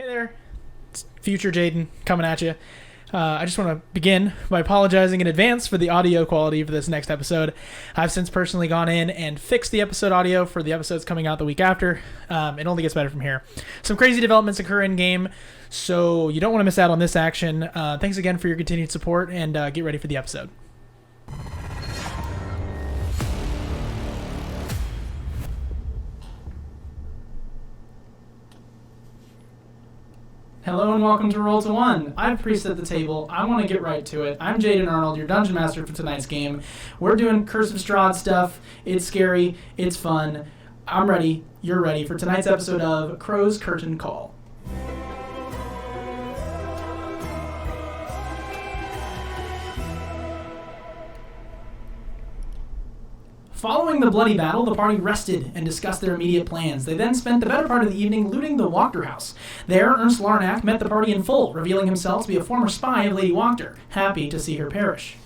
there, it's future Jaden coming at you. I just want to begin by apologizing in advance for the audio quality for this next episode. I've since personally gone in and fixed the episode audio for the episodes coming out the week after. It only gets better from here. Some crazy developments occur in game, so you don't want to miss out on this action. Thanks again for your continued support, and get ready for the episode. Hello and welcome to Roll to One. I've preset the table. I want to get right to it. I'm Jaden Arnold, your Dungeon Master for tonight's game. We're doing Curse of Strahd stuff. It's scary. It's fun. I'm ready. You're ready for tonight's episode of Crow's Curtain Call. Following the bloody battle, the party rested and discussed their immediate plans. They then spent the better part of the evening looting the Wachter house. There, Ernst Larnack met the party in full, revealing himself to be a former spy of Lady Wachter, happy to see her perish.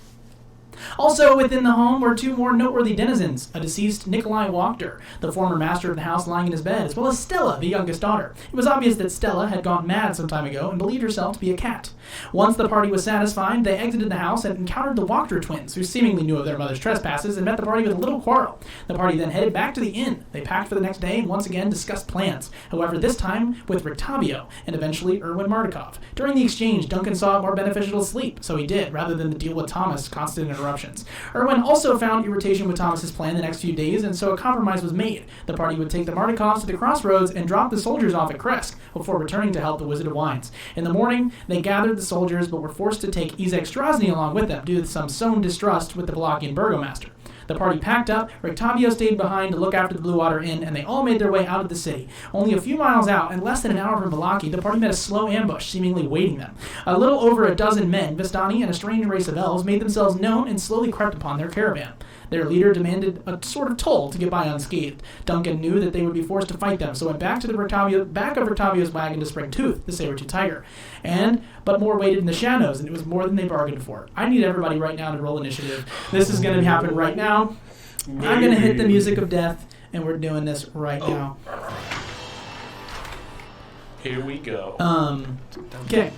Also within the home were two more noteworthy denizens, a deceased Nikolai Wachter, the former master of the house lying in his bed, as well as Stella, the youngest daughter. It was obvious that Stella had gone mad some time ago and believed herself to be a cat. Once the party was satisfied, they exited the house and encountered the Wachter twins, who seemingly knew of their mother's trespasses, and met the party with a little quarrel. The party then headed back to the inn. They packed for the next day and once again discussed plans, however this time with Rictavio and eventually Erwin Mardukov. During the exchange, Duncan saw it more beneficial to sleep, so he did, rather than to deal with Thomas' constant interruptions. Erwin also found irritation with Thomas's plan the next few days, and so a compromise was made. The party would take the Mardukovs to the crossroads and drop the soldiers off at Krezk before returning to help the Wizard of Wines. In the morning, they gathered the soldiers but were forced to take Izek Strozny along with them due to some sown distrust with the Wallachian burgomaster. The party packed up, Rictavio stayed behind to look after the Blue Water Inn, and they all made their way out of the city. Only a few miles out, and less than an hour from Vallaki, the party met a slow ambush, seemingly waiting them. A little over a dozen men, Vistani and a strange race of elves, made themselves known and slowly crept upon their caravan. Their leader demanded a sort of toll to get by unscathed. Duncan knew that they would be forced to fight them, so went back to the back of Rictavio's wagon to spring Tooth, the saber-tooth tiger. But more waited in the shadows, and it was more than they bargained for. I need everybody right now to roll initiative. This is going to happen right now. I'm going to hit the music of death, and we're doing this right now. Here we go. Okay.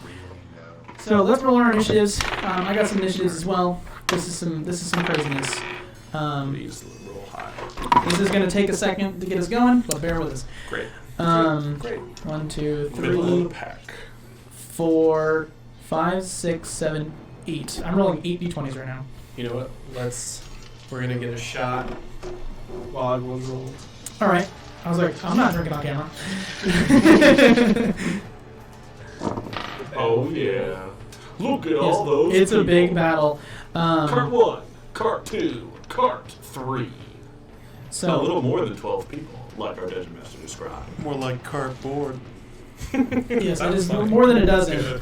So let's roll our initiatives. I got some initiatives as well. This is some craziness. These roll high. This is going to take a second to get us going, but bear with us. Great. Great. 1, 2, 3, Middle of the pack. 4, 5, 6, 7, 8. I'm rolling 8 d20s right now. You know what? We're gonna get a shot while everyone's rolling. All right. I was like, I'm not drinking on camera. Oh yeah! Look at all those. It's people. a big battle. Cart 1, Cart 2, Cart 3. So a little more than 12 people, like our Dungeon Master described. More like cardboard. Yes, it is more than a dozen.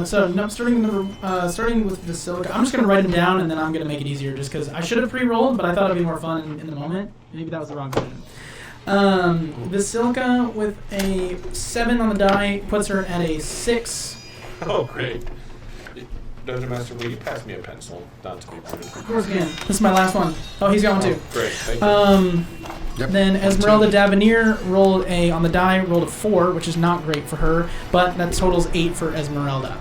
Starting with Basilica, I'm just going to write them down and then I'm going to make it easier just because I should have pre-rolled, but I thought it would be more fun in the moment. Maybe that was the wrong decision. Basilica with a 7 on the die puts her at a 6. Oh, great. Dungeon Master, will you pass me a pencil? Not to be rude. Of course again. This is my last one. Oh, he's got one too. Great, thank you. Yep. Then Esmeralda Davenier rolled a 4, which is not great for her, but that totals 8 for Esmeralda.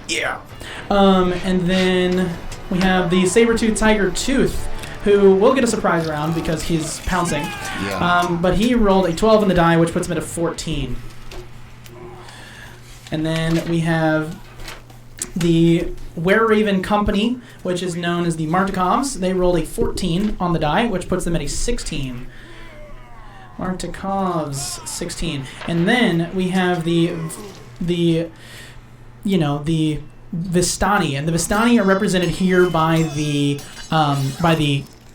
Yeah. And then we have the saber-tooth tiger Tooth, who will get a surprise round because he's pouncing. Yeah. But he rolled a 12 on the die, which puts him at a 14. And then we have the Wereraven Company, which is known as the Mardukovs. They rolled a 14 on the die, which puts them at a 16. Mardukovs, 16. And then we have the Vistani, and the Vistani are represented here by the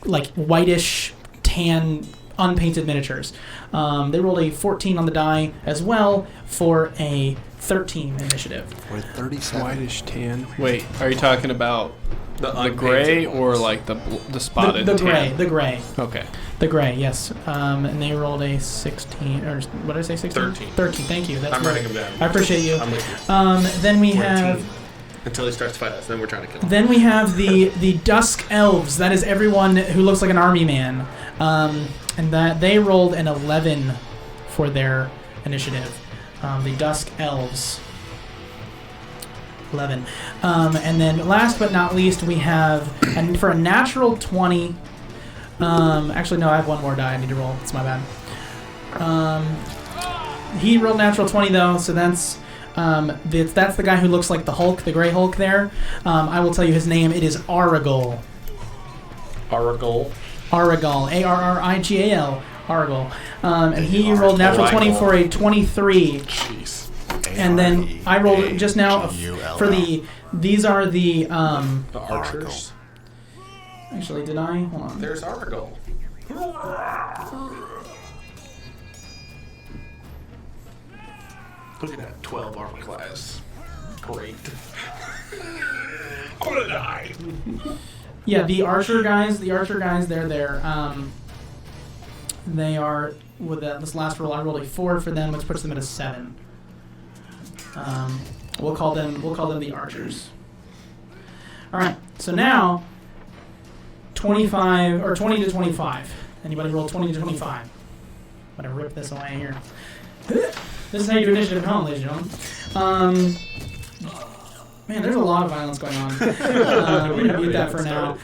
like whitish tan unpainted miniatures. They rolled a 14 on the die as well for a 13 initiative. Or 37. Whitish tan. Wait, are you talking about the gray or like the spotted the tan? The gray. Okay. The gray, yes. And they rolled a 16, or what did I say, 16? 13. 13, thank you. That's I'm writing them down. I appreciate you. I'm with you. Then we We're a have... team. Until he starts to fight us, then we're trying to kill him. Then we have the Dusk Elves. That is everyone who looks like an army man. And that they rolled an 11 for their initiative. The Dusk Elves. 11. And then last but not least, we have, and for a natural 20, actually no, I have one more die I need to roll. It's my bad. He rolled natural 20 though, so that's the guy who looks like the Hulk, the Gray Hulk there. I will tell you his name. It is Arrigel. Arrigel. Arrigel. Arrigal. Arrigel. And he rolled natural 20 for a 23. Jeez. And then I rolled just now for these are the archers. Actually, did I? Hold on. There's Arrigel. Look at that 12 armor class. Great. I'm gonna die. Yeah, the archer guys, they're there. They are with this last roll. I rolled a 4 for them, which puts them at a 7. We'll call them the archers. All right. So now 25 or 20 to 25. Anybody roll 20 to 25? I'm gonna rip this away here. This is how you do initiative at home, ladies and gentlemen. Man, there's a lot of violence going on. We're going to mute that for now.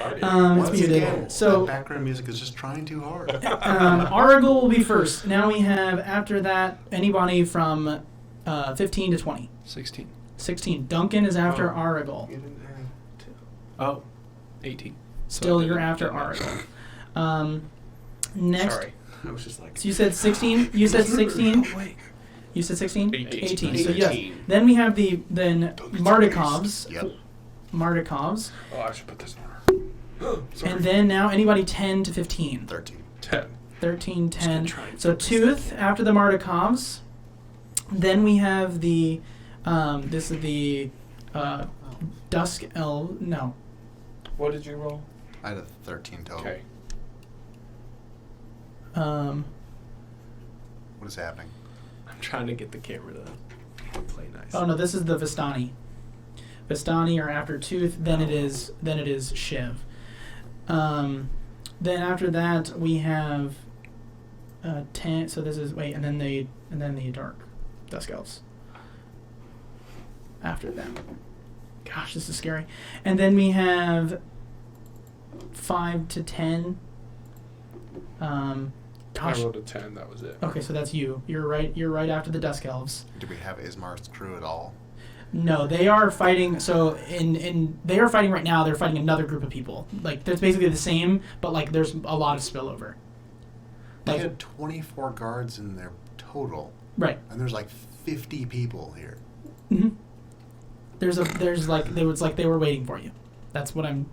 It's muted. So, background music is just trying too hard. Arrigel will be first. Now we have, after that, anybody from 15 to 20. 16. 16. Duncan is after Arrigel. You didn't have two. Oh, 18. Still, you're after Arrigel. Next. Sorry. I was just like... So you said 16? You said 16? Oh, wait. You said 16? 18. So yes. Then we have Mardikovs. Yep. Mardikovs. Oh, I should put this on. And then now anybody 10 to 15. 13. 10. 13, 10. So Tooth after the Mardikovs. Then we have the this is the Dusk Elf. No. What did you roll? I had a 13 total. Okay. What is happening? I'm trying to get the camera to play nice. Oh no, this is the Vistani. Vistani are after Tooth. Then it is Shiv. Then after that we have 10. So this is and then the Dark Dusk Elves. After them. Gosh, this is scary. And then we have 5 to 10. Gosh. I rolled a 10. That was it. Okay, so that's you. You're right after the Dusk Elves. Do we have Ismar's crew at all? No, they are fighting. So they are fighting right now. They're fighting another group of people. Like it's basically the same, but like there's a lot of spillover. They had 24 guards in their total. Right. And there's like 50 people here. Mm-hmm. There's like they were waiting for you. That's what I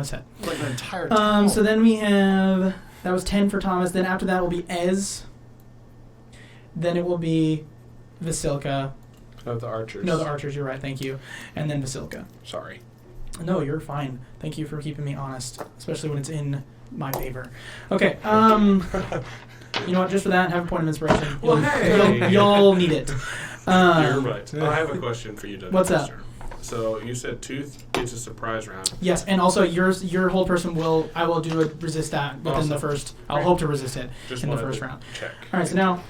said. Like an entire town. So then we have that was 10 for Thomas. Then after that will be Ez. Then it will be Vasilka. Oh, the archers. No, the archers. You're right. Thank you. And then Vasilka. Sorry. No, you're fine. Thank you for keeping me honest, especially when it's in my favor. Okay. You know what? Just for that, have a point of inspiration. Well, hey. You'll need it. You're right. I have a question for you, Dungeon What's up? Master. So you said Tooth gets a surprise round. Yes, and also your whole person I will do a resist that within the first. I'll hope to resist it in the first round. Check. All right, so now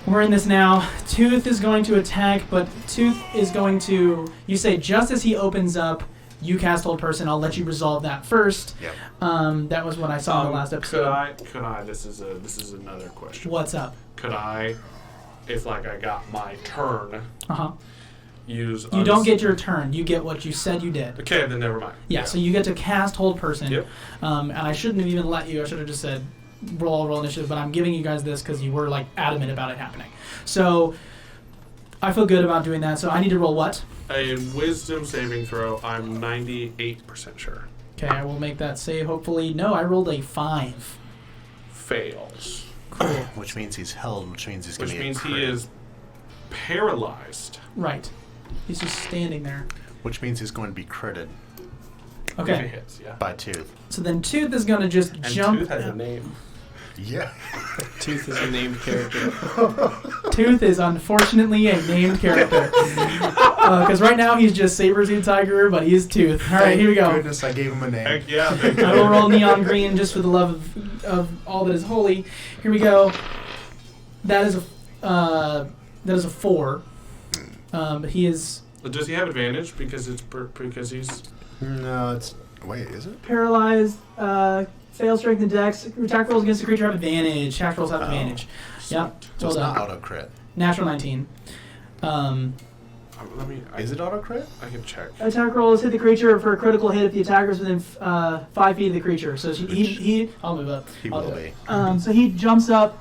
we're in this now. Tooth is going to attack, but Tooth is going to. You say just as he opens up, you cast hold person. I'll let you resolve that first. Yep. That was what I saw in the last episode. Could I? This is another question. What's up? Could I, if like I got my turn, use? You don't get your turn. You get what you said you did. Okay, then never mind. Yeah. So you get to cast hold person. Yep. And I shouldn't have even let you. I should have just said roll initiative. But I'm giving you guys this because you were like adamant about it happening. So I feel good about doing that. So I need to roll what? A wisdom saving throw. I'm 98% sure. Okay, I will make that save. Hopefully, no. I rolled a 5. Fails. Cool. Which means he's held, which means he's going Which to means he is paralyzed. Right. He's just standing there. Which means he's going to be critted If he Okay. hits, yeah. by Tooth. So then Tooth is going to just And jump. Tooth has a name. Yeah. Tooth is a named character. Tooth is unfortunately a named character. Because right now he's just Saber-Tooth Tiger, but he's Tooth. All right, here we go. Goodness, I gave him a name. Heck yeah. I will roll neon green just for the love of all that is holy. Here we go. That is a 4. But he is Does he have advantage because because he's... No, it's... Wait, is it? paralyzed. Fail strength and dex. Attack rolls against the creature have advantage. Attack rolls have advantage. Yep. So Well it's done. not auto crit. Natural 19. Is it auto crit? I can check. Attack rolls hit the creature for a critical hit if the attacker is within 5 feet of the creature. So he I'll move up. He I'll will do it. be. So he jumps up,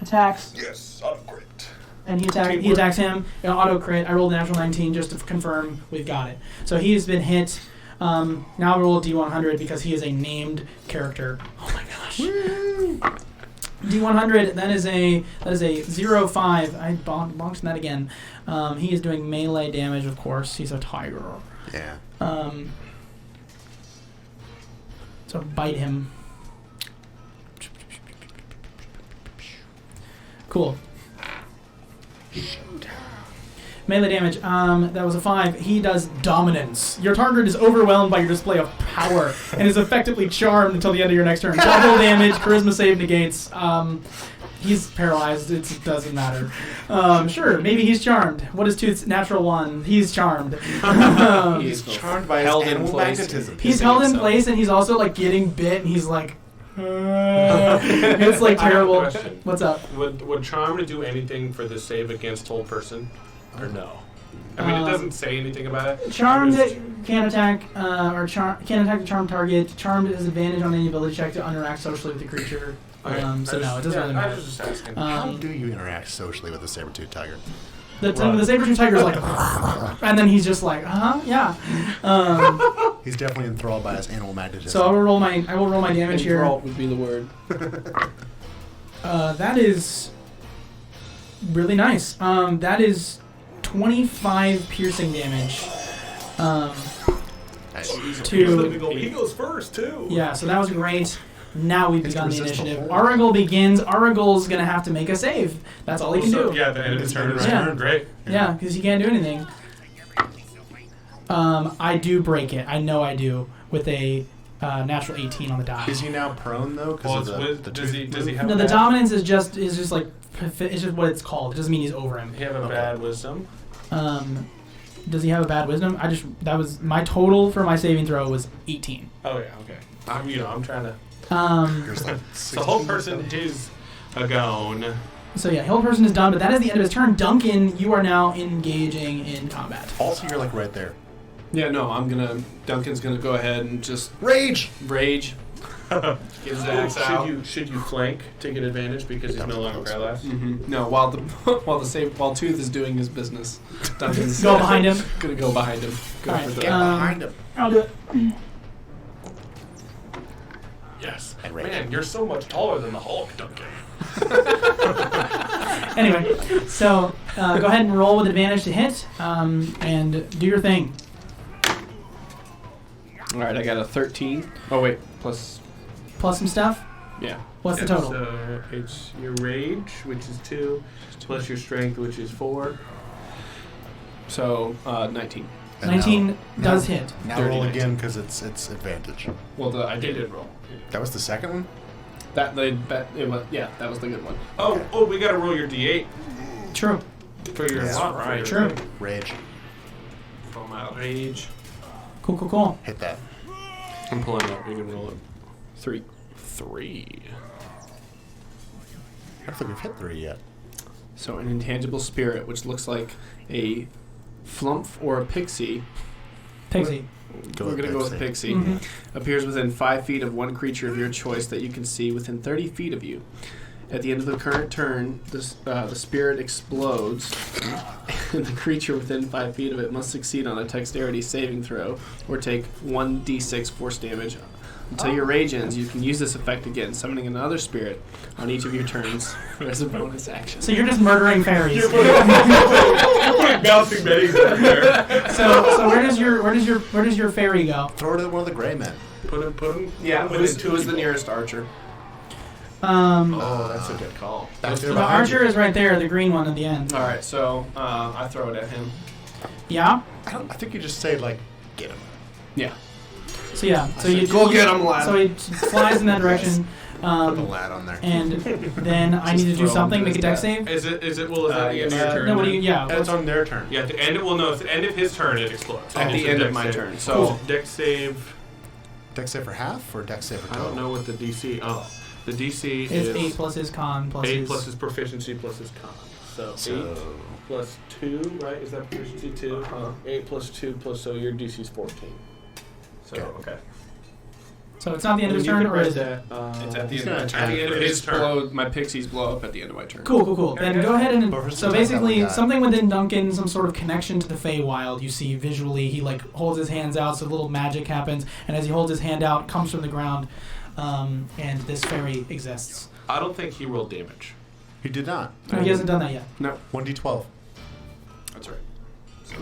attacks, Yes, auto crit. and he attacks him. Auto crit. I rolled a natural 19 just to confirm we've got it. So he's been hit. Now I roll a D100 because he is a named character. Oh my gosh. D100. That is a 0-5. I bonked that again. He is doing melee damage, of course. He's a tiger. Yeah. So bite him. Cool. Melee damage. That was a 5. He does dominance. Your target is overwhelmed by your display of power and is effectively charmed until the end of your next turn. Double damage. Charisma save negates. He's paralyzed. It doesn't matter. Sure, maybe he's charmed. What is Tooth's natural 1? He's charmed. He's charmed by his held in animal place. magnetism. He's held in place, and he's also like getting bit, and he's like, it's like terrible. I have a question. What's up? Would charm do anything for the save against whole person? Or no? I mean, it doesn't say anything about it. Charmed can't attack can't attack the charmed target. Charmed has advantage on any ability check to interact socially with the creature. Okay. So no, it doesn't really I matter. was just asking. How do you interact socially with a saber-tooth tiger? The saber-tooth tiger is like, and then he's just like, yeah. He's definitely enthralled by his animal magnetism. So I will roll my damage here. Enthralled would be the word. That is really nice. That is 25 piercing damage. He goes first too. Yeah, so that was great. Now we've begun the resist the initiative. whole- Aragal begins. Aragal's going to have to make a save. That's all he can do. Yeah, at the end of his turn. Right? Yeah. Great. Yeah, because he can't do anything. I do break it. I know I do. With a natural 18 on the die. Is he now prone though? Well, Because it's of the does he have No, a the bad, dominance is just like it's just what it's called. It doesn't mean he's over him. he have a bad wisdom? Does he have a bad wisdom? That was my total for my saving throw was 18. Oh yeah, okay. I'm trying to. There's like The whole person is a gone. So yeah, whole person is done, but that is the end of his turn. Duncan, you are now engaging in combat. Also, you're like right there. Yeah, no, Duncan's gonna go ahead and just Rage. Get his axe out. Should you flank to get advantage because he's no longer paralyzed? Mm-hmm. No, while Tooth is doing his business, Duncan's Go behind him. Gonna go behind him. Go All right, for Get the behind him. I'll do it. Yes. And rage. Man, you're so much taller than the Hulk, Duncan. Anyway, so go ahead and roll with advantage to hit, and do your thing. All right, I got a 13. Oh wait, plus Plus some stuff. yeah. What's the total? So it's your rage, which is 2, plus your strength, which is 4. So 19. And 19 now- does hit. Now 30, roll 19. again because it's advantage. Well, I He did did roll. That was the second one. that was the good one. Oh, we gotta roll your D8 True. for your Yeah, lot. right. True. Rage. Pull out rage. Cool. Hit that. I'm pulling up. You can roll it. 3. 3. I don't think we've hit 3 yet. So an intangible spirit, which looks like a flump or a pixie. Pixie. We're gonna go with pixie. Mhm. Appears within 5 feet of one creature of your choice that you can see within 30 feet of you. At the end of the current turn, the spirit explodes, and the creature within 5 feet of it must succeed on a dexterity saving throw or take 1d6 force damage. Until your rage ends, you can use this effect again, summoning another spirit on each of your turns as a bonus action. So you're just murdering fairies. You're putting bouncing betties in there. So where does your fairy go? Throw it at one of the gray men. Put him. Yeah, within who is the people. nearest archer? Oh, that's a good call. Back there The behind archer you. is right there, the green one at the end. All right, so I throw it at him. Yeah. I think you just say like, get him. Yeah. So yeah. So you Go get him, lad. So he flies in that direction. Put the lad on there. And then I need to do throw him something. to Make a his dex death. save. Is it at the end of your turn? No, what do you? Yeah. It's on their turn. Yeah, at the end at the end of his turn it explodes. At And the it's a end of dex my save. turn. So Cool. Dex save. Dex save for half or dex save for I total? don't know what the DC. Oh, the DC It's is 8 plus his con plus 8 his. plus his proficiency plus his con. So, So 8 plus 2, right? Is that proficiency 2? 8 plus 2 plus, so your DC is 14. So, okay. So it's not the end of his You turn, can or write is it? that, it's at the He's end of my gonna turn. At the end of his turn. My pixies blow up at the end of my turn. Cool. Then go ahead and But first so attack that basically one guy. something within Duncan, some sort of connection to the Feywild. You see visually, he like holds his hands out, so a little magic happens, and as he holds his hand out, it comes from the ground, and this fairy exists. I don't think he rolled damage. He did not. No, he hasn't done that yet. No, 1d12. That's right. So,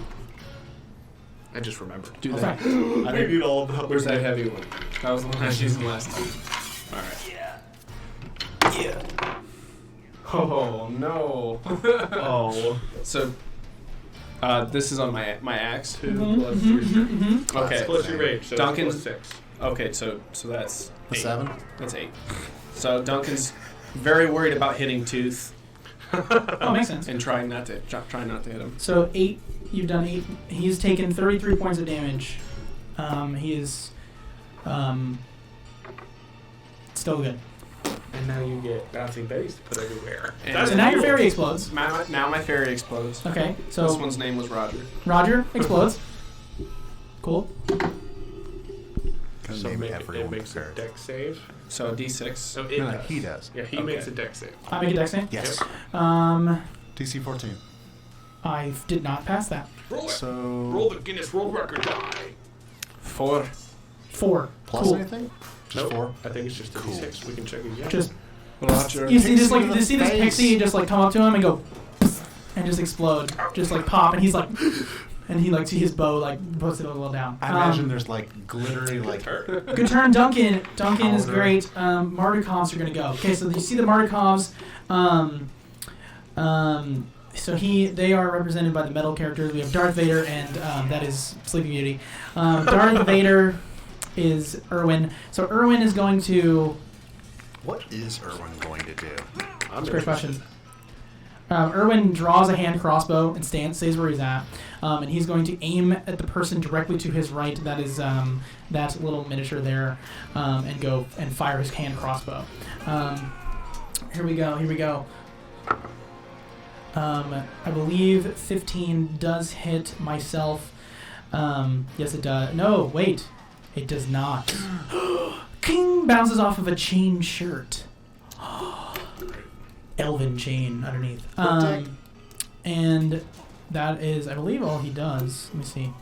I just remembered. do Okay. that. I think, need all the where's that heavy one? That was the one I was using last time. All right. Yeah. Oh no. Oh. So, this is on my axe. 2 plus your Okay. plus your rage, so Duncan- plus 6. Okay, so that's A 8. 7? That's 8. So Duncan's very worried about hitting Tooth Oh, makes sense. and trying not to hit him. So 8, you've done 8. He's taken 33 points of damage. He is still good. And now you get bouncing betties to put everywhere. And That's So now your cool. fairy explodes. Now my fairy explodes. Okay, This so one's name was Roger. Roger explodes. Cool. Can So name it everyone makes a prepared. dex save. So a D6. So it No, does. he does. Yeah, he Okay. makes a dex save. I make a dex save. Yes. DC 14. I did not pass that. Roll it. So Roll the Guinness World Record die. 4. 4. plus Cool. anything? Just Nope. 4? I think it's just a Cool. D6. We can check again. Just Roger. you see this Pixie like to the you see this face. pixie just like come up to him and go and just explode, just like pop, and he's like, and he like see his bow like puts it a little down. I imagine there's like glittery like Good turn, Duncan. Duncan is Powder. great. Mardikovs are gonna go. Okay, so you see the Mardikovs. So they are represented by the metal characters. We have Darth Vader, and that is Sleeping Beauty. Darth Vader is Erwin. So Erwin is going to. what is Erwin going to do? That's a great question. Erwin draws a hand crossbow and stays where he's at, and he's going to aim at the person directly to his right. That is that little miniature there, and go and fire his hand crossbow. Here we go. I believe 15 does hit myself. Yes, it does. No, wait, it does not. King bounces off of a chain shirt. Elven chain underneath. And that is, I believe, all he does. Let me see.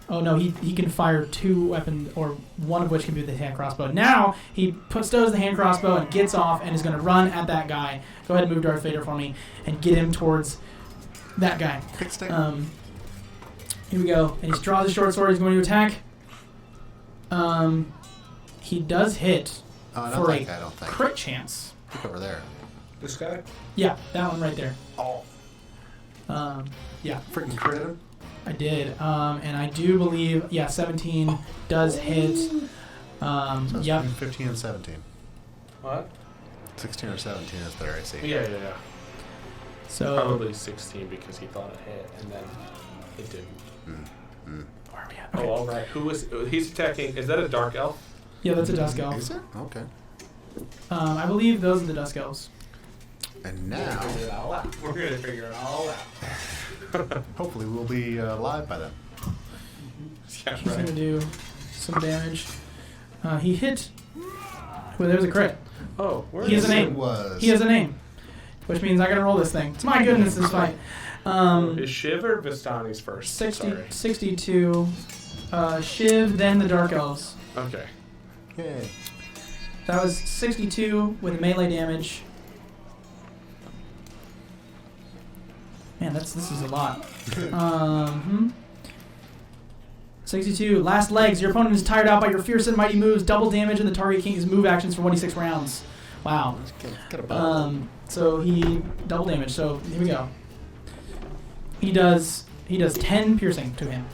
Oh no, he can fire 2 weapons, or one of which can be the hand crossbow. Now he stows the hand crossbow and gets off and is going to run at that guy. Go ahead and move Darth Vader for me and get him towards that guy. Quick stick. Here we go. And he draws his short sword. He's going to attack. He does hit Not for like a that, I don't think. crit chance. Look over there. This guy? Yeah, that one right there. Oh. Yeah. Freaking crit him. I did, and I do believe, 17 does hit. So it's Yep. between 15 and 17. What? 16 or 17 is their AC. Yeah. So Probably 16 because he thought it hit and then it didn't. where are we at? Oh, Okay. all right. He's attacking? Is that a dark elf? Yeah, that's a Dusk Elf. Is it? Okay. I believe those are the Dusk Elves. And now, it all out. We're gonna figure it all out. hopefully we'll be live by then. Yeah, He's gonna do some damage. He hit. Well, there's a crit. Oh, where He has is a it? name. Was He has a name, which means I gotta roll this thing. It's my goodness, this fight. Is Shiv or Vistani's first? 60, 62. Shiv, then the Dark Elves. Okay. Yay. That was 62 with melee damage. Man, this is a lot. 62. Last legs. Your opponent is tired out by your fierce and mighty moves. Double damage, and the target can use move actions for 1d6 rounds. Wow. Get a ball. So he double damage. So here we go. He does 10 piercing to him.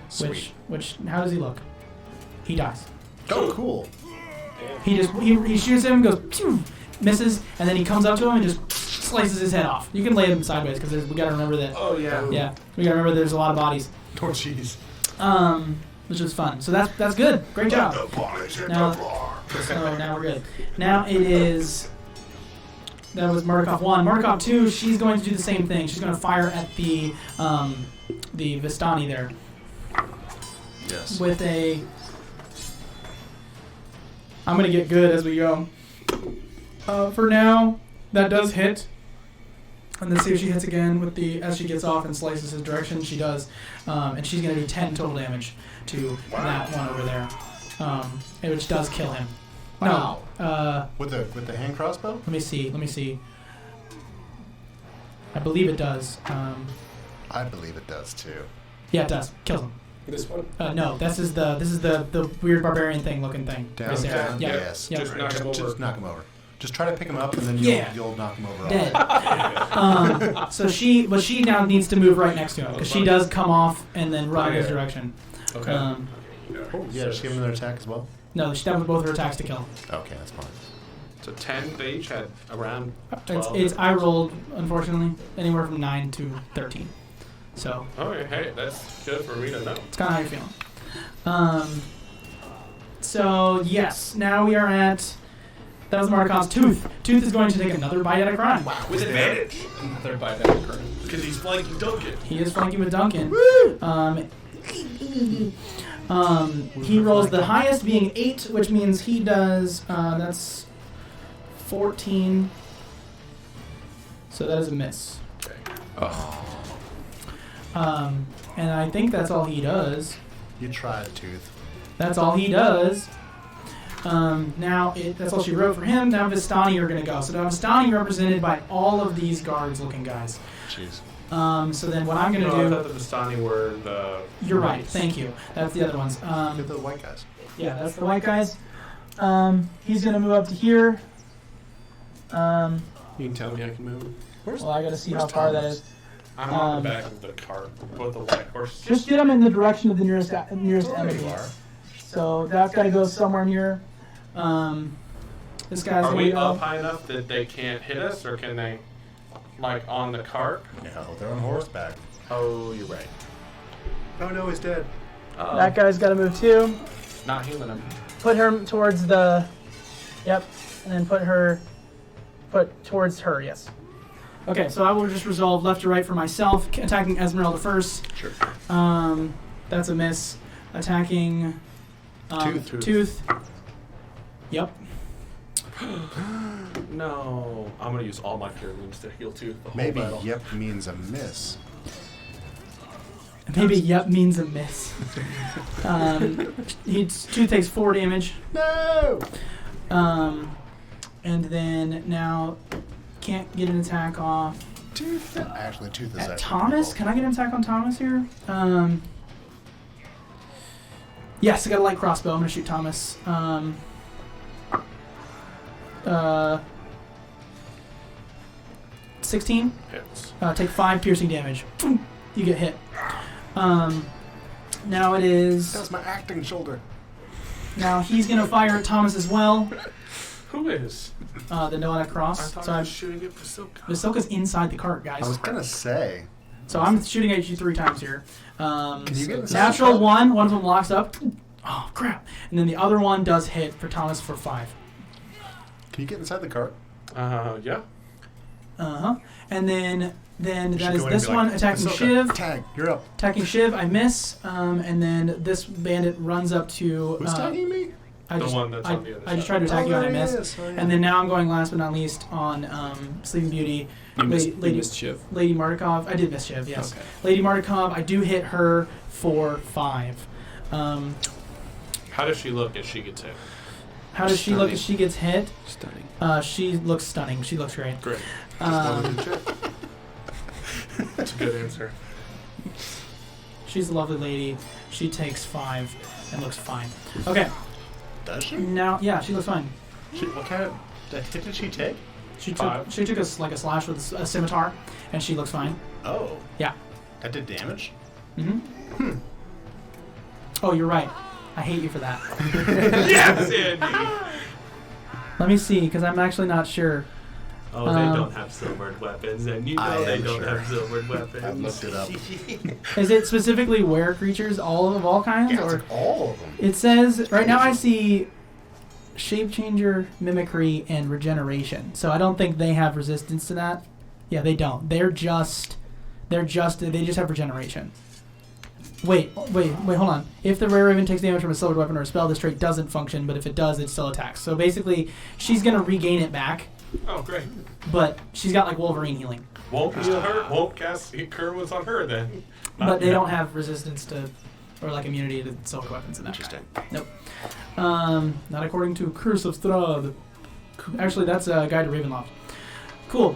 Sweet. Which how does he look? He dies. Oh, cool. He shoots him, goes pew, misses, and then he comes up to him and just slices his head off. You can lay him sideways because we gotta remember that. Oh yeah. Yeah, we gotta remember there's a lot of bodies. Oh, jeez. Which is fun. So that's good. Great job. Now, so now we're good. Now it is. That was Mordekov 1. Mordekov 2. She's going to do the same thing. She's going to fire at the Vistani there Yes. with a. I'm going to get good as we go. For now, that does hit. And let's see if she hits again with the as she gets off and slices his direction. She does, and she's going to do 10 total damage to that one over there, which does kill him. Wow. No. With the hand crossbow? Let me see. I believe it does. I believe it does too. Yeah, it does. Kills him. This one? No, this is the weird barbarian looking thing. Down, right there. down. Yeah. Yes. Yeah. Just knock him over. Just knock him over. Just try to pick him up, and then you'll knock him over. Dead. So she now needs to move right next to him because she does come off and then run in his direction. Okay. Yeah, just give him another attack as well. No, that was both her attacks to kill. Okay, that's fine. So 10, they each had around 12. I rolled, unfortunately, anywhere from 9 to 13. So Okay, hey, that's good for me to know. it's kind of how you're feeling. So yes, now we are at. That was Markov's Tooth. Tooth is going to take another bite at a crime. Wow, with advantage. Another bite at a crime. Because he's flanking Duncan. He is flanking with Duncan. He rolls the highest, being 8, which means he does. That's 14. So that is a miss. Okay. And I think that's all he does. You tried, Tooth. That's all he does. That's all she wrote for him. Now Vistani are going to go. So now Vistani represented by all of these guards-looking guys. Jeez. So then what I'm going to I do... thought the Vistani were the... You're right. Thank you. That's the other ones. Get the white guys. Yeah, that's the white guys. He's going to move up to here. You can tell me I can move. Well, I got to see how far that is. I'm on the back of the cart with the white horse. Just get him in the direction of the nearest There enemy. you are. So that's got to go somewhere near. This guy's Are going to we go. up high enough that they can't hit us, or can they, like, on the cart? No, they're on horseback. Oh, you're right. Oh no, he's dead. That guy's got to move too. Not healing him. Put her towards the. Yep, and then put towards her. Yes. Okay, so I will just resolve left to right for myself. Attacking Esmeralda first. Sure. That's a miss. Attacking. Tooth. Yep. No. I'm going to use all my cure wounds to heal Tooth the whole Maybe battle. yep means a miss. Maybe yep means a miss. Tooth takes 4 damage. No! And then now can't get an attack off. Tooth. Actually, Tooth is actually Thomas? pretty Can I get an attack on Thomas here? Yes, I got a light crossbow. I'm gonna shoot Thomas. 16. Hits. Take 5 piercing damage. You get hit. Now it is. That was my acting shoulder. Now he's gonna fire at Thomas as well. Who is? The Noah I cross. thought So I I'm was shooting at Vasilka. Vasilka's inside the cart, guys. I was gonna say. So I'm shooting at you 3 times here. Can you get inside Natural the 1. One of them locks up. Oh crap! And then the other one does hit for Thomas for 5. Can you get inside the cart? Yeah. And then that should is go in and this be like, one attacking "Ahsoka, Shiv. Tag, you're up. Attacking Shiv, I miss. And then this bandit runs up to. Who's tagging me? I The just, one that's I, on the other I just side. tried to attack you and I there he missed. is. Oh, yeah. And then now I'm going last but not least on Sleeping Beauty. You missed Lady Shiv. Lady Mardukov. I did miss Shiv, yes. Okay. Lady Mardukov, I do hit her for 5. How does she look as she gets hit? How does she look as she gets hit? Stunning. She looks stunning. She looks great. Great. Just wanted to check. That's a good answer. She's a lovely lady. She takes 5 and looks fine. Okay. Does she? Now, yeah, she looks fine. What kind of The hit did she take? She took 5. a slash with a scimitar, and she looks fine. Oh. Yeah. That did damage? Mm-hmm. Oh, you're right. I hate you for that. Yes, Andy! Let me see, because I'm actually not sure. Oh, they don't have silvered weapons, and you know they don't have silvered weapons. I looked it up. Is it specifically were creatures, all kinds? Yeah, or it's like all of them. it says, right now I see shape changer, mimicry, and regeneration. So I don't think they have resistance to that. Yeah, they don't. They just have regeneration. Wait, hold on. If the rare raven takes damage from a silvered weapon or a spell, this trait doesn't function, but if it does, it still attacks. So basically, she's going to regain it back, Oh, great. but she's got like Wolverine healing. Won't heal her, won't cast Cure Wounds on her then. But they don't have resistance to, or like immunity to silver weapons in that. Interesting. Nope. Not according to Curse of Strahd. Actually, that's a guide to Ravenloft. Cool.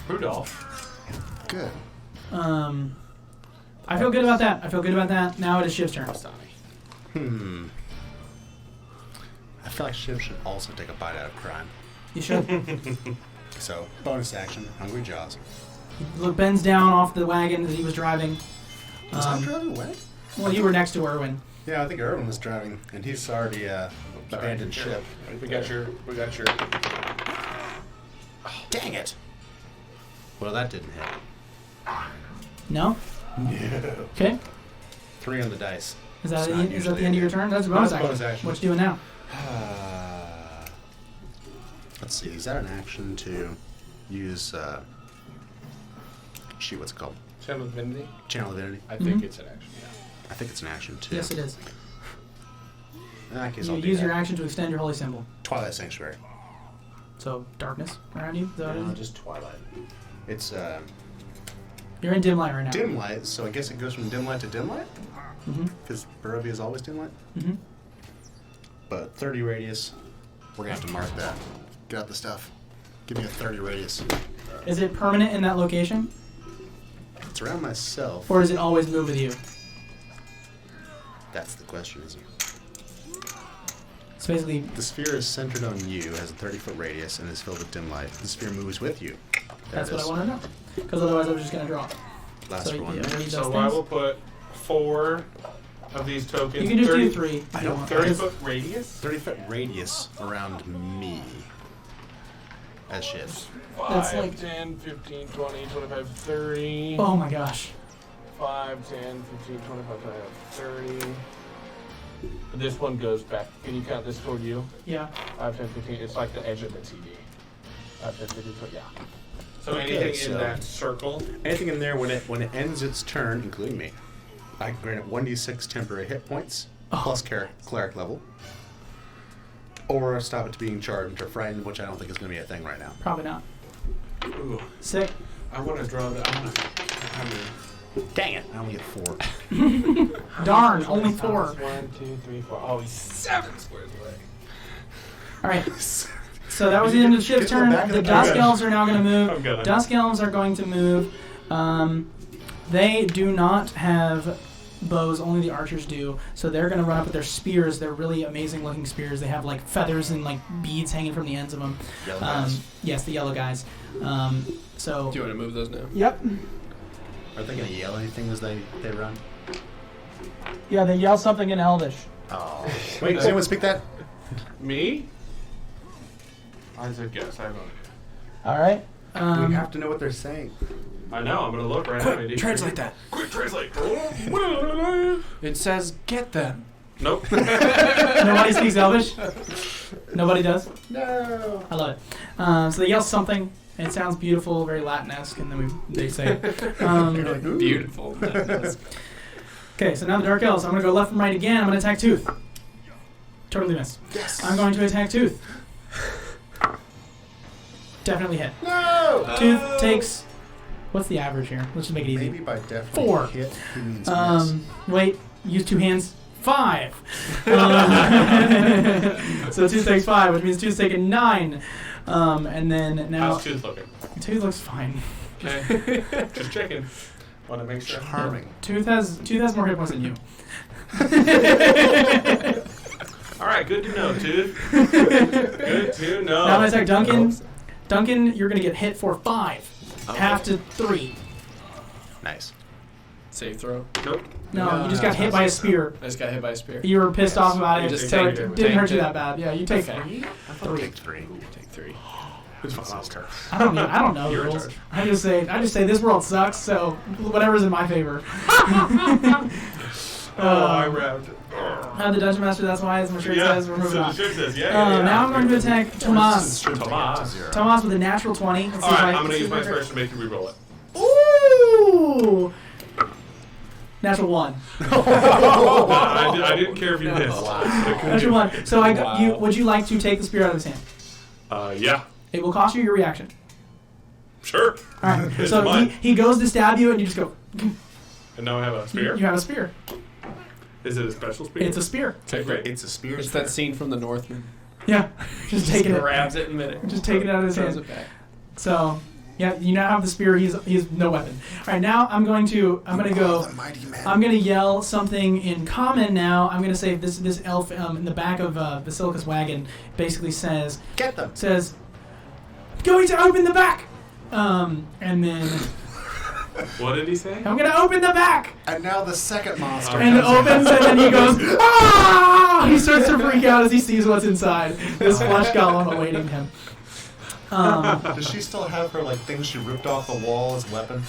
Rudolph. Good. I feel good about that. Now it is Shiv's turn. I feel like Shiv should also take a bite out of crime. You should. So, bonus action, Hungry Jaws. Look, bends down off the wagon that he was driving. Was I driving away? Well, you were next to Erwin. Yeah, I think Erwin was driving, and he's already abandoned ship. We got your. Oh, dang it! Well, that didn't hit. No? No. Okay. 3 on the dice. Is that It's not the usually end of your a turn? That's a bonus That's a action. bonus action. What you doing now? Let's see. Is that an action to use? Shoot, what's it called? Channel Divinity? Channel Divinity. I think it's an action, yeah. I think it's an action too. Yes, it is. In that case, You I'll do use that. your action to extend your holy symbol. Twilight Sanctuary. So, darkness around you? Is that what it is? Just Twilight. It's You're in dim light right now. dim light, so I guess it goes from dim light to dim light? Mm-hmm. Because Barovia is always dim light? Mm-hmm. But 30 radius, we're going to have to mark that. Get out the stuff. Give me a 30 radius. Is it permanent in that location? It's around myself. Or does it always move with you? That's the question, isn't it? It's basically... The sphere is centered on you, has a 30-foot radius, and is filled with dim light. The sphere moves with you. That's what I want to know. Because otherwise I was just going to draw. Last So, one. yeah, read those So I things. will put 4 of these tokens. You can just 30 do 3. I don't- 30-foot radius? 30-foot radius around me. As Shiv. That's 5, like- 10, 15, 20, 25, 30. Oh my gosh. 5, 10, 15, 25, 30. This one goes back. Can you count this toward you? Yeah. 5, 10, 15. It's like the edge of the TV. 5, 10, 15, 20. Yeah. So Okay, anything so- in that circle. Anything in there when it ends its turn, including me, I can grant it 1d6 temporary hit points, plus cleric level. Or stop it to being charged or frightened, which I don't think is going to be a thing right now. Probably not. Ooh. Sick. I want to draw the. Dang it! I only get 4. Darn, only 4. 1, 2, 3, 4. Oh, he's 7 squares away. Alright. So that was the end of Shiv's Get to the turn. back of The the Dusk turn. Elves are now going to I'm move. gonna. Dusk Elves are going to move. They do not have bows, only the archers do. So they're going to run up with their spears. They're really amazing looking spears. They have like feathers and like beads hanging from the ends of them. Yellow guys. Yes, the yellow guys. So. Do you want to move those now? Yep. Are they going to yell anything as they run? Yeah, they yell something in Elvish. Oh. Wait, does anyone speak that? Me? I said guess. I don't know. All right. We have to know what they're saying. I know. I'm gonna look right now. Quick, translate that. Quick, translate. It says, get them. Nope. Nobody speaks Elvish? Nobody does? No. I love it. So they yell something, and it sounds beautiful, very Latin-esque, and then they say it. Beautiful. Okay, so now the Dark Elves. I'm going to go left and right again. I'm going to attack Tooth. Totally miss. Yes. I'm going to attack Tooth. Definitely hit. No. Tooth takes... What's the average here? Let's just make it easy. Maybe by definitely 4. hit, he means miss. Wait, use 2 hands. 5. So Tooth takes 5, which means Tooth's taking 9. And then now... How's Tooth looking? Tooth looks fine. Okay. Just checking. Want to make sure. Charming. Tooth has more hit points than you. All All right, good to know, dude. Good to know. Now I'm going to attack Duncan. Duncan, you're going to get hit for 5. Okay. Half to 3. Nice. Save throw. Nope. No, you just got hit by a spear. I just got hit by a spear. You were pissed off about You it, just so it tanked it. didn't hurt Tanked you it. that bad. Yeah, you take Okay. 3. Take 3. Take 3. Who's fast? I don't know the You're in rules. charge. I just say this world sucks, so whatever's in my favor. I round. The Dungeon Master, that's why, as my shirt Yeah, says, we're moving so the on. shirt says, yeah. Now I'm going to attack Tomas. Tomas. Tomas with a natural 20. Let's see All if right, I I'm going to see use if my I- inspiration to make you reroll it. Ooh! Natural 1. No, I didn't care if you missed. Natural 1. So you. Would you like to take the spear out of his hand? Yeah. It will cost you your reaction. Sure. All right. It's So mine. he goes to stab you, and you just go. And now I have a spear. You have a spear. Is it a special spear? It's a spear. Okay, great. It's a spear. It's that scene from The Northman. Yeah. Just taking it. Grabs it in midair. Just take it out of his Throws hand. it back. So, yeah, you now have the spear. He's no weapon. All right, now I'm gonna go. The mighty man. I'm gonna yell something in common now. I'm gonna say this elf in the back of Basilicus' wagon basically says Get them. I'm going to open the back. And then What did he say? I'm gonna open the back. And now the second monster. And it opens, and then he goes, ah! He starts to freak out as he sees what's inside. This flesh golem awaiting him. Does she still have her like things she ripped off the wall as a weapon?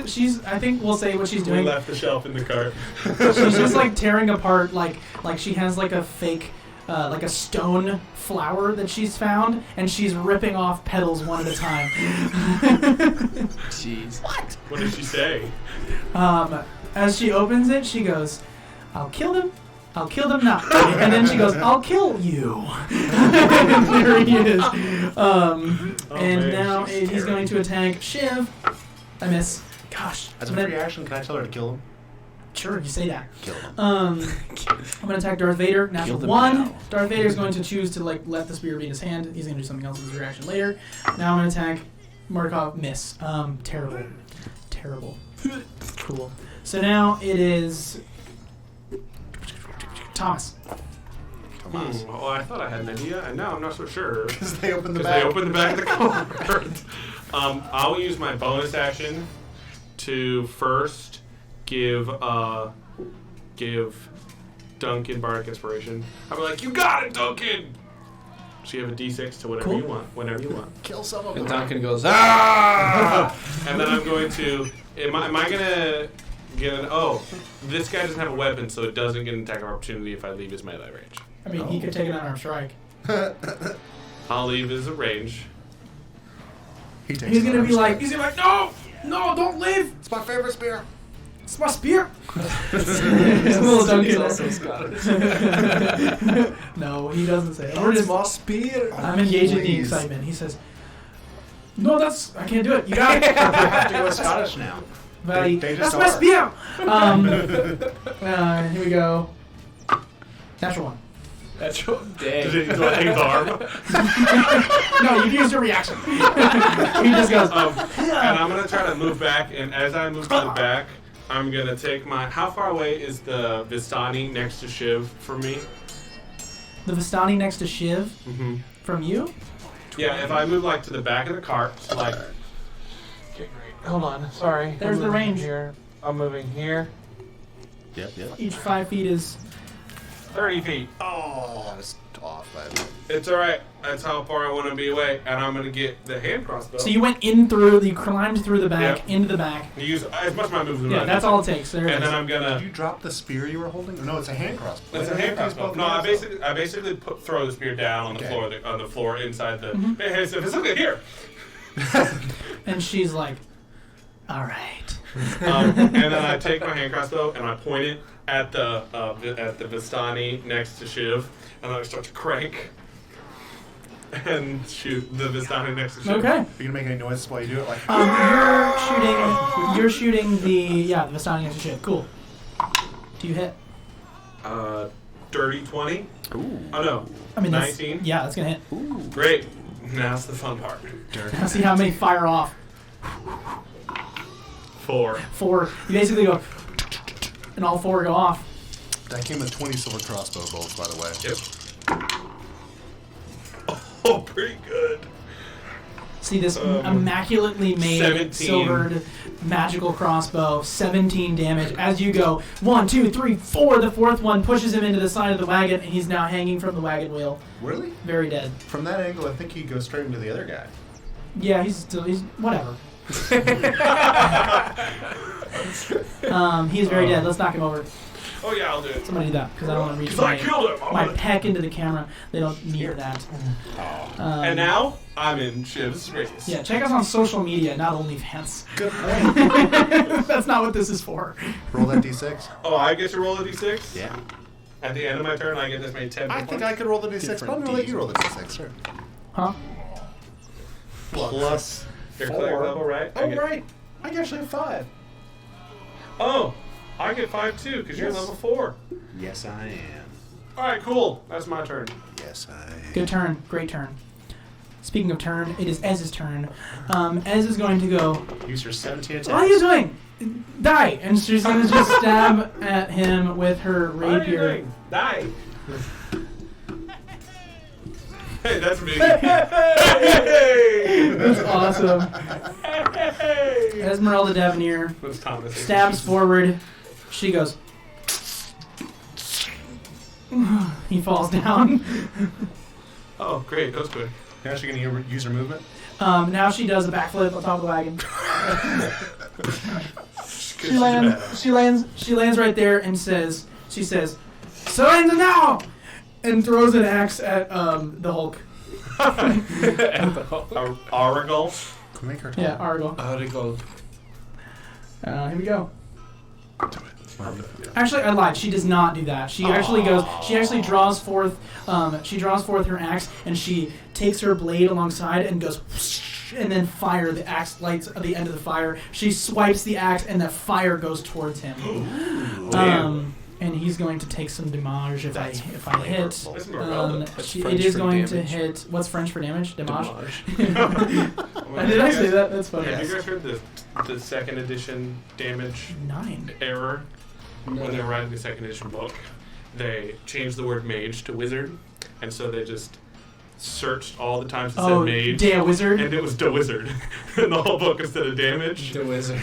She's. I think we'll say what she's We doing. left the shelf in the cart. She's just like tearing apart, like she has like a fake, like a stone flower that she's found, and she's ripping off petals one at a time. Jeez. What did she say? As she opens it, she goes, "I'll kill them. I'll kill them now." And then she goes, "I'll kill you." And there he is. And man, now she's he's scary. going to attack Shiv. I miss. Gosh. As a And then- free action, can I tell her to kill him? Sure, you say that. Kill him. I'm gonna attack Darth Vader. Natural them 1. now. Darth Vader is going to choose to let the spear be in his hand. He's gonna do something else with his reaction later. Now I'm gonna attack Mordekov. Miss. Terrible. Cool. So now it is Thomas. Well, I thought I had an idea, and now I'm not so sure. Because they opened the Because bag. they opened the back of the cart. I'll use my bonus action to first give Duncan Bardic Inspiration. I'll be like, "You got it, Duncan!" So you have a D6 to whatever Cool. you want, whenever you want. Kill some of And them. Duncan goes, ah! And then I'm going to. Am I gonna get an? Oh, this guy doesn't have a weapon, so it doesn't get an attack of opportunity if I leave his melee range. I mean, he could take an unarmed strike. I'll leave his range. He takes He's gonna another be like, strike. no, don't leave. It's my favorite spear. It's my spear. It's a little Duncan. also Scottish. No, he doesn't say it. We're just. my spear. I'm engaging the Please. excitement. He says, "No, I can't do it. You got it." I have to go Scottish now. But They that's just my are. spear. Here we go. Natural 1. That's your day. Do I take his arm? No, you've used your reaction. He just goes. And I'm gonna try to move back, and as I move to the back, I'm gonna take my. How far away is the Vistani next to Shiv from me? The Vistani next to Shiv Mm-hmm. from you. Yeah, if I move like to the back of the cart, so like. Okay, great. Hold on. Sorry. There's the range. Here. I'm moving here. Yep. Each 5 feet is. 30 feet. Oh, I was off. It's all right. That's how far I want to be away, and I'm gonna get the hand crossbow. So you went in through. You climbed through the back Yep. into the back. use as much of my moves as Yeah, I that's need. all it takes. There it And is. then I'm gonna. Did you drop the spear you were holding? No, it's a hand crossbow. It's a hand crossbow. No, I basically throw the spear down on the Okay. floor. On the floor inside the. Mm-hmm. Hey, so look at here. And she's like, "All right." And then I take my hand crossbow and I point it at the Vistani next to Shiv, and then I start to crank and shoot the Vistani next to Shiv. Okay. Are you gonna make any noises while you do it? Like. You're shooting the Vistani next to Shiv. Cool. Do you hit? Dirty 20. Ooh. Oh no. I mean, that's, 19. yeah, that's gonna hit. Great. Now's the fun part. Dirty. Now see how many fire off. 4. 4. You basically go, and all 4 go off. That came with 20 silver crossbow bolts, by the way. Yep. Oh, pretty good. See this immaculately made 17. silvered magical crossbow, 17 damage. As you go, 1, 2, 3, 4. The fourth one pushes him into the side of the wagon, and he's now hanging from the wagon wheel. Really? Very dead. From that angle, I think he goes straight into the other guy. Yeah, he's whatever. He's very dead. Let's knock him over. Oh, yeah, I'll do it. Somebody do that, because I don't want to reach Because I killed him. my peck into the camera. They don't need that. And now, I'm in Shiv's race. Yeah, check us on social media, not OnlyFans. Good point. That's not what this is for. Roll that d6. Oh, I get to roll a d6? Yeah. At the end of my turn, I get this many 10 I points. think I could roll the d6, but I'm going to let you roll the d6, sure. Huh? Plus Your 4. cleric level, right? Oh, right. I actually have 5. Oh, I get 5 too, because you're Yes. level 4. Yes, I am. Alright, cool. That's my turn. Yes, I am. Good turn. Great turn. Speaking of turn, it is Ez's turn. Ez is going to go, Use your 17 attacks. what are you doing? Die! And she's going to just stab at him with her What are you rapier. doing? Die. Hey, that's me. Hey! That's awesome. Hey! Esmeralda Devanir That's Thomas. stabs forward. She goes. He falls down. Oh, great. That was quick. You're actually going to use her movement? Now she does a backflip on top of the wagon. She lands right there and says, "Surrender now!" and throws an axe at the Hulk. Aragal. Make her Yeah, Argo. Aragal. Here we go. Actually, I lied. She does not do that. She actually goes. She actually draws forth. She draws forth her axe, and she takes her blade alongside and goes, whoosh, and then fire. The axe lights at the end of the fire. She swipes the axe, and the fire goes towards him. And he's going to take some damage if I hit. That's Morella. That's It French is for going to damage. hit. What's French for damage? Damage. Did Did I say that? That's funny. Have you guys heard the second edition damage 9. error? When they were writing the second edition book, they changed the word mage to wizard, and so they just searched all the times it said mage, Da wizard. and it was the wizard in the whole book instead of damage. The wizard.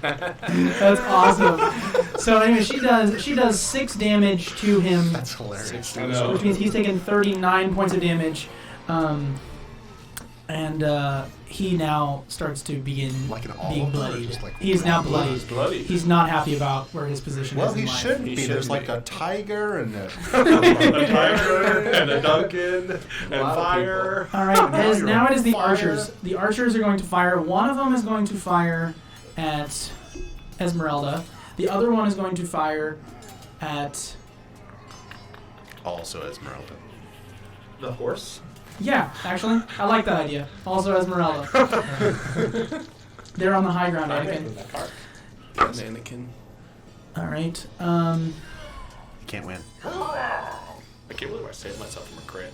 That's awesome. So anyway, she does 6 damage to him, That's hilarious. I know. which means he's taken 39 points of damage, and he now starts to begin Like an olive being or bloodied. just like He is now bloody? bloodied. Bloody. He's not happy about where his position Well, is in he life. shouldn't He be. There's shouldn't like be. a tiger and a... A tiger and a Duncan and lot of fire. All right, now it is the Fire. archers. The archers are going to fire. One of them is going to fire at Esmeralda. The other one is going to fire at... Also Esmeralda. The horse. Yeah, actually, I like that idea. Also Esmeralda. They're on the high ground, Anakin. Anakin. All right. You can't win. I can't believe I saved myself from a crit.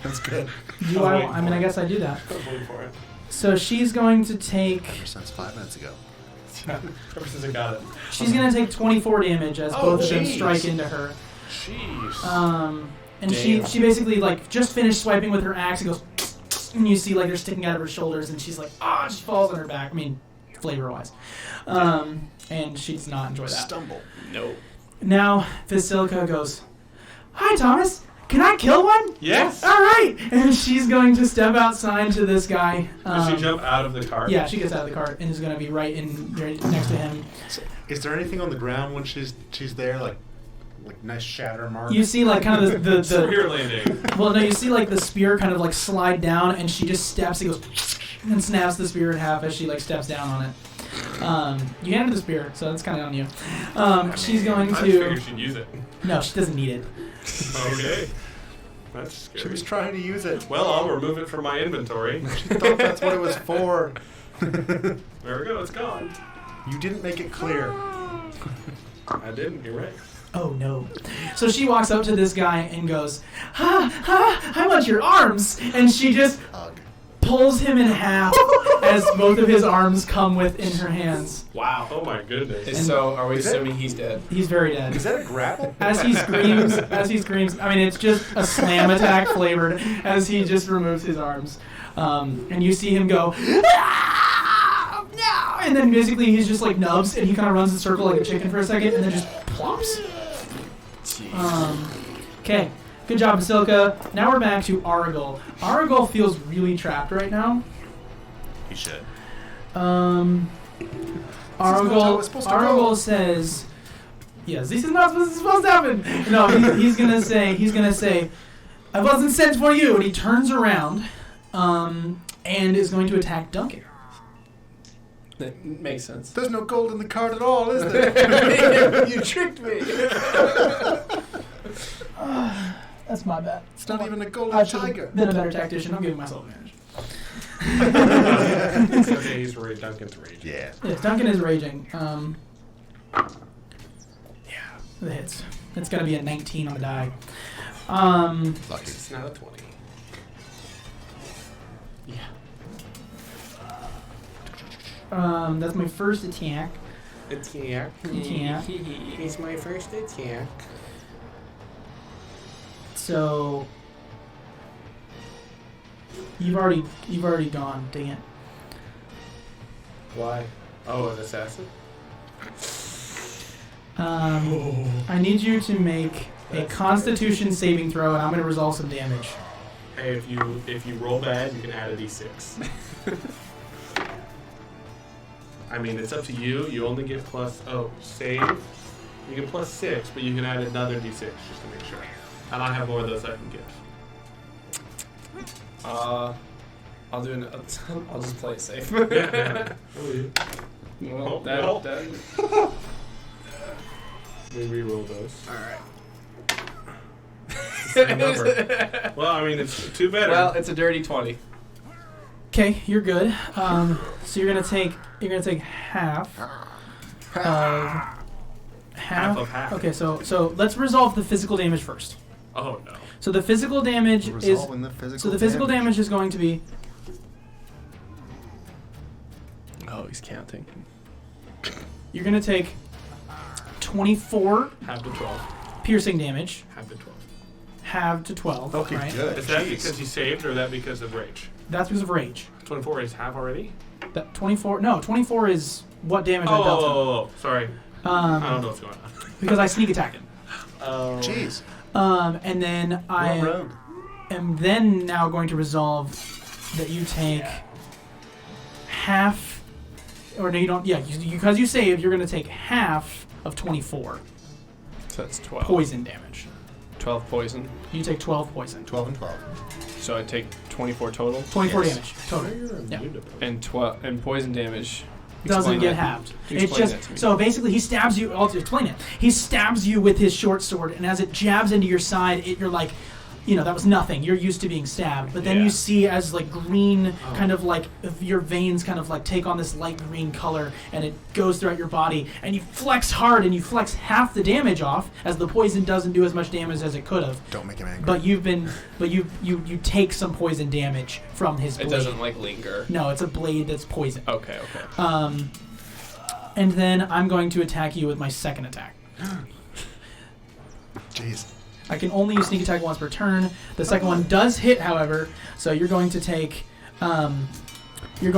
That's good. Do I mean, I guess I do that. I was waiting for it. So she's going to take... Ever since 5 minutes ago. Ever since I got it. She's going to take 24 damage as Oh, both of them jeez. strike into her. Jeez. And she basically like just finished swiping with her axe. It goes, and you see like they're sticking out of her shoulders, and she's like, she falls on her back. I mean, flavor-wise, and she does not enjoy that. Stumble. No. Now Vasilka goes, "Hi, Thomas. Can I kill one?" Yes. All right. And she's going to step outside to this guy. Did she jump out of the cart? Yeah, she gets out of the cart and is going to be right next to him. Is there anything on the ground when she's there, like nice shatter marks? You see like kind of the Spear landing. well, no, you see like the spear kind of like slide down, and she just steps. It goes and snaps the spear in half as she like steps down on it. You handed the spear, so that's kind of on you. She's going I just figured to. she'd use it. No, she doesn't need it. Okay. That's scary. She was trying to use it. Well, I'll remove it from my inventory. She thought that's what it was for. There we go. It's gone. You didn't make it clear. I didn't. You're right. Oh no. So she walks up to this guy and goes, I want your arms. And she just Ugh. pulls him in half as both of his arms come within her hands. Wow. Oh my goodness. And so, are we Is that- assuming he's dead? He's very dead. Is that a grapple? As he screams, I mean, it's just a slam attack flavored as he just removes his arms. And you see him go, "Ah! No!" And then basically he's just like nubs and he kind of runs in a circle like a chicken for a second and then just plops. Okay, good job, Basilica. Now we're back to Aragol. Aragol feels really trapped right now. He should. Aragol says, "Yes, this is not what is supposed to happen." No, he's gonna say, "I wasn't sent for you," and he turns around, and is going to attack Duncan. That makes sense. There's no gold in the card at all, is there? You tricked me. That's my bad. It's not even a golden I should tiger. have been a better tactician. I'm giving myself advantage. It's okay, he's Duncan's raging. Yeah. Yes, Duncan is raging. Yeah, the hits. It's gonna be a 19 on the die. Lucky. It's not a 20. That's my first attack. Attack. Yeah. It's my first attack. So you've already gone. Dang it. Why? Oh, an assassin? I need you to make a Constitution saving throw, and I'm going to resolve some damage. Hey, if you roll bad, you can add a d6. I mean, it's up to you. You only get save. You get +6, but you can add another d6 just to make sure. And I have more of those I can give. I'll do I'll just play it safe. Well, well. that We re-roll those. Alright. Same number. Well, I mean, it's two better. Well, it's a dirty 20. Okay, you're good. So you're gonna take half of Half of half. Okay, so let's resolve the physical damage first. Oh no. So the physical damage is Resolving the physical physical damage is going to be Oh, he's counting. you're gonna take 24 Half to 12. piercing damage, Half to 12. halved to 12. Okay, right? good. Is that Jeez. because you saved, or that because of rage? That's because of rage. 24 is half already? That 24 is what damage I dealt him. Oh, sorry. I don't know what's going on. Because I sneak attack him. Jeez. And then I Wrong road. am then now going to resolve that you take half, or no, you don't. Yeah, because you save, you're going to take half of 24 So that's 12. poison damage. 12 poison. You take 12 poison. 12 and 12. So I take 24 total. 24 Yes. damage total. Yeah. And poison damage. Doesn't Explain get that. halved. Explain It's just that to me. so basically he stabs you. I'll explain it. He stabs you with his short sword, and as it jabs into your side, you're like, that was nothing. You're used to being stabbed, but then Yeah. you see as like green, kind of like your veins kind of like take on this light green color, and it goes throughout your body, and you flex hard, and you flex half the damage off, as the poison doesn't do as much damage as it could have. Don't make him angry. But you take some poison damage from his blade. It doesn't like linger. No, it's a blade that's poisoned. Okay. And then I'm going to attack you with my second attack. Jeez. I can only use sneak attack once per turn. The second one does hit, however, so you're going to take. You're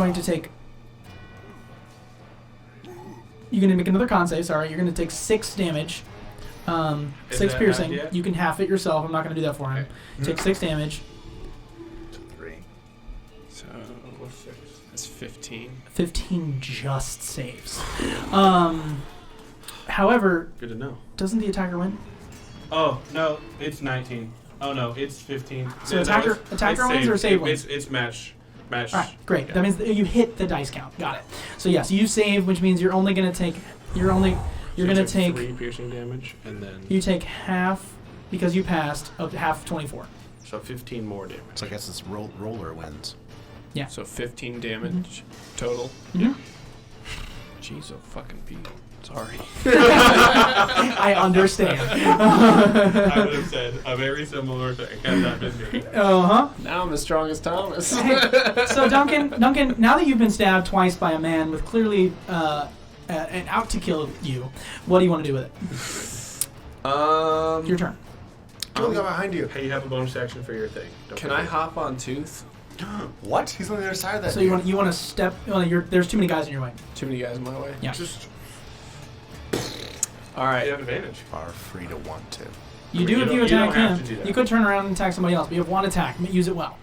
going to make another con save. Sorry, you're going to take 6 damage. 6 that piercing. half yet? You can half it yourself. I'm not going to do that for him. Take 6 damage. 3. So what's 6? That's 15. 15 just saves. However, Good to know. doesn't the attacker win? Oh, no, it's 19. Oh, no, it's 15. So No, attacker it's wins or save wins? It's match. All right, great. Yeah. That means that you hit the dice count. Got it. So yeah, so you save, which means you're only going to take. You're going to take. 3 piercing damage, and then You take half because you passed of half of 24. so 15 more damage. So I guess this roller wins. So 15 damage total. Mhm. Jeez, oh fucking Pete. Sorry. I understand. I would have said a very similar thing had that been me. Now I'm as strong as Thomas. So Duncan, now that you've been stabbed twice by a man with clearly an out to kill you, what do you want to do with it? Your turn. Kill the guy behind you. Hey, you have a bonus action for your thing. Don't Can I forget. hop on Tooth? What? He's on the other side of that. So you want to step? Well, there's too many guys in your way. Too many guys in my way. Yeah. Just All right. you have advantage. are free to want to. You do You if don't- you you attack don't have him. to do that. You could turn around and attack somebody else, but you have one attack. Use it well.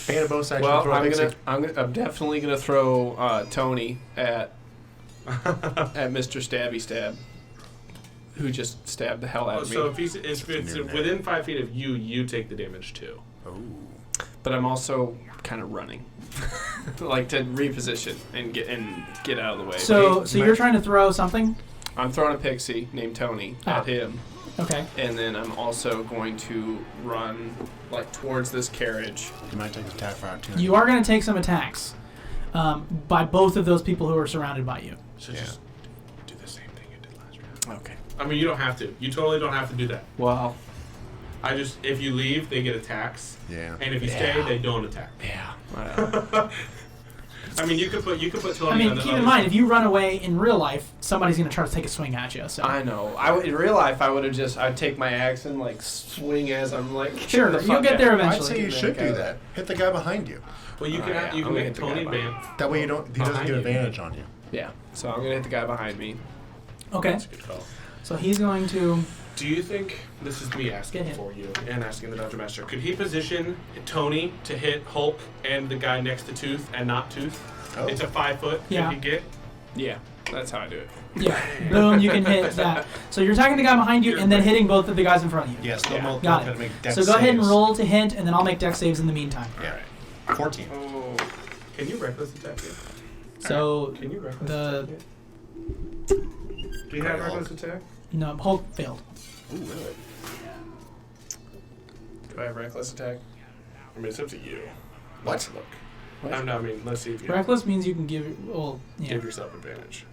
And a bonus action. Well, throw a pixie. I'm definitely gonna throw Tony at Mr. Stabby Stab, who just stabbed the hell out of me. So if it's within 5 feet of you, you take the damage too. Oh. But I'm also kind of running, like to reposition and get out of the way. So you're trying to throw something. I'm throwing a pixie named Tony at him, Okay. and then I'm also going to run like towards this carriage. You might take the attack for opportunity. You are going to take some attacks by both of those people who are surrounded by you. So just do the same thing you did last round. Okay. I mean, you don't have to. You totally don't have to do that. Well. If you leave, they get attacks. Yeah. And if you stay, they don't attack. Yeah. I mean, you could put Tony. I mean, on the keep in other mind, side. if you run away in real life, somebody's going to try to take a swing at you. So I know. In real life, I'd take my axe and like swing as I'm like. Sure, the you'll fuck get out. there I'd eventually. say you should do that. Hit the guy behind you. Well, you can yeah, you I'm can gonna make hit the Tony guy ban. That way he doesn't Behind get you. advantage on you. Yeah. So I'm gonna hit the guy behind me. Okay. That's a good call. So he's going to. Do you think this is me Get asking hit. for you and asking the Dungeon Master? Could he position Tony to hit Hulk and the guy next to Tooth and not Tooth? Oh. It's a 5 foot. Yeah. Can he get? Yeah. That's how I do it. Yeah. Boom. You can hit that. So you're attacking the guy behind you and then hitting both of the guys in front of you. Yes, Yeah. they'll Got it. make dex So go ahead and saves. roll to hit, and then I'll make dex saves in the meantime. Yeah. 14. Oh. Can you reckless attack it? So Can you reckless the attack it? Do you have Hulk. reckless attack? no Hulk failed. Ooh, really? Do I have reckless attack? I mean, it's up to you. What? Let's look. What? I mean, let's see if you Reckless means you can give. Well, yeah. give yourself advantage.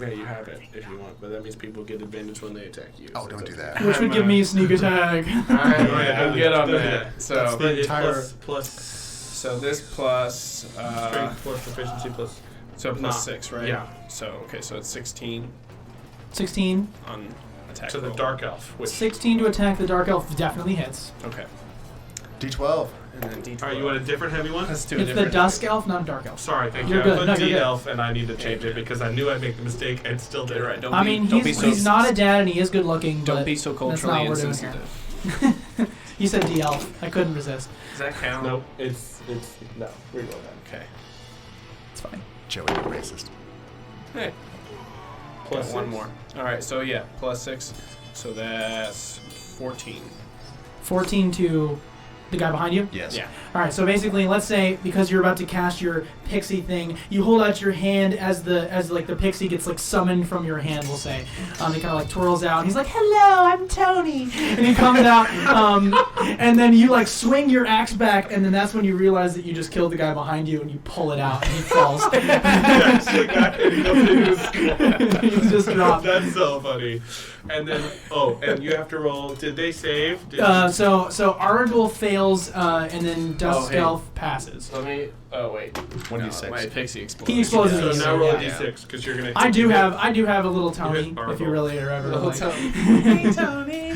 Yeah, you have it if you want, but that means people get advantage when they attack you. Oh, so don't it do doesn't- that. Which would give me sneak attack. Alright, Yeah, we'll get on do that. So, But it's entire- plus so this plus strength plus proficiency plus. so plus Nah. 6, right? Yeah. So okay, so it's 16 16. on attack. To the roll. dark elf. Which, 16 to attack the dark elf definitely hits. Okay. D12. And then D12. Alright, you want a different heavy one? Let's do a It's the different. dusk elf, not dark elf. Sorry, thank You're you. good. I No, put you're D good. elf and I need to change it because I knew I'd make the mistake and still did. You're right. Don't I be, mean, don't be he's so not a dad and he is good looking, don't but be so that's not culturally what we're doing here. insensitive. You said D elf. I couldn't resist. Does that count? Nope, it's no. Reroll that. Okay. It's fine. Joey, you're racist. Hey. Plus Got one six. more. All right. So yeah, plus 6. So that's 14. 14 to the guy behind you? Yes. Yeah. All right, so basically, let's say because you're about to cast your pixie thing, you hold out your hand as the pixie gets like summoned from your hand. We'll say, he kind of like twirls out. And he's like, "Hello, I'm Tony," and he comes out, and then you like swing your axe back, and then that's when you realize that you just killed the guy behind you, and you pull it out, and he falls. Yes, the guy He's just dropped. That's so funny. And then and you have to roll. Did they save? So Aragorn fails, and then Dusk hey. Elf passes. Let me. Oh wait. 1d6. My pixie explodes. He explodes So in the now roll a yeah. d6 because you're gonna. I do have a little Tony, hit if you Aragorn. really are ever Little like. Tony. Hey Tony.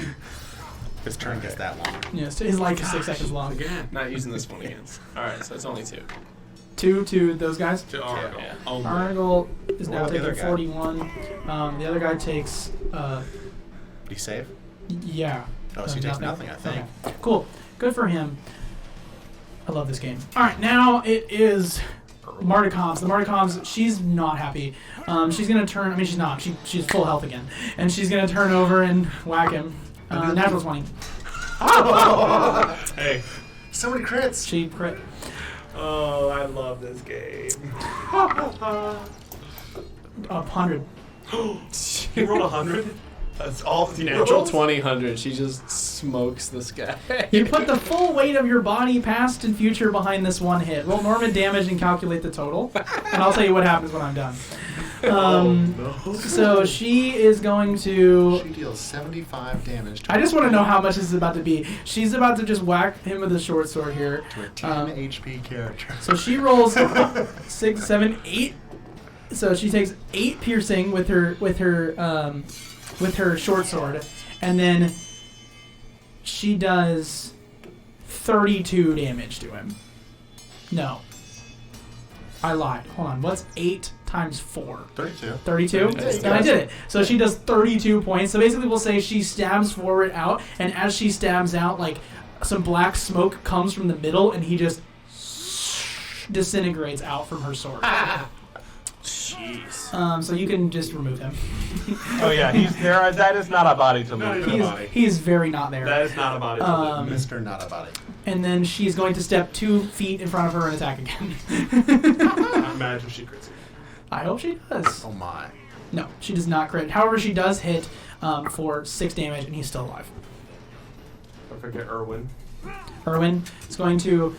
His turn gets that long. Yes, his life is 6 seconds long. Again. Not using this one again. All right. So it's only 2. 2 to those guys. To Aragorn. Yeah. Only. Aragorn is What now about the taking other guy? 41. The other guy takes, Did he save? yeah. Oh, so he takes nothing, I think. Okay. Cool. Good for him. I love this game. All right, now it is Marticoms. The Marticoms, she's not happy. She's gonna turn. I mean, she's not. She's full health again, and she's gonna turn over and whack him. Natural 20. Hey. So many crits. She crit. Oh, I love this game. 100. You rolled 100. That's all he Natural rolls? 20 She just smokes this guy. You put the full weight of your body, past and future, behind this one hit. Roll Norman damage and calculate the total, and I'll tell you what happens when I'm done. So she is going to. She deals 75 damage to I just want to know how much this is about to be. She's about to just whack him with a short sword here. a 10 HP character. So she rolls 6, 7, 8. So she takes 8 piercing with her short sword, and then she does 32 damage to him. No, I lied. Hold on. What's 8 times 4? 32. 32? Then I did it. So she does 32 points. So basically we'll say she stabs forward out, and as she stabs out, like, some black smoke comes from the middle, and he just disintegrates out from her sword. Jeez. So you can just remove him. Oh yeah, he's there. That is not a body to No, move. he's not. He is very not there. That is not a body. Mr. Not a Body. And then she's going to step 2 feet in front of her and attack again. I imagine she crits you. I hope she does. Oh my. No, she does not crit. However, she does hit for 6 damage, and he's still alive. Don't forget Irwin. Irwin is going to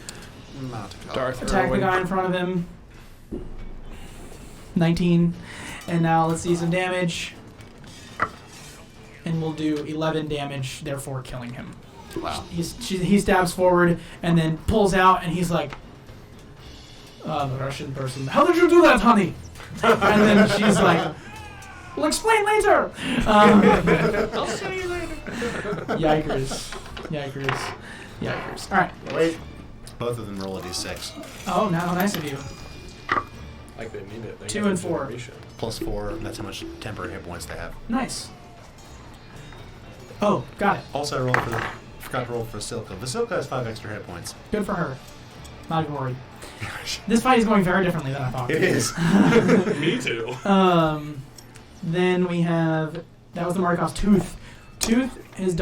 Not a Darth attack Irwin. the guy in front of him. 19. And now let's see some damage. And we'll do 11 damage, therefore killing him. Wow. He stabs forward and then pulls out, and he's like, the Russian person, how did you do that, honey? And then she's like, we'll explain later. I'll see you later. Yikers. All right. Wait. Both of them roll a d6. Oh, now nice of you. Like they need it. They 2 got and the 4. information. Plus 4, and that's how much temporary hit points they have. Nice. Oh, got it. Also, I forgot to roll for Vasilka. Vasilka has 5 extra hit points. Good for her. Not even worried. This fight is going very differently than I thought. It is. Me too. Then we have, that was the Markov's Tooth. Tooth has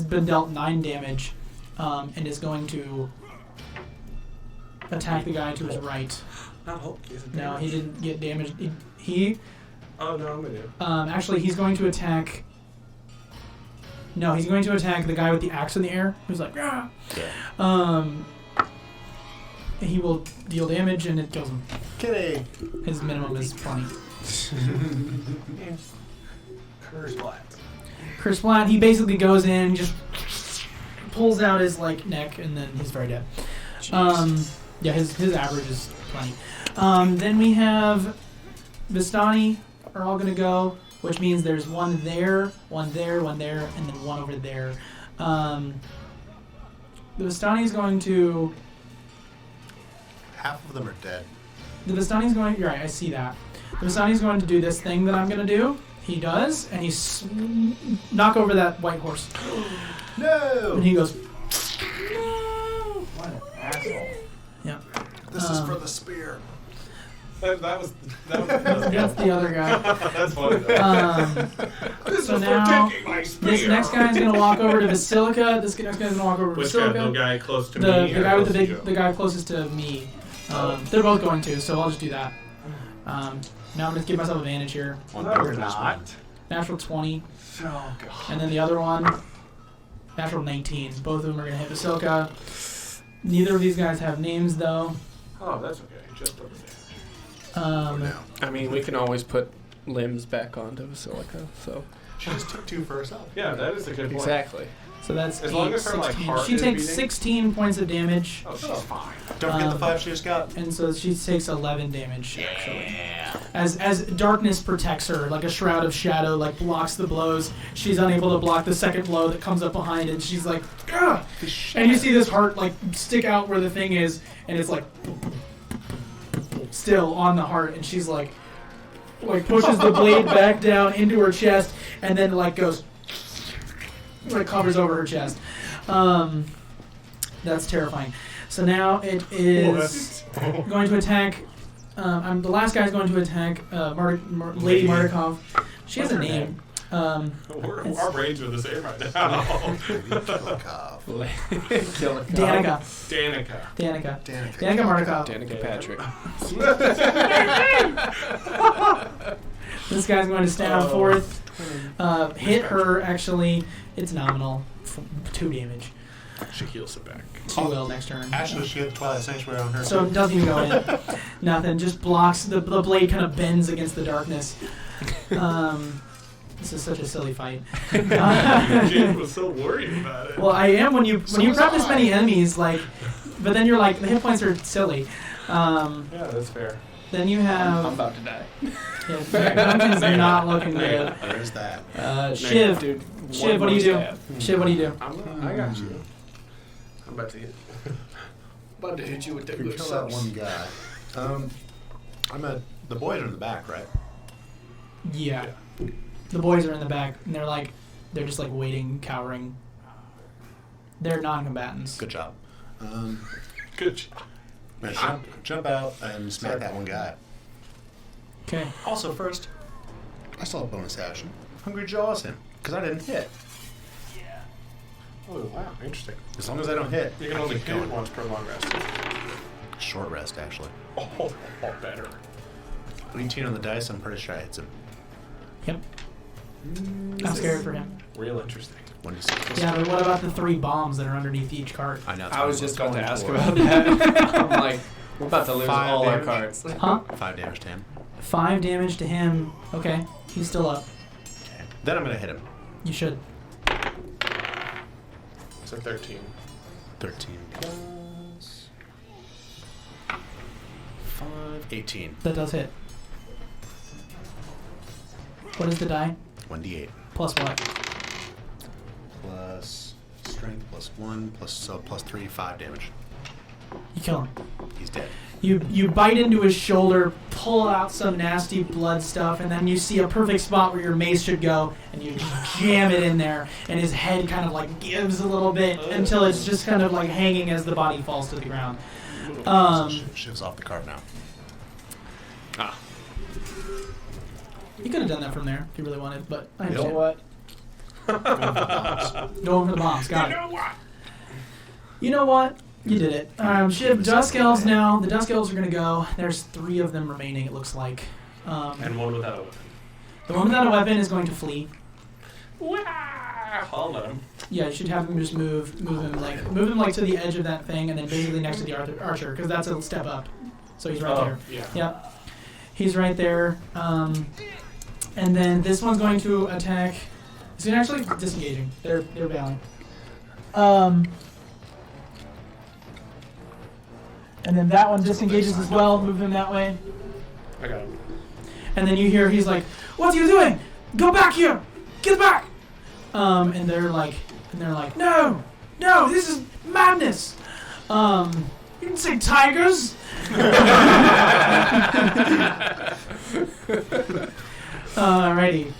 been dealt 9 damage, and is going to attack the guy to his right. Not Hulk. No, he didn't get damaged. He Oh no, I'm gonna do. actually, he's going to attack. No, he's going to attack the guy with the axe in the air, who's like, ah. He will deal damage, and it kills him. Kitty. His minimum is 20. Krezk, he basically goes in, just pulls out his like neck, and then he's very dead. Yeah, his average is 20. Then we have Vistani are all gonna go, which means there's one there, and then one over there. The Vistani is going to. Half of them are dead. The Vistani's going. You're right. I see that. The Vistani's going to do this thing that I'm gonna do. He does, and he's knock over that white horse. No! And he goes. What an asshole. Yeah. This is for the spear. That was That's the other guy. That's funny though. This So is now, for taking my spear. this next guy's gonna walk over to Basilica. This next guy's gonna walk over to Which guy? The Basilica. guy close to The me. guy or with the close to big, you? the guy closest to me. They're both going to, so I'll just do that. Now I'm gonna give myself advantage here. No, you're not. Natural 20, Oh god. and then the other one, natural 19. Both of them are gonna hit Basilica. Neither of these guys have names though. Oh, that's okay. Just over there. No. I mean, we can always put limbs back onto Basilica, so. She just took 2 for herself. Yeah, that is a good point. Exactly. So that's As 8, long as her, like, 16. heart She is takes beating? 16 points of damage, Oh, she's fine. Don't forget the 5 she just got. and so she takes 11 damage actually. As darkness protects her, like a shroud of shadow, like blocks the blows. She's unable to block the second blow that comes up behind, and she's like, "Ugh!" And you see this heart like stick out where the thing is, and it's like still on the heart, and she's like pushes the blade back down into her chest, and then like goes, like covers over her chest. That's terrifying. So now it is going to attack. The last guy's going to attack Lady Mardukov. She has a What's her name. Our brains are the same right now. Danica. Danica. Danica Mardukov. Danica Patrick. This guy's going to stab forth. Hit her, actually. It's nominal. 2 damage. She heals it back. She will next turn. Actually, she had the Twilight Sanctuary on her. So it doesn't even go in. Nothing. Just blocks. The blade kind of bends against the darkness. This is such a silly fight. James was so worried about it. Well, I am when you prep this many enemies, like, but then you're like the hit points are silly. Yeah, that's fair. Then you have. I'm about to die. Yeah, Duncan's not looking good. There's that. Shiv, Dude, Shiv, what do you do? Shiv, what do you do? I got you. I'm about to hit. About to hit you with the You good kill that sauce. one guy. The boys are in the back, right? Yeah. The boys are in the back, and they're just like waiting, cowering. They're non-combatants. Good job. Good job. Jump out and smack that one guy. Okay. Also, first, I saw a bonus action. Hungry Jaws him, because I didn't hit. Oh, wow. Interesting. As long as I don't hit, You can I only keep hit going. once per long rest. Short rest, actually. Oh, better. 18 on the dice, I'm pretty sure I hits him. Yep. I'm scared for him. Real interesting. 1d6. Yeah, but what about the 3 bombs that are underneath each cart? I know. I was just about to ask about that. I'm like, we're about to lose 5 all our damage. cards. Huh? 5 damage to him. 5 damage to him. Okay. He's still up. Okay. Then I'm going to hit him. You should. It's a 13. 13 plus 5, 18. That does hit. What is the die? 1d8. Plus what? Plus strength plus 1 plus 3, 5 damage. You kill him. He's dead. You bite into his shoulder, pull out some nasty blood stuff, and then you see a perfect spot where your mace should go, and you jam it in there, and his head kind of like gives a little bit until it's just kind of like hanging as the body falls to the ground. Shiv's off the card now. You could have done that from there if you really wanted, but I You know understand. What? Going for the bombs. Got it. You know what? You did it. Shiv, Dusk Elves now. The Dusk Elves are going to go. There's 3 of them remaining, it looks like. And one without a weapon. The one without a weapon is going to flee. I'll let him. Yeah, you should have him just move him like to the edge of that thing, and then basically next to the archer, because that's a step up. So he's right there. Yeah. Yep. He's right there. And then this one's going to attack. He's actually disengaging. They're bailing. And then that one disengages as well. Move him that way. I got him. And then you hear he's like, "What are you doing? Go back here! Get back!" And they're like, "No, this is madness. You can say tigers." Alrighty.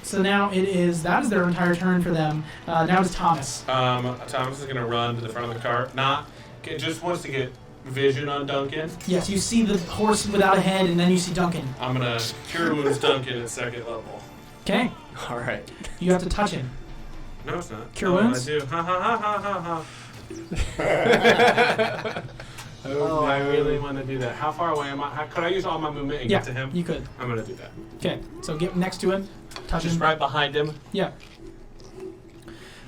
So now that is their entire turn for them. Now it's Thomas. Thomas is gonna run to the front of the cart. Just wants to get vision on Duncan. Yes, you see the horse without a head, and then you see Duncan. I'm gonna cure wounds Duncan at 2nd level. Okay. All right. You have to touch him. No, it's not. Cure wounds? I do. Ha ha ha ha ha ha. Oh, I really want to do that. How far away am I? Could I use all my movement and Yeah, get to him? you could. I'm gonna do that. Okay, so get next to him, touch Just him. right behind him. Yeah.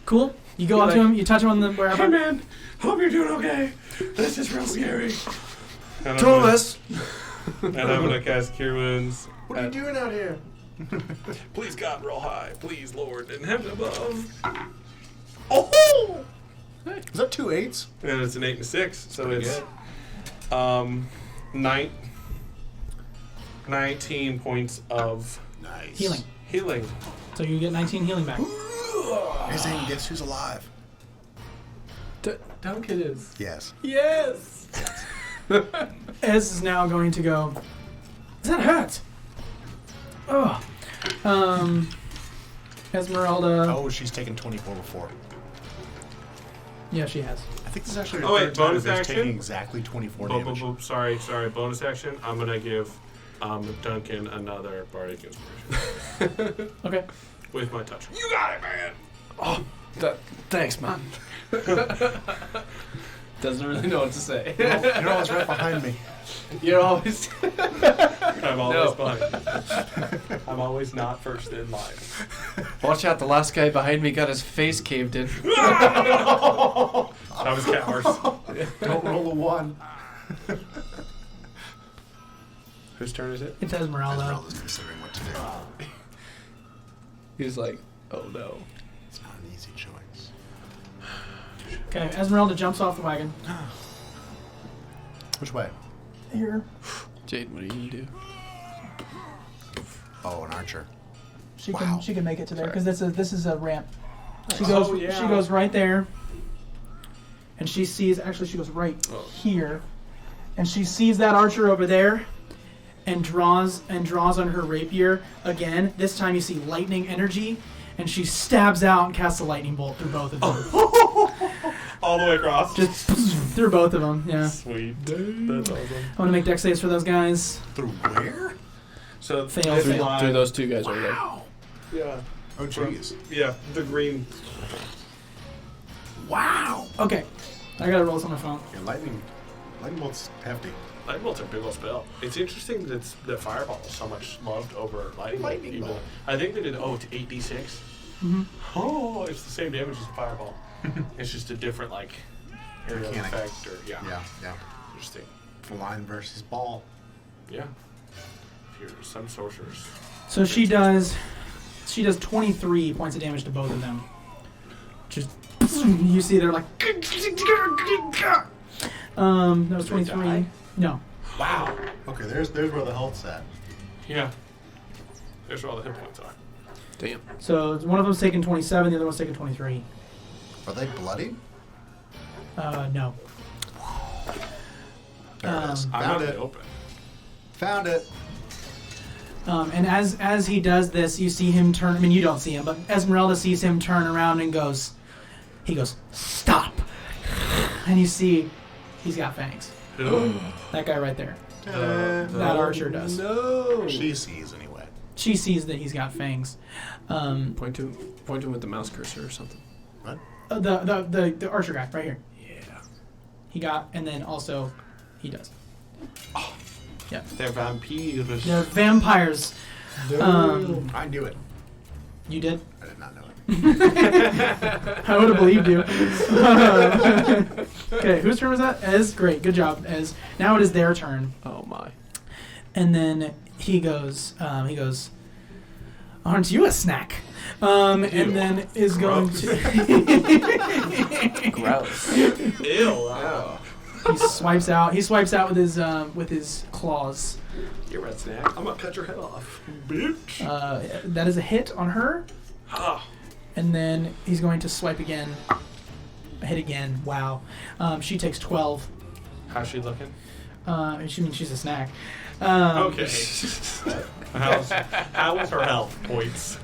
Cool. You go up to him, you touch him on the wherever. Hey man, hope you're doing okay. This is real scary. Thomas! And I'm gonna cast Cure Wounds. What are you doing out here? Please God, roll high. Please, Lord, in heaven above. Oh! Is that 2 8s? And it's an 8 and a 6, so it's 19 points of Nice. healing. So you get 19 healing back. You're saying guess who's alive? Duncan is. Yes. Yes. Ez is now going to go. Does that hurt? Oh. Esmeralda. Oh, she's taken 24 before. Yeah, she has. I think this is actually Oh, wait, third time bonus that's action? taking exactly 24 damage. Sorry. Bonus action. I'm gonna give Duncan another bardic inspiration Okay. with my touch. You got it, man. Oh, thanks, man. Doesn't really know what to say. You're always right behind me. You're always. I'm always No. behind you. I'm always not first in line. Watch out! The last guy behind me got his face caved in. I was cowards. Don't roll a 1. Whose turn is it? It's Esmeralda. Esmeralda's considering what to do. He's like, oh no. It's not an easy choice. Okay, Esmeralda jumps off the wagon. Which way? Here. Jade, what are you gonna do? Oh, an archer. She Wow. can make it to there because this is a ramp. She Oh, goes yeah. she goes right there, and she sees she goes right here, and she sees that archer over there, and draws on her rapier again. This time you see lightning energy, and she stabs out and casts a lightning bolt through both of them. All the way across. Just through both of them. Yeah. Sweet. That's awesome. I'm gonna make dex saves for those guys. Through where? So Fail, this fail. line- Through those two guys over there. Yeah. Oh, jeez. Yeah, the green. Wow. Okay. I gotta roll this on my phone. Yeah, lightning bolt's hefty. Lightning bolt's a big old spell. It's interesting that fireball is so much loved over lightning bolt. Lightning even. bolt. I think they did. It's 8d6. Mm-hmm. Oh, it's the same damage as fireball. It's just a different area of Mechanic. effect. Or Yeah. interesting. Line versus ball. Yeah. If you're some sorcerers. So she does 23 points of damage to both of them. Just you see they're like that was 23. No. Wow. Okay, there's where the health's at. Yeah. There's where all the hit points are. Damn. So one of them's taking 27, the other one's taking 23. Are they bloody? No. There it is. I'm Found not it. open. Found it. And as he does this, you see him turn. I mean, you don't see him, but Esmeralda sees him turn around and he goes, stop. And you see he's got fangs. That guy right there. That archer does. No. She sees anyway. She sees that he's got fangs. Point to him with the mouse cursor or something. What? The archer guy right here. Yeah. He got, and then also he does. Yeah. They're vampires. They're vampires. I knew it. You did? I did not know it. I would have believed you. Okay, whose turn was that? Ez? Great, good job, Ez. Now it is their turn. Oh my. And then he goes, aren't you a snack? And then is going to... Gross. Ew. Wow. He swipes out with his claws. You're red snack. I'm gonna cut your head off, bitch. That is a hit on her. Ah. And then he's going to swipe again. Hit again. Wow. She takes 12. How's she looking? She's a snack. Okay. How was her health points?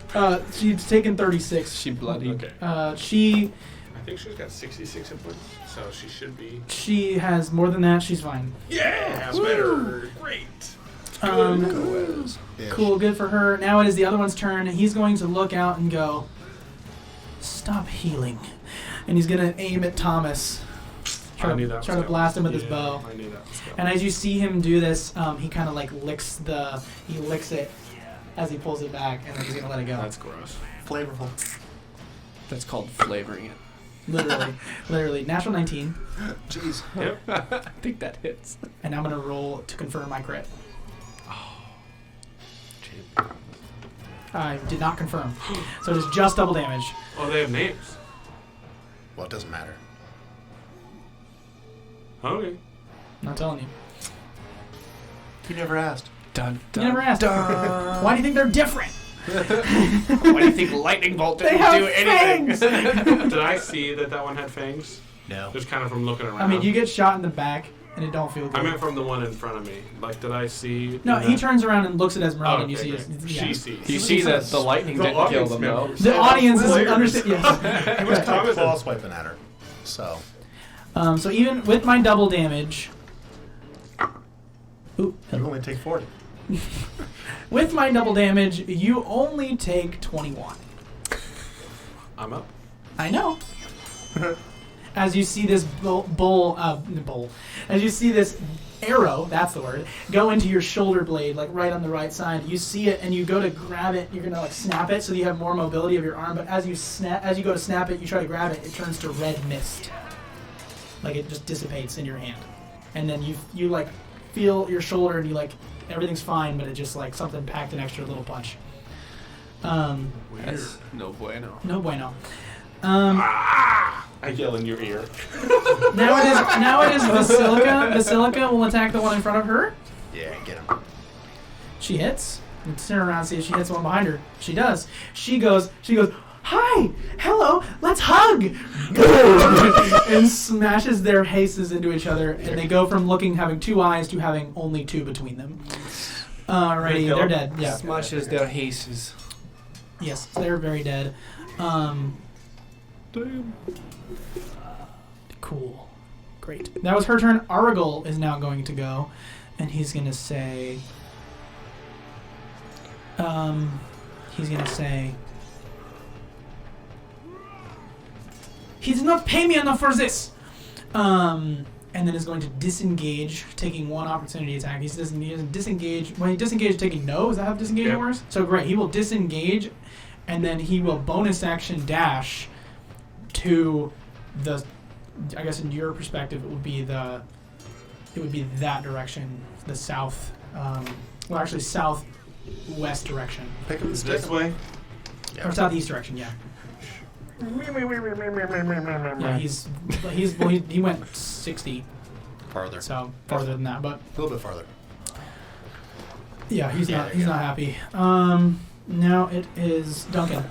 She's taken 36. She bloodied. Okay. I I think she's got 66 hit points, so she should be. She has more than that. She's fine. Yeah, better. Great. Cool, good for her. Now it is the other one's turn. He's going to look out and go, stop healing. And he's going to aim at Thomas. Try to blast him with his bow. I knew that was coming. And as you see him do this, he kind of like licks it as he pulls it back, and then he's going to let it go. That's gross. Flavorful. That's called flavoring it. Literally. Natural 19. Jeez. Yep. I think that hits. And I'm going to roll to confirm my crit. I did not confirm. So it is just double damage. Oh, they have names. Well, it doesn't matter. Okay. I'm not telling you. You never asked. Dun, You never asked. Why do you think they're different? Why do you think lightning bolt They didn't have do anything? fangs! Did I see that one had fangs? No. Just kind of from looking around. I mean, you get shot in the back, and it don't feel good. I meant from the one in front of me. Like, did I see? No, in he the- turns around and looks at Esmeralda, Oh, and you okay, see great. his... She sees. You see that the lightning The didn't kill audience them, though. members. The audience is Players. understand. Yes. He was I commenting. claw swiping at her. So. So even with my double damage... Ooh, You only take 40. with my double damage, you only take 21. I'm up. I know. As you see this bull, as you see this arrow, that's the word, go into your shoulder blade, like right on the right side. You see it, and you go to grab it. You're gonna like snap it, so you have more mobility of your arm. But as you go to snap it, you try to grab it. It turns to red mist, like it just dissipates in your hand, and then you like feel your shoulder, and you like everything's fine, but it just like something packed an extra little punch. That's no bueno. No bueno. I yell in your ear. Now it is Basilica. Basilica will attack the one in front of her. Yeah, get him. She hits. Let's turn around and see if she hits the one behind her. She does. She goes, hi, hello, let's hug! And smashes their faces into each other, and they go from having 2 eyes to having only 2 between them. Alrighty, they're dead. Yeah. Smashes their faces. Yes, they're very dead. Cool. Great. That was her turn. Aragol is now going to go, and he's going to say... He did not pay me enough for this! And then is going to disengage, taking 1 opportunity attack. He doesn't disengage. When he disengaged, taking no. Is that how disengage works? So great. He will disengage, and then he will bonus action dash to the. I guess in your perspective, it would be that direction, the south. Well, actually, southwest direction. Pick up the stick. This way? Or southeast direction. Yeah. Yeah, he went 60, Farther. so farther than that, but A little bit farther. yeah, he's not happy. Now it is Duncan.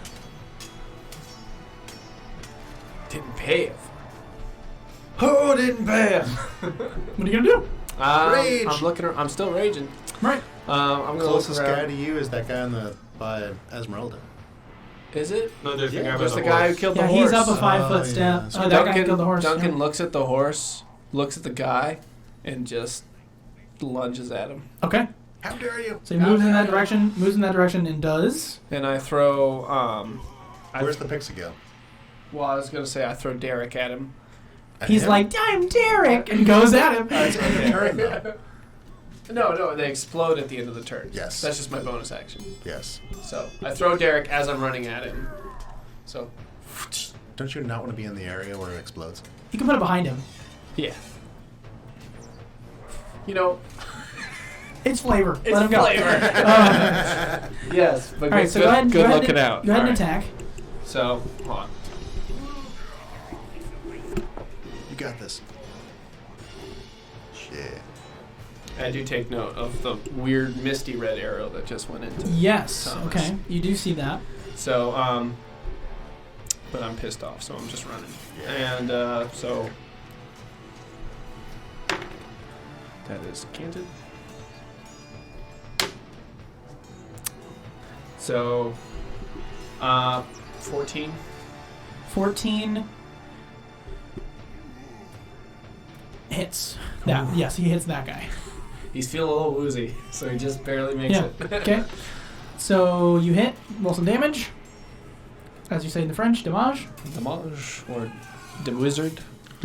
Didn't pay it. Who didn't pay him? What are you gonna do? Rage. I'm still raging. Right. I'm gonna look Closest guy around. to you is that guy by Esmeralda. Is it? No, there's the guy by There's the the guy who horse. killed Yeah, the horse. he's up a 5-foot Oh, step. yeah. Oh, that guy killed the horse. Duncan yeah. looks at the horse, looks at the guy, and just lunges at him. Okay. How dare you? So he moves in that direction, and does. And I throw. Where's the pixie go? Well, I was gonna say I throw Derek at him. At He's him? like, I'm Derek, and goes at him. It's on the turn, though. No, they explode at the end of the turn. Yes. That's just my bonus action. Yes. So I throw Derek as I'm running at him. So, Don't you not want to be in the area where it explodes? You can put it behind him. yeah. You know, It's flavor. it's Let him go. flavor. Yes, but All right, so go ahead. good go ahead looking and, out. Go ahead and All right. attack. So, hold on. You got this. Yeah. I do take note of the weird misty red arrow that just went into. Yes. Thomas. Okay. You do see that. So, but I'm pissed off, so I'm just running. Yeah. And so that is canted. So, 14. 14 hits. That. Yes, he hits that guy. He's feeling a little woozy, so he just barely makes Yeah. it. Okay. So you hit. Roll some damage. As you say in the French, damage. Damage or the wizard.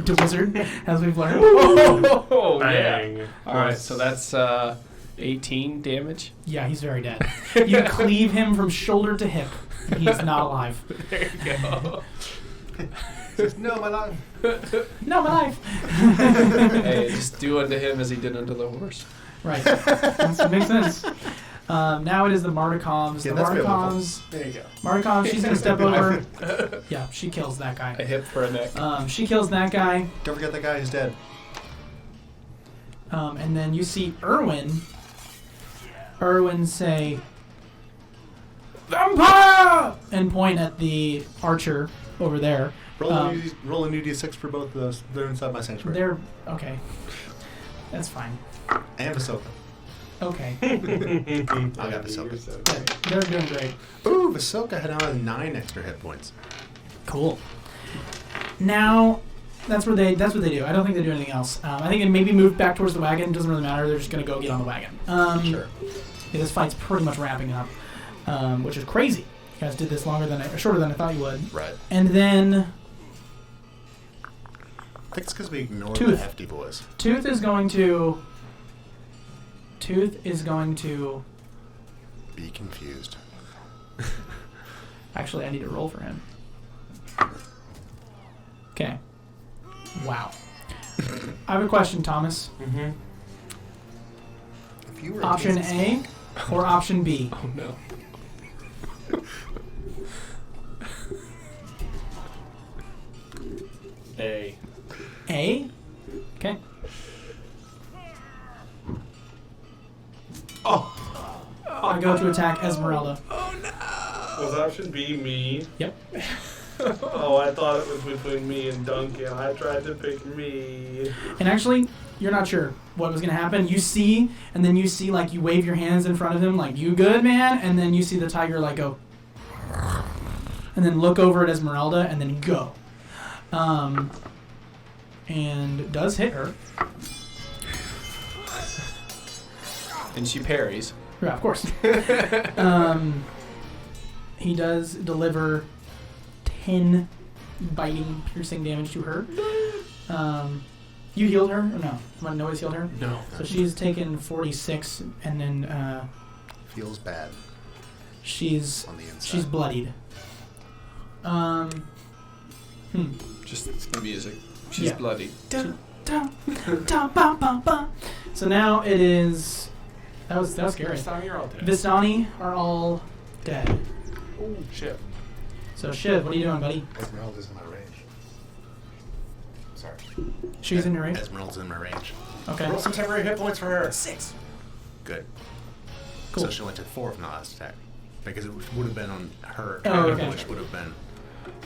To wizard, as we've learned. Oh, Bang. All right, so that's 18 damage. Yeah, he's very dead. You cleave him from shoulder to hip. He's not alive. There you go. No, my life. No, my life. Hey, just do unto him as he did unto the horse. Right. That makes sense. Now it is the Mardikovs. Yeah, the that's Mardikovs. There you go. Mardikovs, she's going to step over. Yeah, she kills that A guy. hip for a neck. She kills that guy. Don't forget that guy who's dead. And then you see Erwin. Erwin say, Vampire! And point at the archer over there. Roll a new d6 for both of those. They're inside my sanctuary. They're okay. That's fine. And Ahsoka. Okay. I got Ahsoka. They're doing great. Ooh, Ahsoka had now 9 extra hit points. Cool. Now, that's what they do. I don't think they do anything else. I think it maybe moved back towards the wagon. Doesn't really matter. They're just gonna go get on the wagon. Sure. Yeah, this fight's pretty much wrapping up, which is crazy. You guys did this shorter than I thought you would. Right. And then I think it's because we ignored Tooth. the hefty voice. Tooth is going to Be confused. Actually, I need to roll for him. Okay. Wow. I have a question, Thomas. Mm-hmm. If you were Option A or option B? Oh no. A. A? Okay. Oh, I go to attack Esmeralda. was option B me? Yep. Oh, I thought it was between me and Duncan. I tried to pick me. And actually, you're not sure what was going to happen. You see, and then you see, like, you wave your hands in front of him, like, you good, man? And then you see the tiger, like, go. And then look over at Esmeralda, and then go. And does hit her. And she parries. Yeah, of course. He does deliver 10 biting, piercing damage to her. You healed her? Or no? Nobody's healed her? No. So she's taken 46, and then Feels bad she's on the inside. she's bloodied. Just the music. She's Yeah. bloody. Dun, dun, dun, bum, bum, bum. So now it is. That was scary. You're all dead. Vistani are all dead. Oh, shit. So Shiv, what are you doing, buddy? Esmeralda's in my range. Sorry. She's in your range. Esmeralda's in my range. Okay. Roll some temporary hit points for her. 6. Good. Cool. So she only took 4 from the last attack. Because it would have been on her, Oh, okay. which would have been...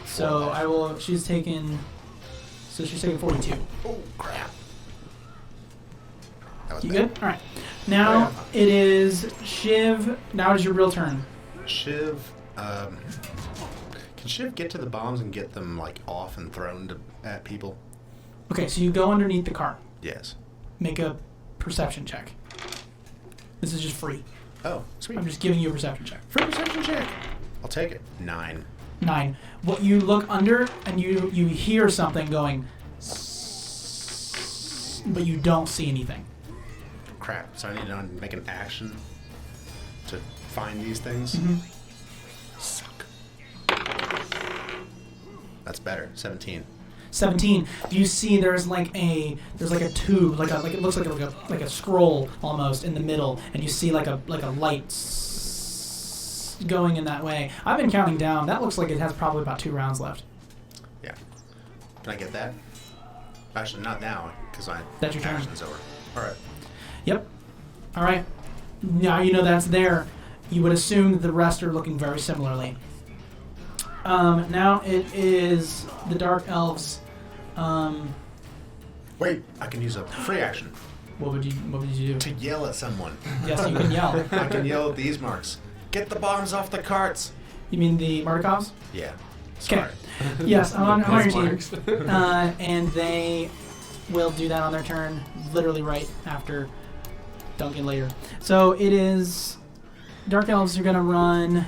So I will. She's taken. So she's taken 42. Oh, crap. That was You bad. good? All right. Now it is Shiv. Now it is your real turn. Shiv, can Shiv get to the bombs and get them, like, off and thrown at people? Okay, so you go underneath the cart. Yes. Make a perception check. This is just free. Oh, sweet. I'm just giving you a perception check. Free perception check. I'll take it. 9. 9. What you look under and you hear something going, but you don't see anything. Crap. So I need to make an action to find these things? Mm-hmm. Suck. That's better. 17. 17. You see there's like a tube, like it looks like a scroll almost in the middle, and you see like a light going in that way. I've been counting down. That looks like it has probably about 2 rounds left. Yeah. Can I get that? Actually, not now, because my That's your turn. action's over. All right. Yep. All right. Now you know that's there. You would assume that the rest are looking very similarly. Now it is the Dark Elves. Wait, I can use a free action What would you do? to yell at someone. Yes, you can yell. I can yell at these marks. Get the bombs off the carts. You mean the Markovs? Yeah. Okay. Sorry. Yes, I'm on your team. Marks. And they will do that on their turn, literally right after Duncan later. So it is Dark Elves are going to run.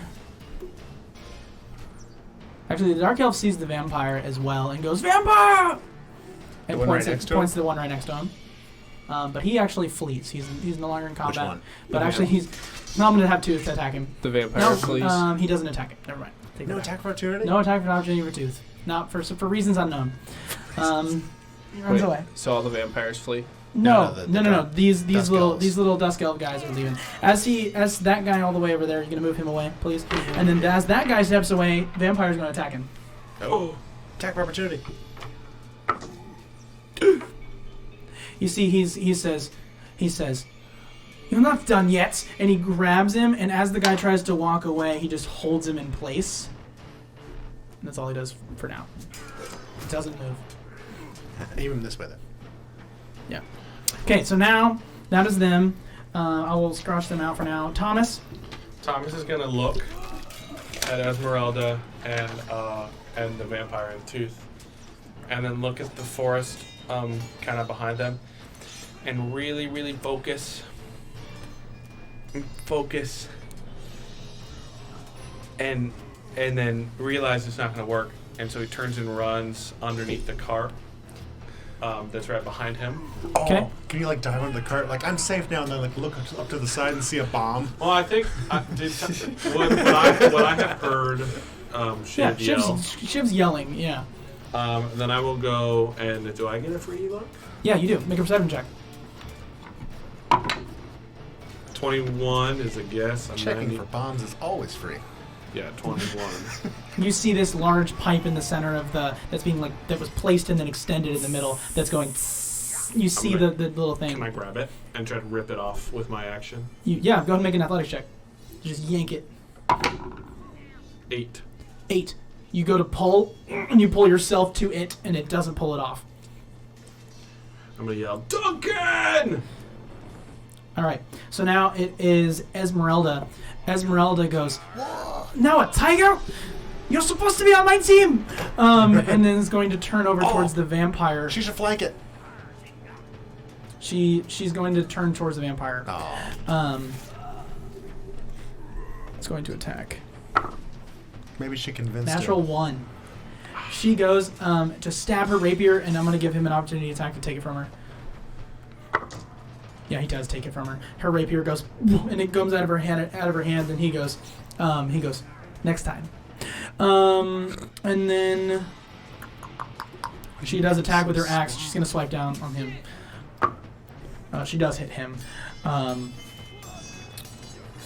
Actually, the Dark Elf sees the vampire as well and goes, "Vampire!" And one points right at, next to him? points to the one right next to him. But he actually flees. He's no longer in combat. one? But actually, he's not going to have Tooth attack him. The vampire No, flees. he doesn't attack him. Never mind. Take No that back. attack for opportunity? No attack for opportunity for Tooth. Not for reasons unknown. He runs away. So all the vampires flee. No. No, These Dusk little Dusk Elf guys are leaving. As that guy all the way over there, you're gonna move him away, please. And then as that guy steps away, Vampire's gonna attack him. Oh. Attack for opportunity. You see, he says, "You're not done yet," and he grabs him. And as the guy tries to walk away, he just holds him in place. And that's all he does for now. He doesn't move. Even this way, then. Yeah. Okay, so now that is them. I will scratch them out for now. Thomas. Thomas is gonna look at Esmeralda and the vampire and Tooth, and then look at the forest kind of behind them, and really, really focus, and then realize it's not gonna work, and so he turns and runs underneath the cart that's right behind him. Okay. Oh, can you, like, dive under the cart? Like, I'm safe now, and then, like, look up to the side and see a bomb? Well, I think what I have heard Shiv yell. Shiv's yelling. Yeah. Then I will go and do I get a free look? Yeah, you do. Make a perception check. 21 is a guess. I'm Checking 90. for bombs is always free. Yeah, 21. You see this large pipe in the center of that's being that was placed and then extended in the middle. That's going. You see the little thing. Can I grab it and try to rip it off with my action? Yeah, go ahead and make an athletics check. Just yank it. 8. 8. You go to pull, and you pull yourself to it, and it doesn't pull it off. I'm gonna yell, Duncan! All right. So now it is Esmeralda. Esmeralda goes, now a tiger? You're supposed to be on my team! And then is going to turn over towards the vampire. She should flank it. She's going to turn towards the vampire. Oh. It's going to attack. Maybe she convinced Natural her. 1. She goes to stab her rapier, and I'm going to give him an opportunity attack to take it from her. Yeah, he does take it from her. Her rapier goes, and it comes out of her hand, and he goes, next time. And then she does attack with her axe. She's going to swipe down on him. She does hit him.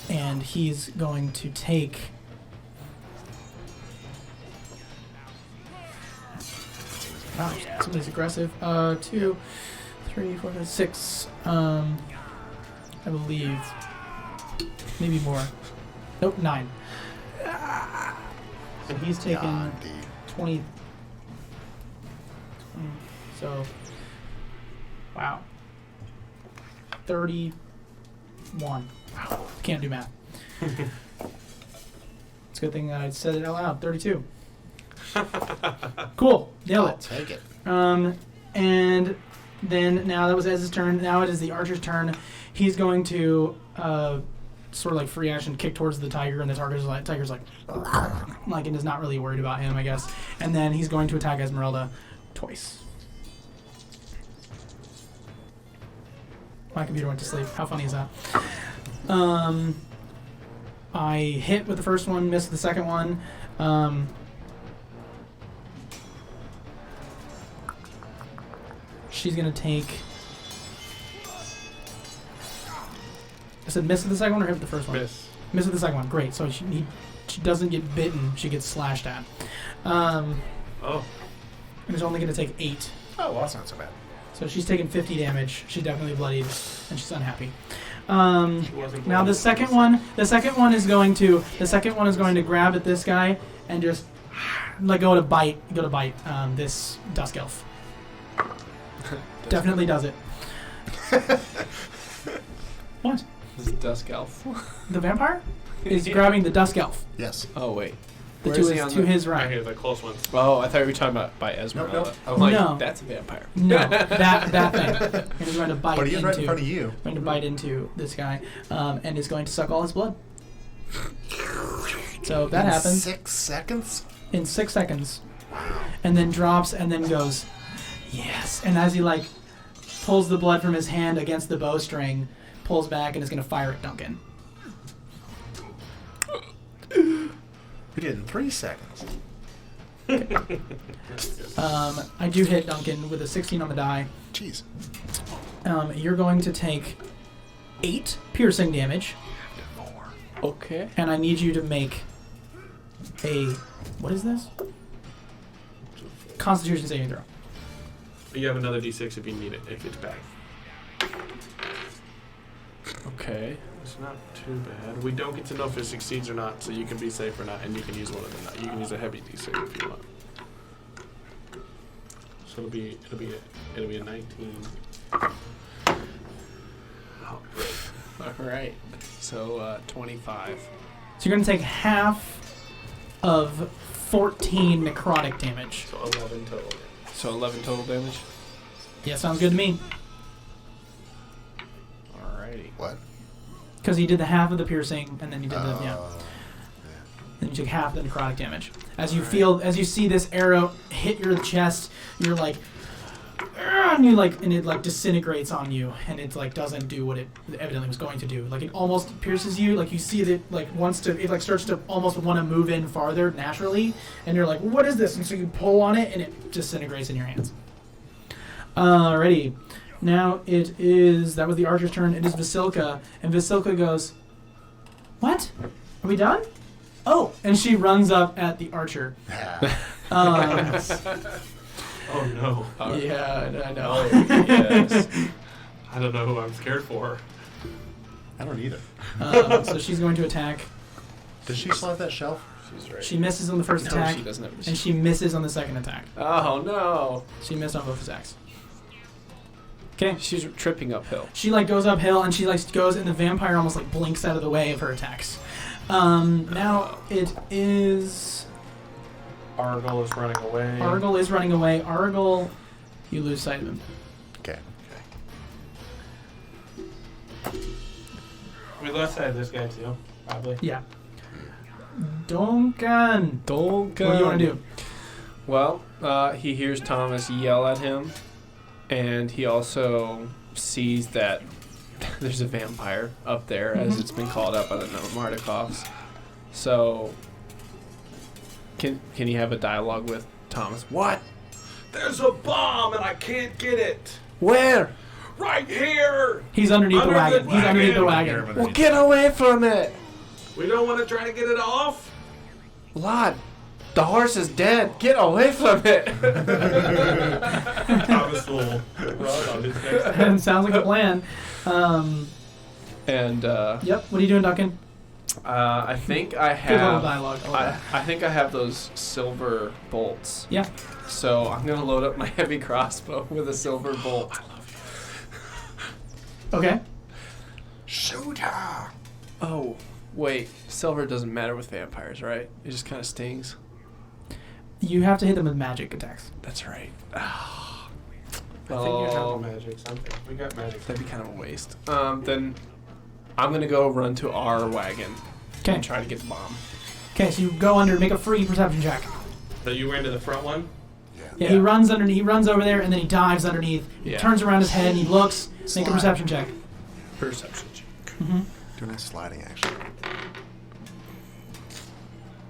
And he's going to take... Wow, somebody's aggressive. 2, 3, 4, 5, 6. I believe. Maybe more. Nope, 9. So he's taken 20. So, wow. 31. Wow. Can't do math. It's a good thing I said it out loud. 32. Cool. Nailed I'll it. take it. And then now that was Ez's turn. Now it is the archer's turn. He's going to sort of like free action kick towards the tiger, and the tiger's like and is not really worried about him, I guess. And then he's going to attack Esmeralda twice. My computer went to sleep. How funny is that? I hit with the first one, missed the second one. She's going to take... I said miss with the second one or hit with the first one? Miss. Miss with the second one. Great. So she doesn't get bitten. She gets slashed at. Oh. And is only going to take 8. Oh, well, that's not so bad. So she's taking 50 damage. She's definitely bloodied, and she's unhappy. She wasn't Now bloody. the second one is going to grab at this guy and just go to bite this dusk elf. Definitely does it. What? This is Dusk Elf. The vampire is grabbing the dusk elf. Yes. Oh, wait. The Where to is his, he on to the- his Right right. here, the close ones. Oh, I thought you were talking about by Esmeralda. Nope. I'm like, No. that's a vampire. No, that thing. And he's going to bite But he is right in into. front of you. Going to bite into this guy, and is going to suck all his blood. So that In happens 6 seconds? in 6 seconds, and then drops, and then goes, yes. And as he pulls the blood from his hand against the bowstring, pulls back and is going to fire at Duncan. We did in 3 seconds. I do hit Duncan with a 16 on the die. Jeez. You're going to take 8 piercing damage, Okay. and I need you to make a... What is this? Constitution saving throw. You have another d6 if you need it, if it's back. Okay. It's not too bad. We don't get to know if it succeeds or not, so you can be safe or not, and you can use one of them. You can use a heavy d6 if you want. So it'll be a 19. Oh, great. All right. So 25. So you're going to take half of 14 necrotic damage. So 11 total. So 11 total damage. Yeah, sounds good to me. Alrighty. What? Because he did the half of the piercing, and then you did the Uh, Then you take half the necrotic damage. As you see this arrow hit your chest, you're like, and it disintegrates on you, and it doesn't do what it evidently was going to do. It almost pierces you. You see that it starts to almost want to move in farther naturally, and you're like, what is this? And so you pull on it, and it disintegrates in your hands. Alrighty. Now it is, that was the archer's turn, it is Vasilka, and Vasilka goes, what? Are we done? Oh, and she runs up at the archer. Um, Oh no. yeah, I know. Yes. I don't know who I'm scared for. I don't either. So she's going to attack. Does she still have that shelf? She's right. She misses on the first No, attack, she doesn't have and she misses on the second attack. Oh no! She missed on both attacks. Okay. She's tripping uphill. She like goes uphill and she like goes and the vampire almost like blinks out of the way of her attacks. Now it is Argyle is running away. Argyle is running away. Argyle, you lose sight of him. Okay. We lost sight of this guy too, probably. Yeah. Duncan. What do you want to do? Well, he hears Thomas yell at him, and he also sees that there's a vampire up there, as it's been called out by the Mardikovs. So, can he have a dialogue with Thomas? What? There's a bomb and I can't get it. Where? Right here. He's underneath the Under wagon. the He's underneath the wagon. wagon. Well, get away from it! We don't want to try to get it off. Lad, the horse is dead. Get away from it! Thomas will run on his next. And sounds like a plan. And Yep. What are you doing, Duncan? I think I Good little have. dialogue. I think I have those silver bolts. Yeah. So I'm gonna load up my heavy crossbow with a silver bolt. Okay. Shoot her! Oh, wait. Silver doesn't matter with vampires, right? It just kind of stings. You have to hit them with magic attacks. That's right. I think you have magic something. We got magic. That'd be kind of a waste. Then I'm gonna go run to our wagon Okay. and try to get the bomb. Okay, so you go under, make a free perception check. So you ran to the front one? Yeah, he runs underneath. He runs over there, and then he dives underneath. Yeah. Turns around his head, and he looks. Make a Slide. perception check. Perception check. Doing a sliding action.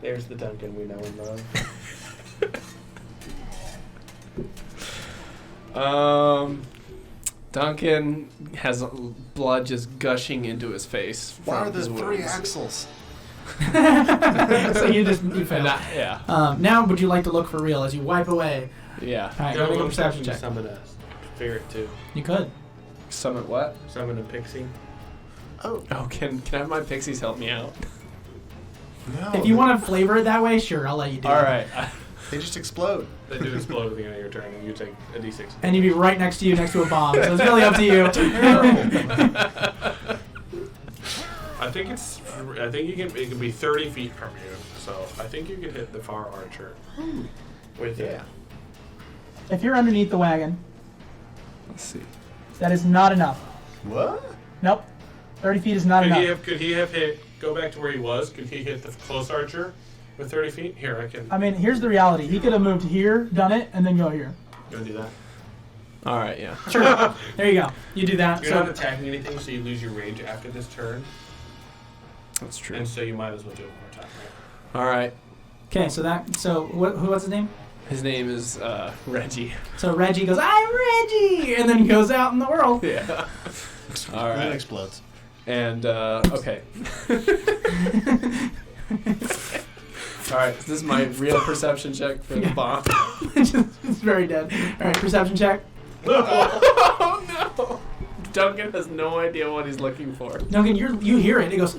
There's the Duncan we know and love. Duncan has blood just gushing into his face. What from are the his three wounds. axles? So you And failed. yeah. Now, would you like to look for real as you wipe away? Yeah. All right, go make a perception check. Summon a spirit too. You could. Summon what? Summon a pixie. Oh, Oh, can I have my pixies help me out? no. If you want to flavor it that way, sure, I'll let you do it. All right. They just explode. They do explode at the beginning of your turn, and you take a d6. And you'd be right next to you, next to a bomb. So it's really up to you. I think you can. It can be 30 feet from you, so I think you can hit the far archer. With it. If you're underneath the wagon, Let's see. that is not enough. What? Nope. 30 feet is not enough. Could he have hit? Go back to where he was. Could he hit the close archer with 30 feet? Here, I can. I mean, here's the reality. He could have moved here, done it, and then go here. Gonna do that. All right. Yeah. Sure. There you go. You do that. You're So not attacking anything, so you lose your rage after this turn, That's true. and so you might as well do it one more time. Right? All right. okay. So what's his name? His name is Reggie. So Reggie goes, "I'm Reggie," and then he goes out in the world. Yeah. All And it right. explodes. And okay. All right. This is my real perception check for the bomb. it's very dead. All right, perception check. Oh no! Duncan has no idea what he's looking for. Duncan, you hear it. It goes.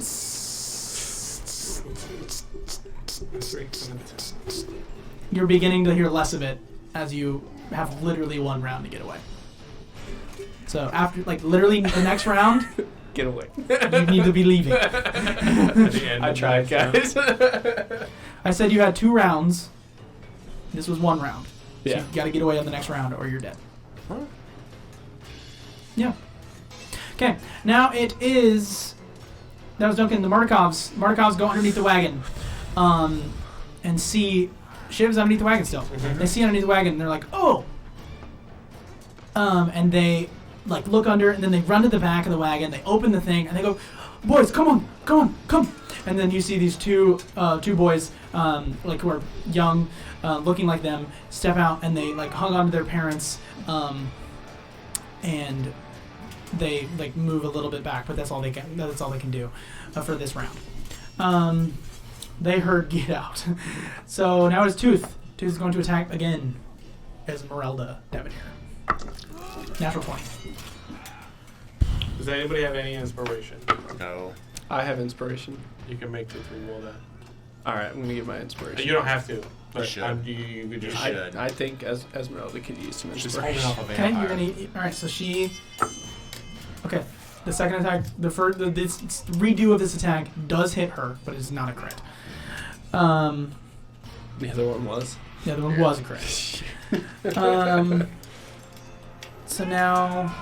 You're beginning to hear less of it as you have literally one round to get away. So after, like, literally the next round, Get away. you need to be leaving. At the end I of the tried, next round. guys. I said you had 2 rounds. This was 1 round. So Yeah. you got to get away on the next round or you're dead. Yeah. Okay. Now it is. That was Duncan. The Mardikovs. Mardikovs go underneath the wagon, and see Shiv's underneath the wagon still. They see underneath the wagon and they're like, oh. And they like look under and then they run to the back of the wagon. They open the thing and they go, boys, come on. And then you see these two boys, like who are young, looking like them, step out and they like hung onto their parents. and they like move a little bit back, but that's all they can. That's all they can do for this round. They heard "Get out," so now it's Tooth. Tooth is going to attack again, Esmeralda Debonair. Natural 20. Does anybody have any inspiration? No. I have inspiration. You can make Tooth re-roll that. All right, I'm gonna get my inspiration. You don't have to, but should. you could just. should. I think Esmeralda could use some She's holding inspiration. off a Okay, vampire. you're gonna. All right, so she. Okay, the second attack, this redo of this attack does hit her, but it's not a crit. The other one was. The other one was a crit. So now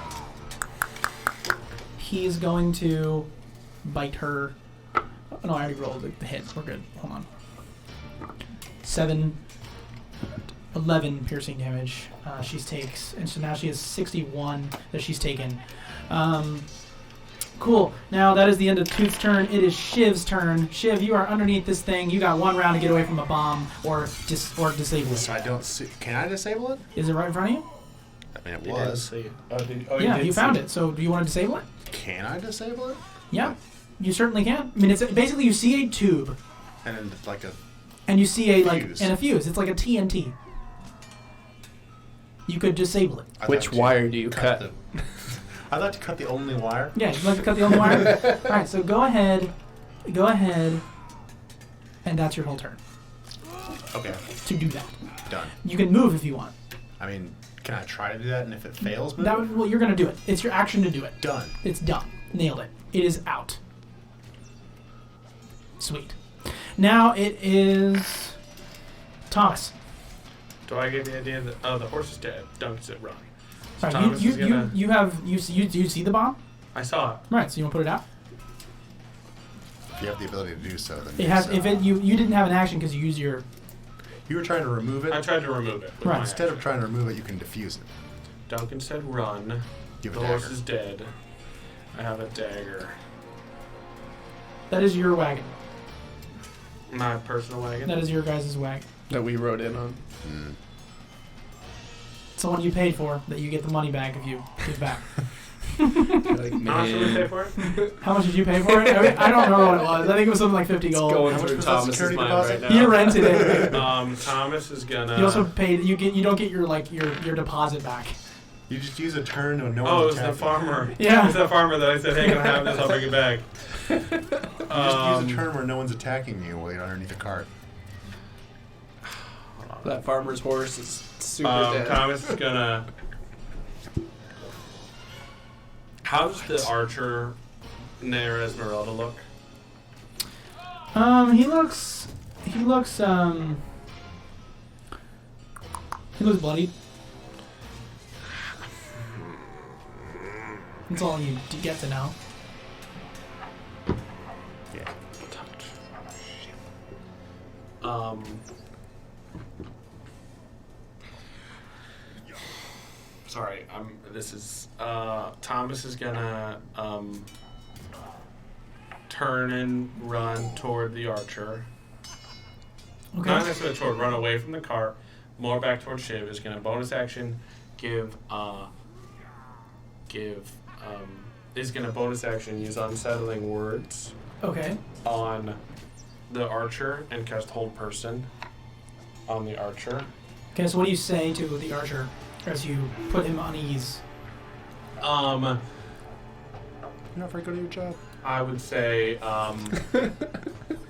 he's going to bite her. Oh, no, I already rolled the hit. We're good. Hold on. 11 piercing damage she takes, and so now she has 61 that she's taken. Cool. Now that is the end of Tooth's turn. It is Shiv's turn. Shiv, you are underneath this thing. You got 1 round to get away from a bomb or disable So it. I don't see. Can I disable it? Is it right in front of you? I mean, it You was. didn't see it. Yeah, did you see found it. So do you want to disable it? Can I disable it? Yeah, you certainly can. I mean, it's basically you see a tube And then like a. and you see a Fuse. and a fuse. It's like a TNT. You could disable it. I Which thought you wire do you cut? the- I thought to cut the only wire. Yeah, you'd like to cut the only wire? All right, so go ahead, and that's your whole turn Okay, to do that. done. You can move if you want. I mean, can I try to do that? And if it fails, move? Well, you're gonna do it. It's your action to do it. Done. It's done. Nailed it. It is out. Sweet. Now it is Thomas. Do I get the idea that the horse is dead? Dunks it, run. So Sorry, Thomas is gonna. you see the bomb? I saw it. Right. So you want to put it out? If you have the ability to do so, then It do has. so. If it you didn't have an action because you use your. You were trying to remove it. I tried to remove it. With Right. my Instead of action. trying to remove it, you can diffuse it. Duncan said run. Give The a horse dagger. is dead. I have a dagger. That is your wagon. My personal wagon. That is your guys' wagon. That we rode in on. Mm. It's the one you paid for that you get the money back if you give back. Like, How much did we pay for it? How much did you pay for it? I don't remember what it was. I think it was something like 50 gold. going How much through was that Thomas's security mind deposit? right now. You rented it. Thomas is gonna. You also paid. You don't get your deposit back. You just use a turn when no Oh, it one's was the attacking. farmer. Yeah. It was that farmer that I said, hey, can I have this? I'll bring it back. You just use a turn where no one's attacking you while you're underneath a cart. That farmer's horse is super dead. Thomas is gonna. How does the archer near Esmeralda look? He looks bloody. That's all you get to know. Yeah. Sorry, this is Thomas is gonna turn and run toward the archer. Okay. Not necessarily toward run away from the cart, more back toward Shiv. Is gonna bonus action is gonna bonus action use unsettling words Okay. on the archer and cast hold person on the archer. Okay. So what do you say to the archer as you put him on ease? You're not very good at your job. I would say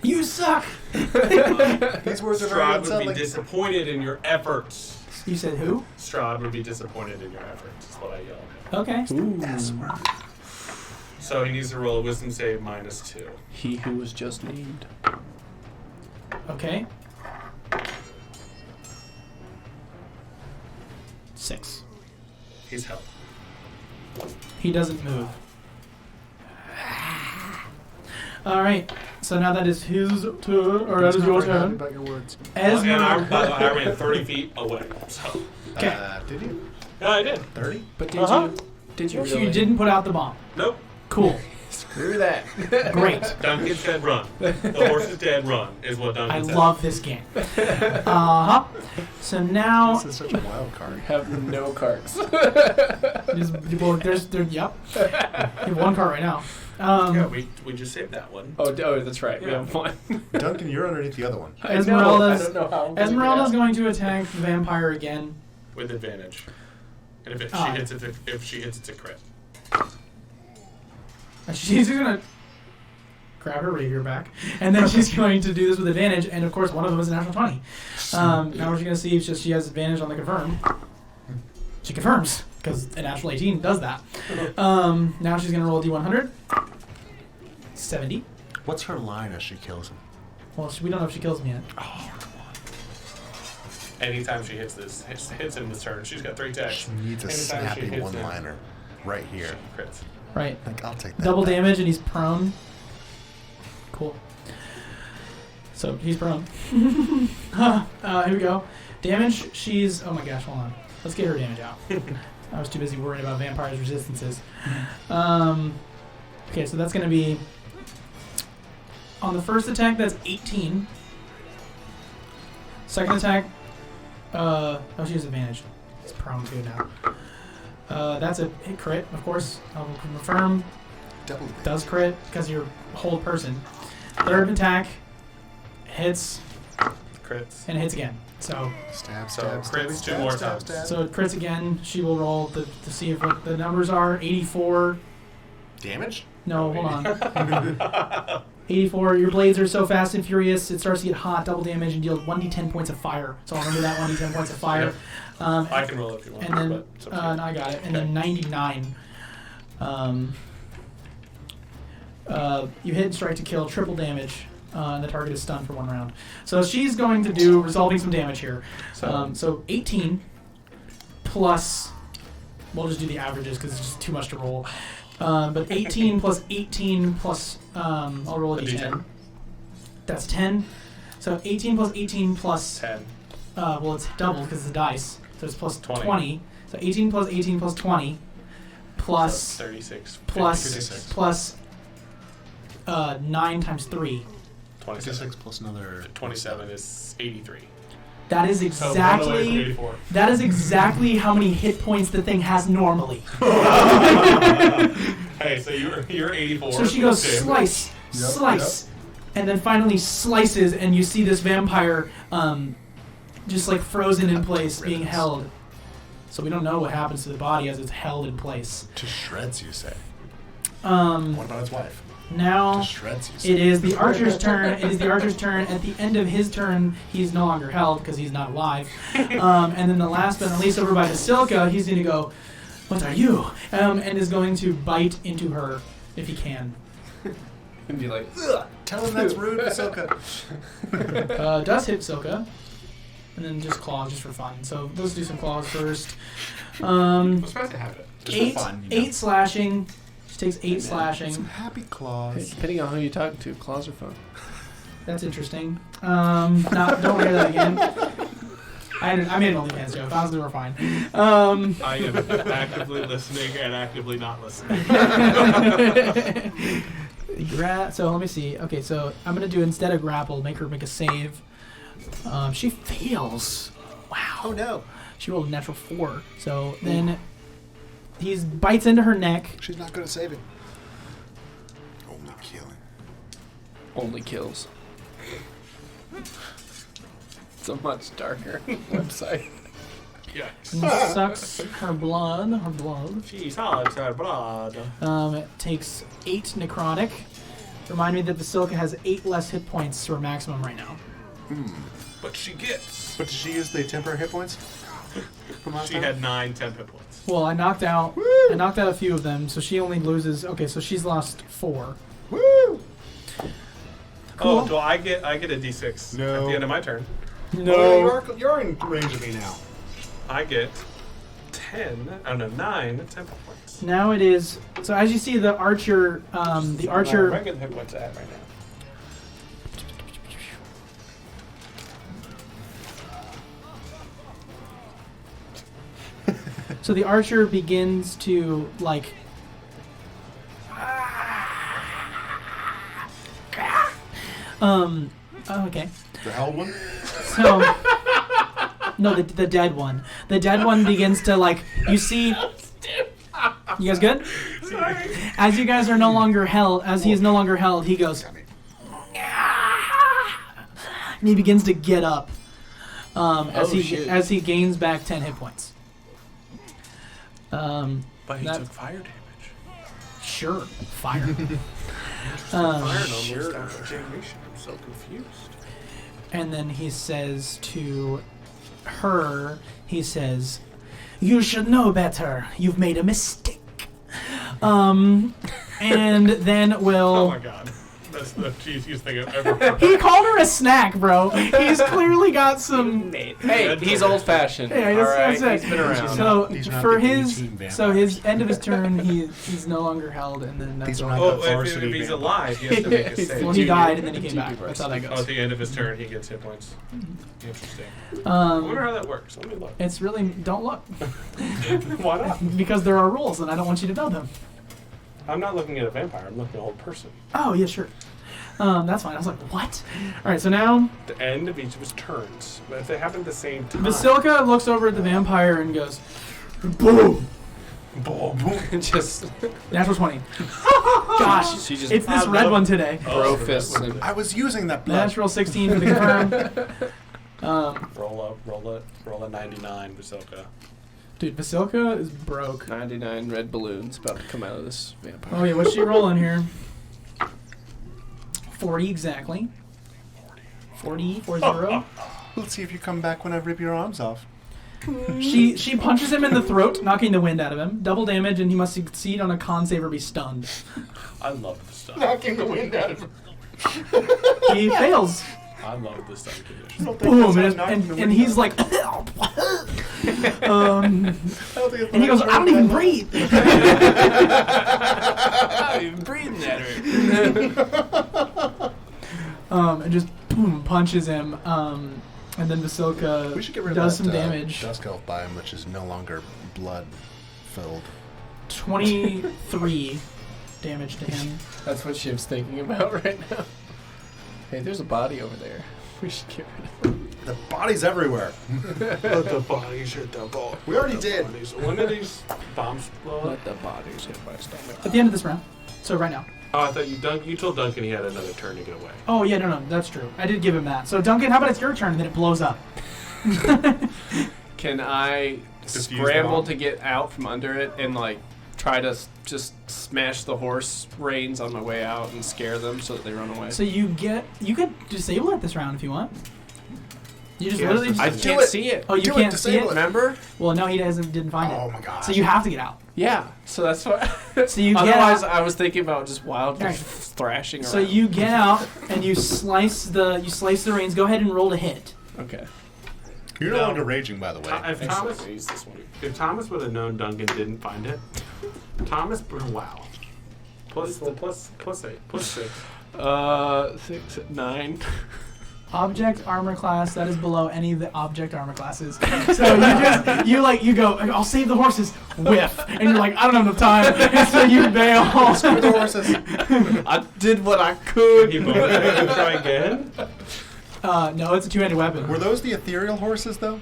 You suck. These words are very Strahd would be unsettling. disappointed in your efforts. You said who? Strahd would be disappointed in your efforts, is what I yelled. Okay. So he needs to roll a wisdom save -2. He who was just named. Okay. 6. He's helped. He doesn't move. All right. So now that is his turn, or that is your turn. About your words. And I Esmer. ran 30 feet away. So Okay. Did you? yeah, I did. 30? But Uh-huh. did you So really? you didn't put out the bomb. Nope. Cool. Screw that. Great. Duncan said run. The horse is dead, run, is what Duncan I said. love this game. Uh-huh. So now... This is such a wild card. Have no cards. Yep. You have one card right now. Yeah, we just saved that one. Oh, that's right. We have one. Duncan, you're underneath the other one. I don't know how. I'm gonna Esmeralda's get going to attack the vampire again. With advantage. And if she hits, it's a crit. She's gonna grab her rapier back, and then she's going to do this with advantage. And of course, one of them is a natural 20. Now we're just gonna see if she has advantage on the confirm. She confirms because a natural 18 does that. Now she's gonna roll a d100. 70. What's her line as she kills him? Well, we don't know if she kills him yet. Oh, come on. Anytime she hits him this turn, she's got 3 attacks. She needs a Anytime she snappy hits one-liner right here. Crits. Right. Like, I'll take that. Double back. damage, and he's prone. Cool. So he's prone. Here we go. Damage. She's. Oh my gosh. Hold on. Let's get her damage out. I was too busy worrying about vampires' resistances. Okay, so that's going to be on the first attack. That's 18. Second attack. She has advantage. It's prone too now. That's a hit crit, of course. I'll confirm. Double. Does crit because you're a whole person. Third attack hits Crits. and hits again. So Stab, So stab, stab, crits stab, two more stab, times. stab. so it crits again. She will roll to see if what the numbers are. 84. Damage? No, hold on. 84. Your blades are so fast and furious, it starts to get hot. Double damage and deals 1d10 points of fire. So I'll remember that 1d10 points of fire. I can roll if you want. And then, but it's up to no, you. I got it. And then 99. You hit, strike to kill, triple damage, and the target is stunned for 1 round. So she's going to do resolving some damage here. So 18 plus, we'll just do the averages because it's just too much to roll. But 18 plus 18 plus, I'll roll a d10. That's 10. So 18 plus 18 plus, 10. well, it's double because it's a dice. So it's plus 20. 20. So 18 plus 18 plus 20 plus So 36. plus 56. plus 9 times 3. 27. 56 plus another... 27 is 83. That is So 1 away from exactly 84. that is exactly how many hit points the thing has normally. Hey, so you're 84. So she goes Same. slice, slice, and then finally slices, and you see this vampire just like frozen in place, being held. So we don't know what happens to the body as it's held in place. To shreds, you say? Um, What about his wife? now To shreds, you say? it is the archer's turn. It is the archer's turn. At the end of his turn, he's no longer held because he's not alive. And then the last but not least, over by Vasilka, he's going to go, "What are you?" And is going to bite into her if he can. And be like, Ugh, tell him that's rude, Ahsoka. Does hit Silka. And then just claws just for fun. So let's do some claws first. I'm surprised to have it. Just for Eight, fun, you know. 8 slashing. She takes 8 Some slashing. happy claws. depending on who you talk to, claws are fun. That's interesting. Don't hear that again. I made an OnlyFans joke. Honestly, we're fine. I am actively listening and actively not listening. So let me see. Okay, so I'm gonna do instead of grapple, make her make a save. She fails. Wow. Oh no. She rolled a natural 4. So then he bites into her neck. She's not good at saving. Only killing. Only kills. It's a much darker website. Yikes. And sucks her blood. Her blood. She sucks her blood. It takes 8 necrotic. Remind me that Vasilka has 8 less hit points to her maximum right now. But she gets. But did she use the temporary hit points? From last She time? had 9 temp hit points. Well, I knocked out a few of them, so she only loses. Okay, so she's lost 4. Woo! Cool. Oh, do I get a d6 No. at the end of my turn? Oh, you're in range of me now. I get 9 temp hit points. Now it is. So as you see, the archer, the archer. Where are hit points at right now? So the archer begins to like Okay. The hell one? So, no, the dead one. The dead one begins to, like, you see... You guys good? Sorry. As you guys are no longer held, as he is no longer held, he goes... And he begins to get up as he gains back 10 hit points. But he took fire damage. Sure, fire. Fire normally stops regeneration. I'm so confused. And then he says to her, he says, "You should know better. You've made a mistake." And then will... Oh my god. That's the cheesiest thing I've ever heard. He called her a snack, bro. He's clearly got some... Hey, he's old-fashioned. Yeah, Alright, that's he's been around. So These are not for the his, A-team vampires. so his end of his turn, he's no longer held, and then that's These are all. not Oh, the if varsity he's vampires. alive, he has to make a save. Well, he died, and then he came back. That's how that Oh, at goes. the end of his turn, he gets hit points. Interesting. I wonder how that works. Let me look. It's really don't look Why not? because there are rules, and I don't want you to know them. I'm not looking at a vampire. I'm looking at a whole person. Oh yeah, sure. That's fine. I was like, what? All right, so now The end of each of his turns. But if they happen at the same time. Vasilka looks over at the vampire and goes, "Boom!" Boom. Just Natural 20. Gosh, She just it's this red one today. bro fists him. I was using that blood. Natural 16 for the confirm. Roll a 99, Vasilka. Dude, Vasilka is broke. 99 red balloons about to come out of this vampire. Oh yeah, what's she rolling here? 40 exactly. 40. Let's see if you come back when I rip your arms off. She punches him in the throat, knocking the wind out of him. Double damage, and he must succeed on a con save or be stunned. I love this stuff. Knocking the wind out of him. He fails. I love this stuff condition. Boom, and he's like, and he goes, "I don't even breathe." I'm not even breathing at her. And just boom punches him. And then Vasilka We should get rid does of some that damage. Dusk Elf biome, which is no longer blood filled. 23 damage to him. That's what Shiv's thinking about right now. Hey, there's a body over there. We should get rid of it. The body's everywhere. Let the bodies hit the ball. We already did. When did these bombs blow up? Let the bodies hit my stomach. At the end of this round. So right now. Oh, I thought you told Duncan he had another turn to get away. Oh yeah, no, that's true. I did give him that. So Duncan, how about it's your turn and then it blows up? Can I Defuse the scramble bomb? to get out from under it and like try to just smash the horse reins on my way out and scare them so that they run away? So you could disable it this round if you want. You just Yes, literally just... I Do can't it. see it. Oh, you Do it, can't see disable it? it. Remember? Well, no, he didn't find it. Oh my gosh. So you have to get out. Yeah. So that's what. So you get Otherwise, out. I was thinking about just wildly Alright. thrashing around. So you get out and you slice the reins. Go ahead and roll to hit. Okay. You're no No. longer raging, by the way. If Thomas, use this one. if Thomas would have known Duncan didn't find it, Thomas, wow. Plus 6. 6, 9. Object armor class, that is below any of the object armor classes. So you go, "I'll save the horses," whiff, and you're like, "I don't have enough time," and so you bail. The horses. I did what I could. He boned it and try again? No, it's a two-handed weapon. Were those the ethereal horses, though?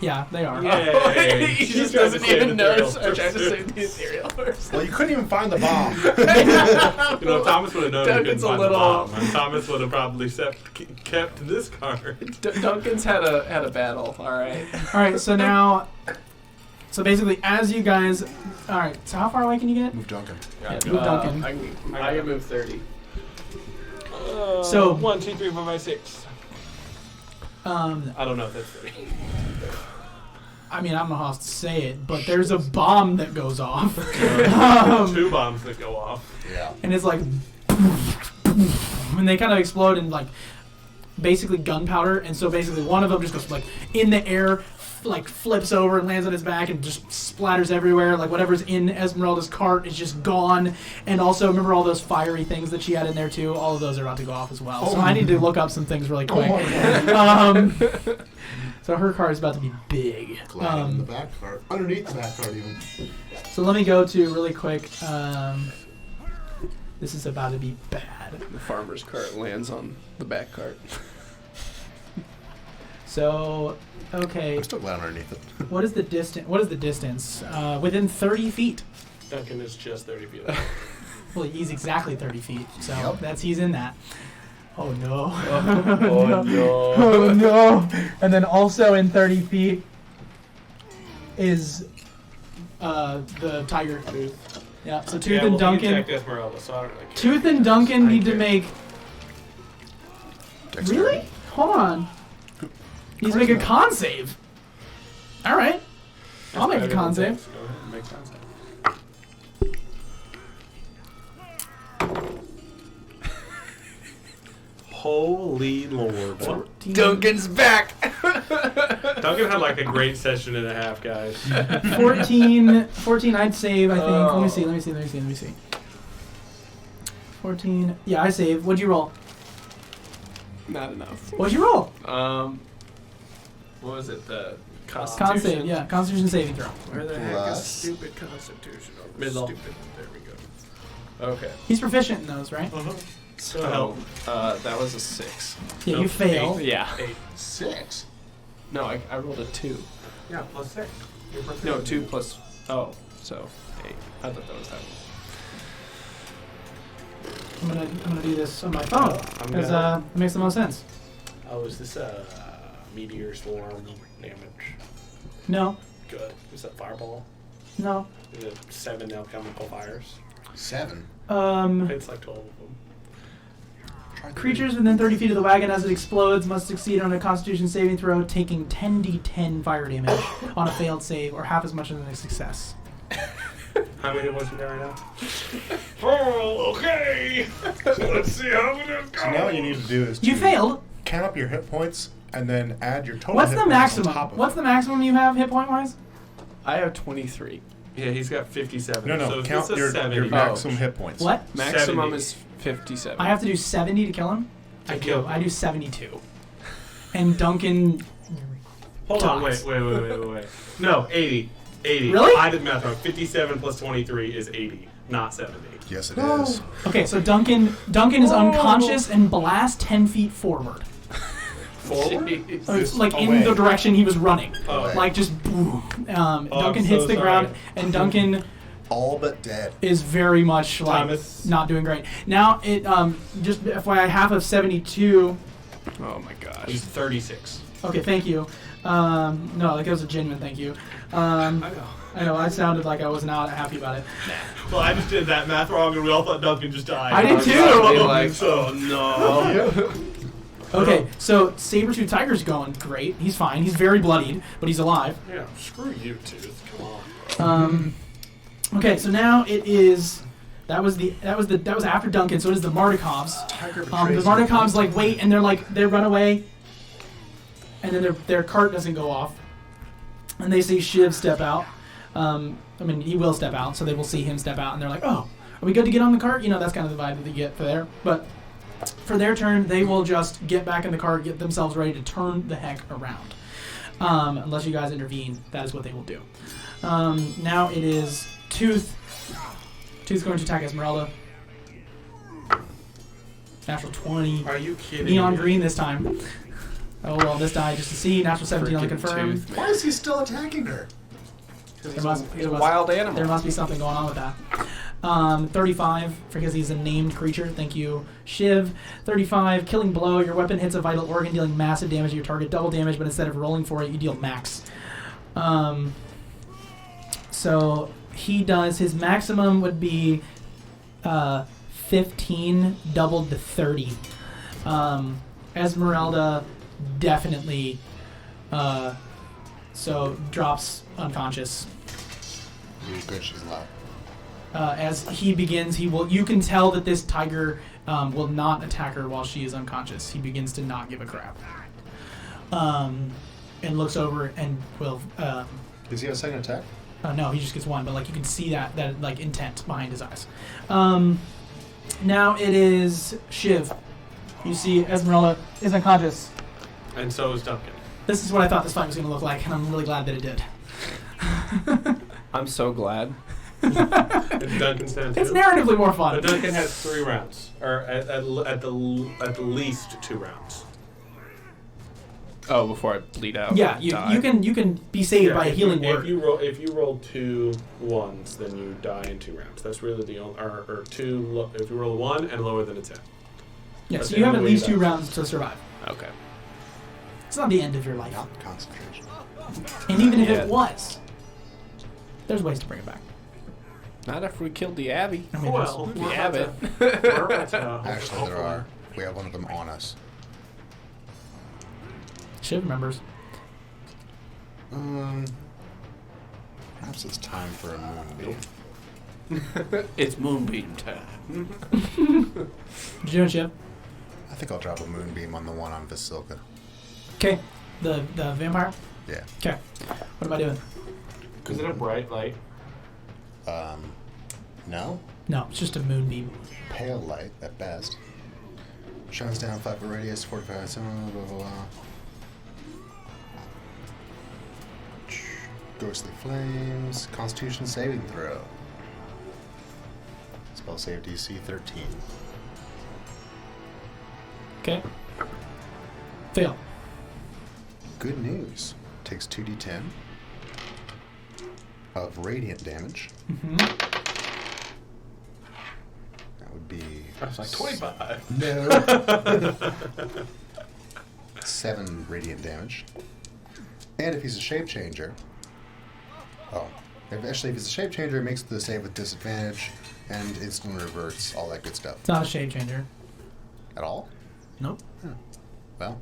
Yeah, they are. Yay. He She's just trying to doesn't save even the ethereal notice. I'm trying to person. save the ethereal first. Well, you couldn't even find the bomb. You know, if Thomas would have known he couldn't Duncan's a find little- the bomb, and Thomas would have probably kept this card. Duncan's had a battle. All right. All right, so now, basically, as you guys, all right. So how far away can you get? Move Duncan. Yeah, move Duncan. I can move 30. So- 1, 2, 3, 4, 5, 6. I I don't know if that's 30. mean, I don't know how else to say it, but there's a bomb that goes off, 2 bombs that go off. Yeah. and it's like, and they kind of explode in like, basically gunpowder, and so basically one of them just goes like in the air, like flips over and lands on his back and just splatters everywhere. Like whatever's in Esmeralda's cart is just gone. And also remember all those fiery things that she had in there too. All of those are about to go off as well. So I need to look up some things really quick. So her cart is about to be big. Glad in the back cart. Underneath the back cart, even. So let me go to really quick. This is about to be bad. The farmer's cart lands on the back cart. So, okay. I'm still glad underneath it. What is the distance? What is the distance? Within 30 feet. Duncan is just 30 feet away. Well, he's exactly 30 feet, so Yep. he's in that. Oh no. Oh no. Oh no. And then also in 30 feet is the tiger. Yeah, so Tooth and He Duncan. attacked Esmeralda, so I don't really care. Tooth and Duncan need to Okay. make. Dexterity. Really? Hold on. He's making a con save. All right. I'll make a con save. Go ahead and make con save. Holy Lord. 14, Duncan's back! Duncan had like a great session and a half, guys. 14 I'd save, I think. Let me see. 14. Yeah, I save. What'd you roll? Not enough. What'd you roll? What was it? The Con save, yeah. Constitution saving throw. Where the heck is Plus- stupid Constitution? Oh, Middle. Stupid. There we go. Okay. He's proficient in those, right? So, that was a 6. Yeah, No, you fail. Yeah. 8. 6. No, I rolled a 2. Yeah, plus 6. You're perfect. No, 2 plus... Oh, so 8. I thought that was that one. I'm gonna do this on my phone I'm because gonna- it makes the most sense. Oh, is this a meteor swarm damage? No, Good. Is that fireball? no. Is it 7 alchemical fires? 7. It's like 12 of them. Creatures within 30 feet of the wagon as it explodes must succeed on a Constitution saving throw, taking 10d10 fire damage on a failed save, or half as much as a success. How many was you got right now? Oh, okay. Let's see how it is So now what you need to do is You to failed. count up your hit points and then add your total What's hit the points on maximum? top of What's it. the maximum you have hit point wise? I have 23. Yeah, he's got 57. No, So is count this a your 70? maximum hit points. What? Maximum 70. is 57. I have to do 70 to kill him. To kill him. I do 72. And Duncan. Hold on, Talks. wait. No, 80. 80. Really? I did math wrong. 57 plus 23 is 80, not 70. Yes, it is. Okay, so Duncan is unconscious and blasts 10 feet forward. Forward? Or it's like in away. the direction he was running. Oh. Like just boom. I'm Duncan so hits the sorry. ground, and Duncan All but dead. is very much like Thomas. not doing great. Now it just FYI, half of 72. Oh my gosh. He's 36. Okay, thank you. No, that was a genuine thank you. I know. I know I sounded like I was not happy about it. Well, I just did that math wrong, and we all thought Duncan just died. I did too. I'd be like, So, no. Okay, so Saber-tooth Tiger's going great. He's fine. He's very bloodied, but he's alive. yeah, screw you, Tooth. Come on. Okay, so now it is. That was after Duncan. So it is the Mardikovs. Tiger The betrays Mardikovs like wait and they run away, and then their cart doesn't go off, and they see Shiv step out. I mean, he will step out, so they will see him step out, and they're like, "Oh, are we good to get on the cart?" You know, that's kind of the vibe that they get for there. But for their turn, they will just get back in the cart, get themselves ready to turn the heck around. Unless you guys intervene, that is what they will do. Now it is Tooth. Tooth's going to attack Esmeralda. Natural 20. Are you kidding Neon me? green this time. Oh well, this die just to see. Natural 17 on the Freaking confirm. Tooth, Why is he still attacking her? There He's must, a there must- wild animal. there must be something going on with that. 35, because he's a named creature. Thank you, Shiv. 35, killing blow. Your weapon hits a vital organ, dealing massive damage to your target. Double damage, but instead of rolling for it, you deal max. So he does, his maximum would be 15 doubled to 30. Esmeralda definitely so drops unconscious. Really good, she's alive. As he begins, you can tell that this tiger will not attack her while she is unconscious. He begins to not give a crap. And looks over and will Does he have a second attack? no, he just gets one, but like you can see that like intent behind his eyes. Now it is Shiv. You see Esmeralda is unconscious. And so is Duncan. This is what I thought this fight was going to look like, and I'm really glad that it did. I'm so glad. Duncan's stand 2. It's narratively more fun. But Duncan has 3 rounds, or at the least 2 rounds. Oh, before I bleed out. Yeah, you can be saved by a healing if word. If you roll 2 1s, then you die in 2 rounds. That's really the only. Or 2. If you roll a 1 and lower than a 10. Yeah, That's so the you have only at way least you 2 die. rounds to survive. Okay. It's not the end of your life. Not concentration. And even if Yeah. it was, there's ways to bring it back. Not after we killed the Abbey. I mean, Well, The we're Abbot. about to, Actually, there are. We have one of them on us. Shiv remembers. Perhaps it's time for a moonbeam. It's Moonbeam time. What you doing, Shiv? I think I'll drop a moonbeam on the one on Vasilka. Okay, the vampire. Yeah. Okay, what am I doing? Is it a bright light? No. No, it's just a moonbeam. Pale light at best. Shines down 5 foot radius, 45 seconds, blah, blah, blah. Ghostly flames. Constitution saving throw. Spell save DC 13. Okay. Fail. Good news. Takes 2d10 of radiant damage. Mm-hmm. That would be. I was like 25. No. 7 radiant damage. And if he's a shape changer. Oh. If he's a shape changer, it makes the save with disadvantage and instant reverts, all that good stuff. It's not a shape changer. At all? Nope. Well,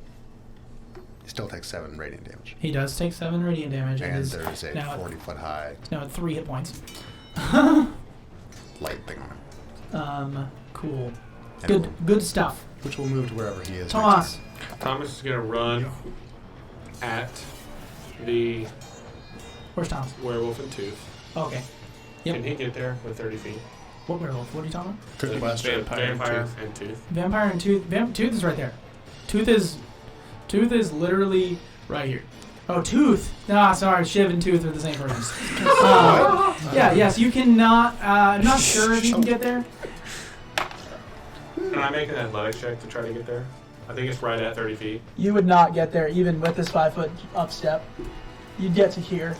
he still takes 7 radiant damage. He does take 7 radiant damage. It And is there's a now 40 foot high now at 3 hit points. light thing on him. Cool. And Good stuff. which will move to wherever he is. Tomas. Thomas is gonna run at the Where's Thomas? werewolf and tooth. Oh, okay. Yep. Can he get there with 30 feet? What werewolf? What are you talking about? Good question. Vampire and tooth. Vampire and Tooth. Tooth is right there. Tooth is literally right here. Oh, Tooth. Ah, sorry. Shiv and Tooth are the same person. Yeah. Yes. You cannot. I'm not sure if you can get there. Can I make an athletics check to try to get there? I think it's right at 30 feet. You would not get there even with this 5 foot up step. You'd get to here.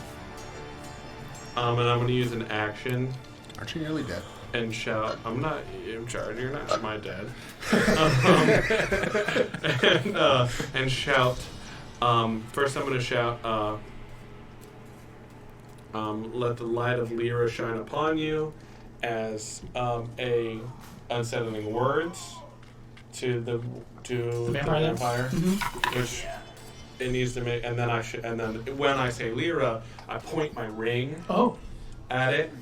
And I'm going to use an action Aren't you nearly dead? and shout, I'm not in charge, you're not my dad. And shout, first I'm going to shout, let the light of Lyra shine upon you as a unsettling words to the vampire, Mm-hmm. which it needs to make, and then when I say Lyra, I point my ring Oh. at it,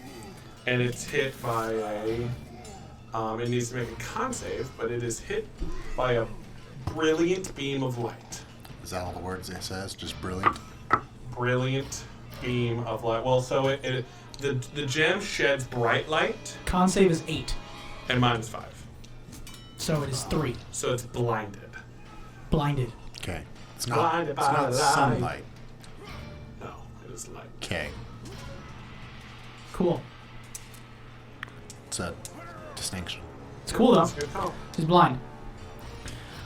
and it's hit by a. It needs to make a con save, but it is hit by a brilliant beam of light. Is that all the words it says? Just brilliant? Brilliant beam of light. Well, so the gem sheds bright light, Con save is 8, and mine is 5, so it is 3. so it's blinded. Blinded. Okay. It's not, Blinded it's by not the sunlight. No, it is light. Okay. Cool. It's a distinction. It's cool though. That's a good call. He's blind.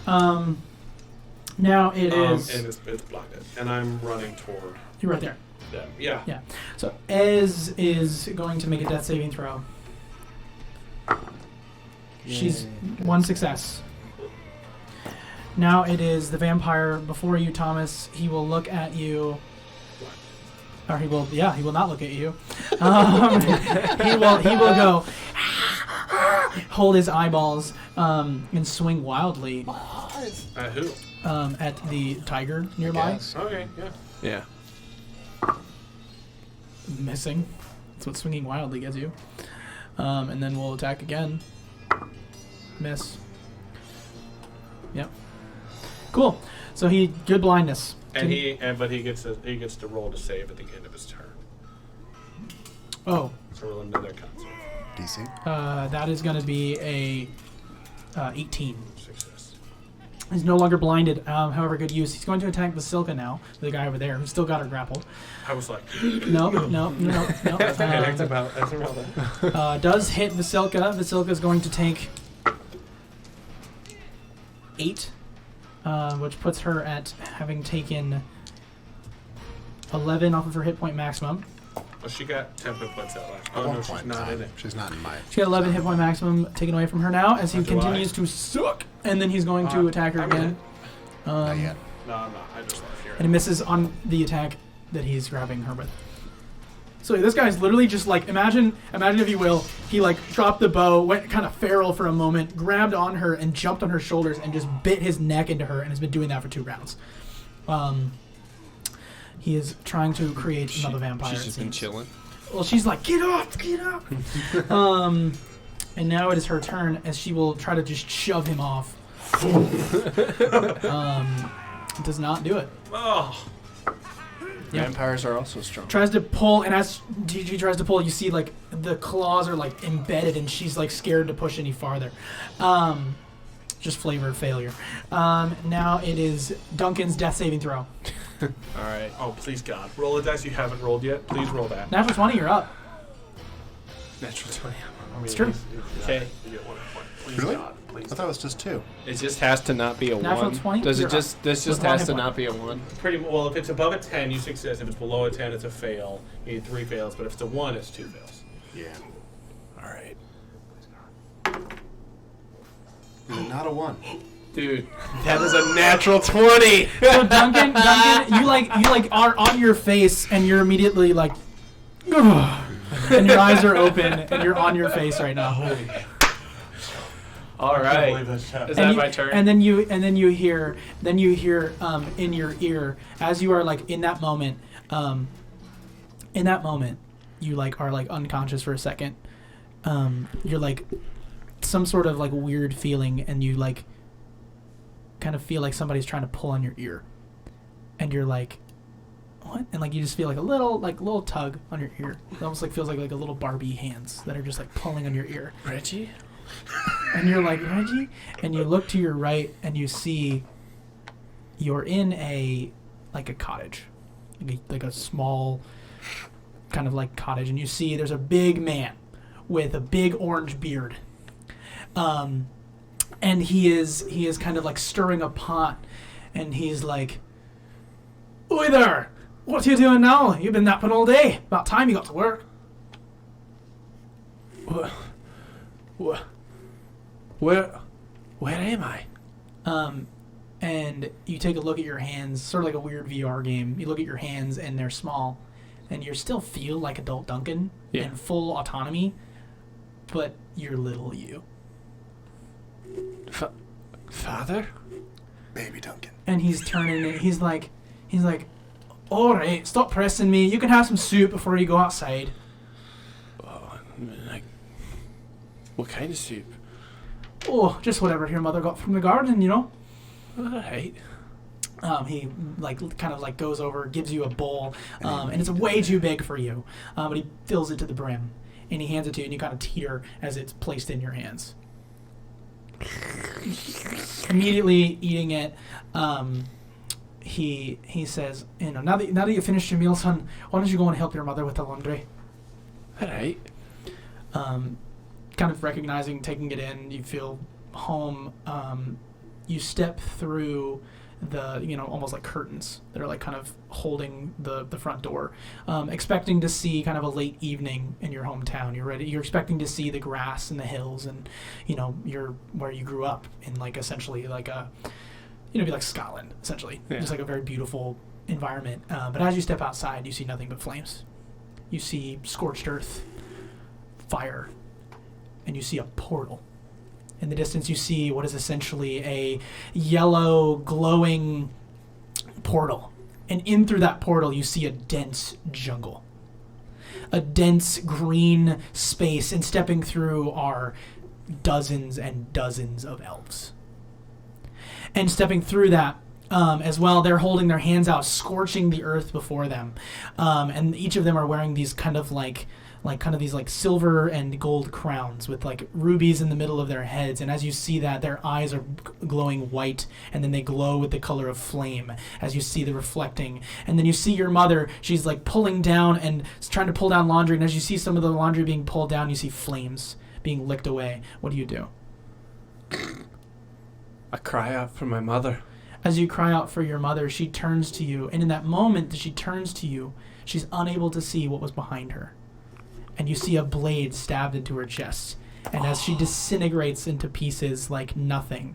Now it is. And it's blinded, and I'm running toward You're right there. them. Yeah. Yeah. So Ez is going to make a death saving throw. She's 1 success. Now it is the vampire before you, Thomas. He will look at you. Or he will not look at you. He will go, hold his eyeballs, and swing wildly At who? at the tiger nearby. Yes. Okay, yeah. Yeah. Missing. That's what swinging wildly gets you. And then we'll attack again. Miss. Yep. Cool. So he good blindness. And but he gets to roll to save at the end of his turn. Oh, So roll another con save. DC? that is going to be a 18. Success. He's no longer blinded, however good use. He's going to attack Vasilka now, the guy over there, who's still got her grappled. I was like, No. that's about that. Does hit Vasilka. Vasilka is going to take 8, which puts her at having taken 11 off of her hit point maximum. Well, she got 10 hit points that last. At Oh, one no, she's point in not time. in it. She's not in my. She got 11 hit point maximum taken away from her now as he Do I? continues to suck, and then he's going to attack her I'm in again. Not yet. No, I'm not. I just left here. And he misses on the attack that he's grabbing her with. So this guy's literally just like, imagine if you will, he like dropped the bow, went kind of feral for a moment, grabbed on her and jumped on her shoulders and just bit his neck into her and has been doing that for 2 rounds. He is trying to create another vampire. She's just been chilling. Well, she's like, get up! And now it is her turn as she will try to just shove him off. Does not do it. Oh. Yep. Vampires are also strong. Tries to pull, and as she tries to pull, you see like the claws are like embedded, and she's like scared to push any farther. Just flavor of failure. Now it is Duncan's death saving throw. All right. Oh, please God. Roll a dice you haven't rolled yet. Please roll that. Natural 20, you're up. Natural 20. I mean, It's true. Okay. You get 1 point. Please, Really? God. Please. I thought it was just 2. It just has to not be a Natural 1. 20? Does You're it just? This just With one has hit to point. not be a 1. Pretty well. If it's above a 10, you success. If it's below a 10, it's a fail. You need 3 fails. But if it's a 1, it's 2 fails. Yeah. All right. Not a 1. Dude, that is a natural 20. So Duncan, you like are on your face, and you're immediately like, ugh, and your eyes are open, and you're on your face right now. All I can't right. believe this happened. Is And that you- my turn? And then you hear in your ear as you are like in that moment, you like are like unconscious for a second. You're like some sort of like weird feeling, and you like kind of feel like somebody's trying to pull on your ear, and you're like, what? And like you just feel like a little tug on your ear. It almost like feels like a little Barbie hands that are just like pulling on your ear. Reggie? And you're like, Reggie? And you look to your right and you see you're in a cottage. Like a small kind of like cottage. And you see there's a big man with a big orange beard. And he is kind of like stirring a pot. And he's like, "Oi there! What are you doing now? You've been napping all day. About time you got to work." Where am I? And you take a look at your hands, sort of like a weird VR game. You look at your hands and they're small, and you still feel like adult Duncan and full autonomy, but you're little you. Father? Baby Duncan. And he's turning and he's like, all right, stop pressing me. You can have some soup before you go outside. Like, what kind of soup? Oh, just whatever your mother got from the garden, you know. All right. He like kind of like goes over, gives you a bowl, and it's way too big for you, but he fills it to the brim, and he hands it to you, and you kind of teeter as it's placed in your hands. Immediately eating it, he says, you know, now that you finished your meal, son, why don't you go and help your mother with the laundry? All right. Kind of recognizing, taking it in, you feel home. You step through the, you know, almost like curtains that are like kind of holding the front door, expecting to see kind of a late evening in your hometown. You're expecting to see the grass and the hills and, you know, where you grew up in like essentially like a, you know, be like Scotland, essentially. Yeah. Just like a very beautiful environment. But as you step outside, you see nothing but flames. You see scorched earth, fire, and you see a portal. In the distance, you see what is essentially a yellow, glowing portal. And in through that portal, you see a dense jungle. A dense green space, and stepping through are dozens and dozens of elves. And stepping through that, as well, they're holding their hands out, scorching the earth before them. And each of them are wearing these kind of like like kind of these like silver and gold crowns with like rubies in the middle of their heads. And as you see that, their eyes are glowing white, and then they glow with the color of flame as you see the reflecting. And then you see your mother, she's like pulling down and trying to pull down laundry. And as you see some of the laundry being pulled down, you see flames being licked away. What do you do? I cry out for my mother. As you cry out for your mother, she turns to you. And in that moment that she turns to you, she's unable to see what was behind her. And you see a blade stabbed into her chest. And as she disintegrates into pieces like nothing,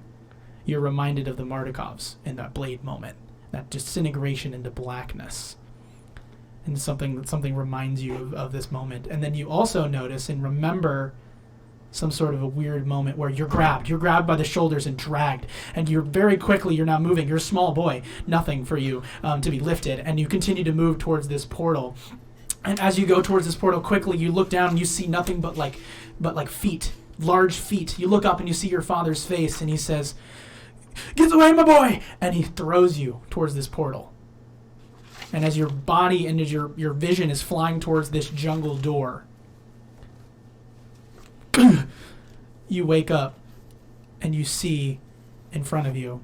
you're reminded of the Mardikovs in that blade moment. That disintegration into blackness. And something reminds you of this moment. And then you also notice and remember some sort of a weird moment where you're grabbed by the shoulders and dragged, and you're now moving. You're a small boy, nothing for you to be lifted, and you continue to move towards this portal. And as you go towards this portal quickly, you look down and you see nothing but feet, large feet. You look up and you see your father's face, and he says, "Get away, my boy!" And he throws you towards this portal. And as your body and as your vision is flying towards this jungle door, you wake up and you see in front of you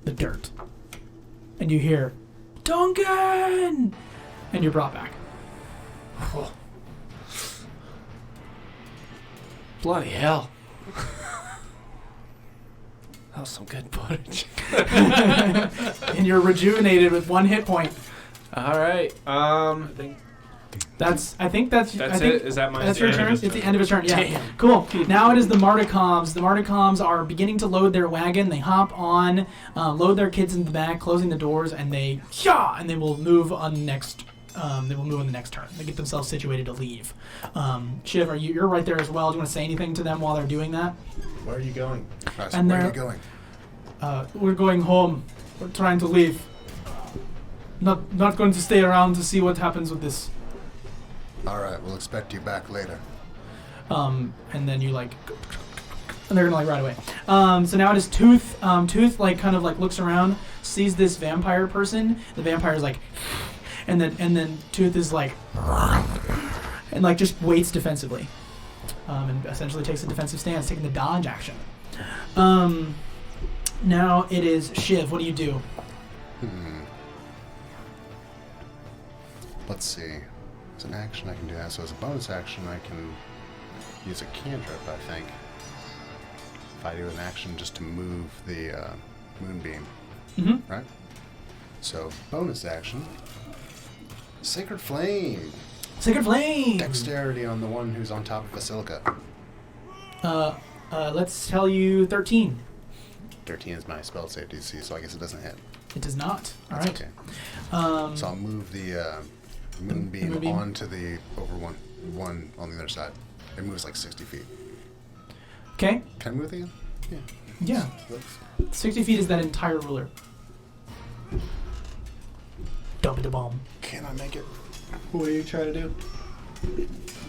the dirt. And you hear, "Duncan!" And you're brought back. Bloody hell. That was some good footage. And you're rejuvenated with 1 hit point. All right. I think That's it. Is that my That's your turn? It's the end of his turn, yeah. Damn. Cool. Now it is the Mardikovs. The Mardikovs are beginning to load their wagon. They hop on, load their kids in the back, closing the doors, and they will move on the next turn. They get themselves situated to leave. Shiv, you're right there as well. Do you want to say anything to them while they're doing that? Where are you going? And where are you going? We're going home. We're trying to leave. Not going to stay around to see what happens with this. All right, we'll expect you back later. And then you and they're gonna ride away. So now it is Tooth. Tooth kind of looks around, sees this vampire person. The vampire's and then Tooth is and just waits defensively, and essentially takes a defensive stance, taking the dodge action. Now it is Shiv. What do you do? Let's see. As an action, I can do that. So as a bonus action, I can use a cantrip, I think. If I do an action just to move the moonbeam. Mm-hmm. Right? So, bonus action. Sacred Flame. Sacred Flame! Dexterity on the one who's on top of Basilica. Let's tell you 13. 13 is my spell save DC, so I guess it doesn't hit. It does not. All That's right. Okay. So I'll move the moonbeam onto the over one on the other side. It moves 60 feet. Okay. Can I move it again? Yeah. 60 feet is that entire ruler. Dump it to bomb. Can I make it? What are you trying to do?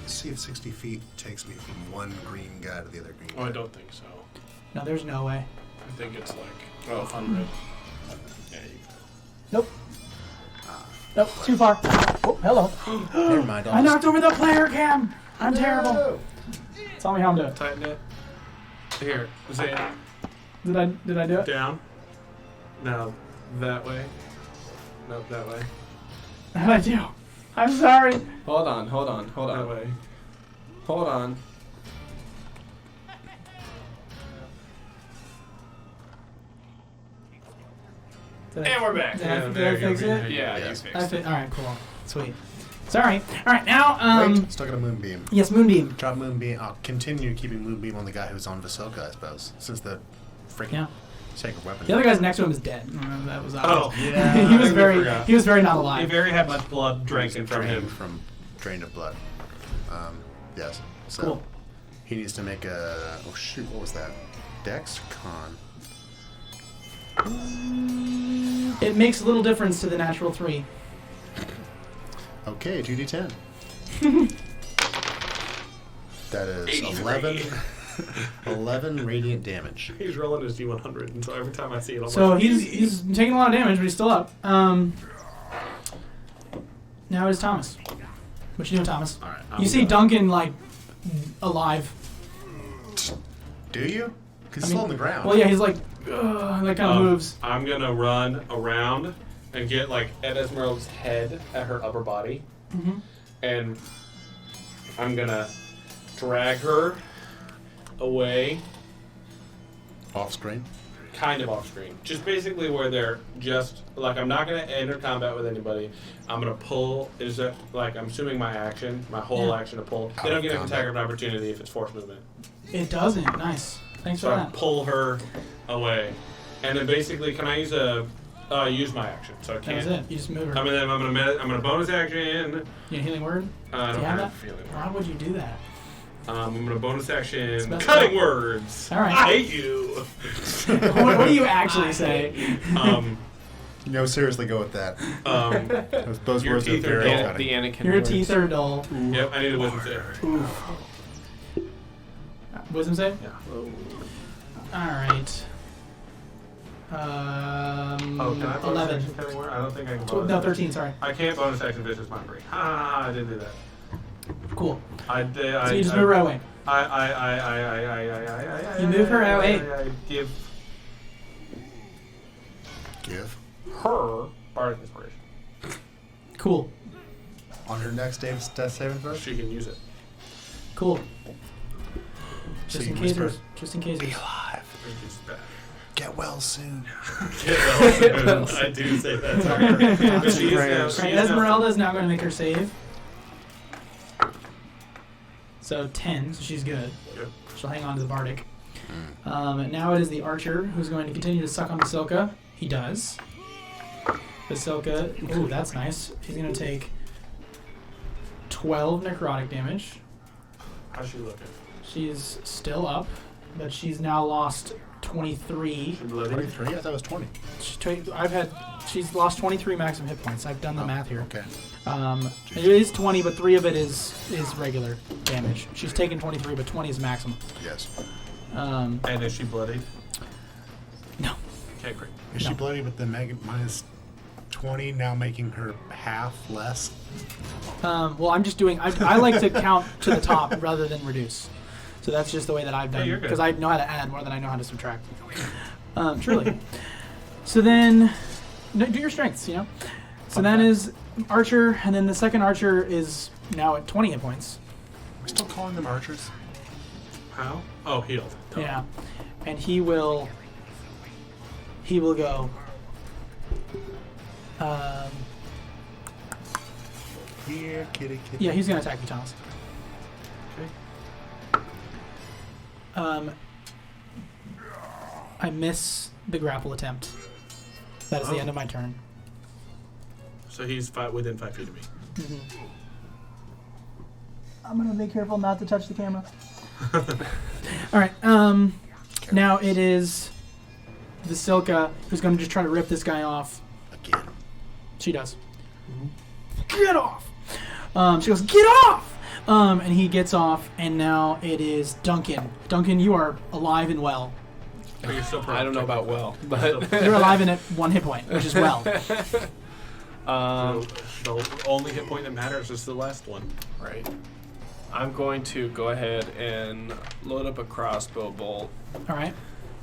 Let's see if 60 feet takes me from one green guy to the other green guy. Oh, I don't think so. No, there's no way. I think it's 100. Yeah, Nope. Nope, too far. Oh, hello. Never mind. I knocked over the player cam. I'm terrible. Tell me how I'm doing. Tighten it. Here, Zane. Did I do it? Down. No, that way. Nope, that way. How'd I do? I'm sorry. Hold on. That way. Hold on. And we're back. Did I fix it? Yeah, Yeah. you fixed it. All right, cool. Sweet. Sorry. All right, now, Wait, still got a moonbeam. yes, Moonbeam. Drop moonbeam. I'll continue keeping moonbeam on the guy who's on Vasilka, I suppose, since the freaking Yeah. sacred weapon. The other guy's next to him is dead. That was Oh, obvious. yeah. he was very not He alive. very had much blood drinking from him. Drained of blood. Yes. So Cool. he needs to make a. Oh shoot! What was that? Dex or Con? It makes little difference to the natural 3. Okay, 2d10. That is 11 radiant damage. He's rolling his D100, and so every time I see it, I'm So like, he's taking a lot of damage, but he's still up. Now it is Thomas. What you doing, Thomas? All right. You see Duncan like alive. Do you? Because I he's mean, still on the ground. Well, yeah, he's like, and that kind of moves. I'm gonna run around and get like at Esmeralda's head at her upper body, and I'm gonna drag her away, Off screen. kind of off screen. Just basically where they're just like I'm not gonna enter combat with anybody. I'm gonna pull. Is that like I'm assuming my action, my whole action to pull? They don't get an attack of opportunity if it's force movement. It doesn't. Nice. Thanks So for I that. pull her away, and then basically, can I use use my action? So I That can't. was it. You just move her. I'm gonna bonus action. You need a healing word? I Do don't you have have a that? feeling. Why would you do that? I'm gonna bonus action. Special. Cutting words. All right. I hate you. What do you actually say? No, seriously, go with that. Those Your words are teeth are very dull. The cutting. Anakin. Your words. teeth are dull. Yep, I need a wisdom save. Oof. Wisdom save? Yeah. Alright. Oh, can I bonus 11. action cutting word? I don't think I can. Bonus No, action. 13, sorry. I can't bonus action vicious mockery. I didn't do that. Cool. I did. So you just move her away. You move her away. I give her bardic inspiration. Cool. On her next death saving throw? She can use it. Cool. So Just you in case whisper, there's. Just in case Be there's. alive. It's bad. Get well soon. I do say that. Sorry. But she is now- Alright, she is now- Esmeralda is now going to make her save. So 10, so she's good. Yep. She'll hang on to the Bardic. Now it is the Archer who's going to continue to suck on Basilka. He does. Basilka, ooh, that's nice. He's going to take 12 necrotic damage. How's she looking? She's still up, but she's now lost 23. She bloody? 23? I thought it was 20. She's lost 23 maximum hit points. I've done the math here. Okay. It is 20, but 3 of it is regular damage. She's taken 23, but 20 is maximum. Yes. And is she bloody? No. Okay, great. Is she No. bloody with the minus 20 now making her half less? Well, I'm just doing. I like to count to the top rather than reduce. So that's just the way that I've done Hey, it you're good. because I know how to add more than I know how to subtract. Truly. So then, no, do your strengths. You know. So that is Archer, and then the second Archer is now at 20 hit points. We're still calling them archers? How? Oh, healed. Yeah, and he will go. Here, kitty, kitty. Yeah, he's gonna attack you, Thomas. Okay. I miss the grapple attempt. That is the Oh. end of my turn. So he's within 5 feet of me. I'm gonna be careful not to touch the camera. All right. Now it is Vasilka who's gonna just try to rip this guy off. Again. She does. Get off! She goes, get off! And he gets off, and now it is Duncan. Duncan, you are alive and well. Oh, you're still I don't know about well, but You're alive and at 1 hit point, which is well. The only hit point that matters is the last one. right. I'm going to go ahead and load up a crossbow bolt All right.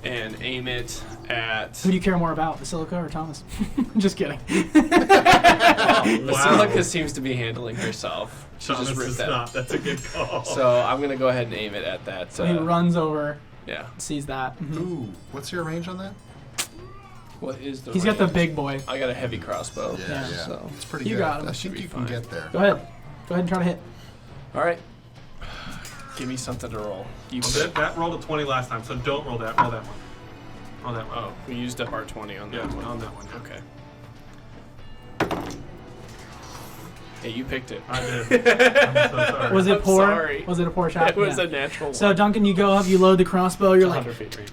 and aim it at. Who do you care more about, Basilica or Thomas? Just kidding. Basilica seems to be handling herself. She Thomas just ripped is that. not. That's a good call. So I'm gonna go ahead and aim it at that. So he runs over, Yeah. sees that. Ooh, what's your range on that? What is the? He's got the range? big boy. I got a heavy crossbow. Yeah. So. It's pretty You good. got him. I Should think be you fine. can get there. Go ahead. Go ahead and try to hit. All right. Give me something to roll. You Well, that rolled a 20 last time, so don't roll that. Roll that one. Roll that one. Oh, we used up our 20 on that Yeah, one. on that one. Okay. Hey, you picked it. I did. I'm so sorry. Was it I'm poor? sorry. Was it a poor shot? It was Yeah. a natural So one. Duncan, you go up, you load the crossbow, you're like, 100 feet range.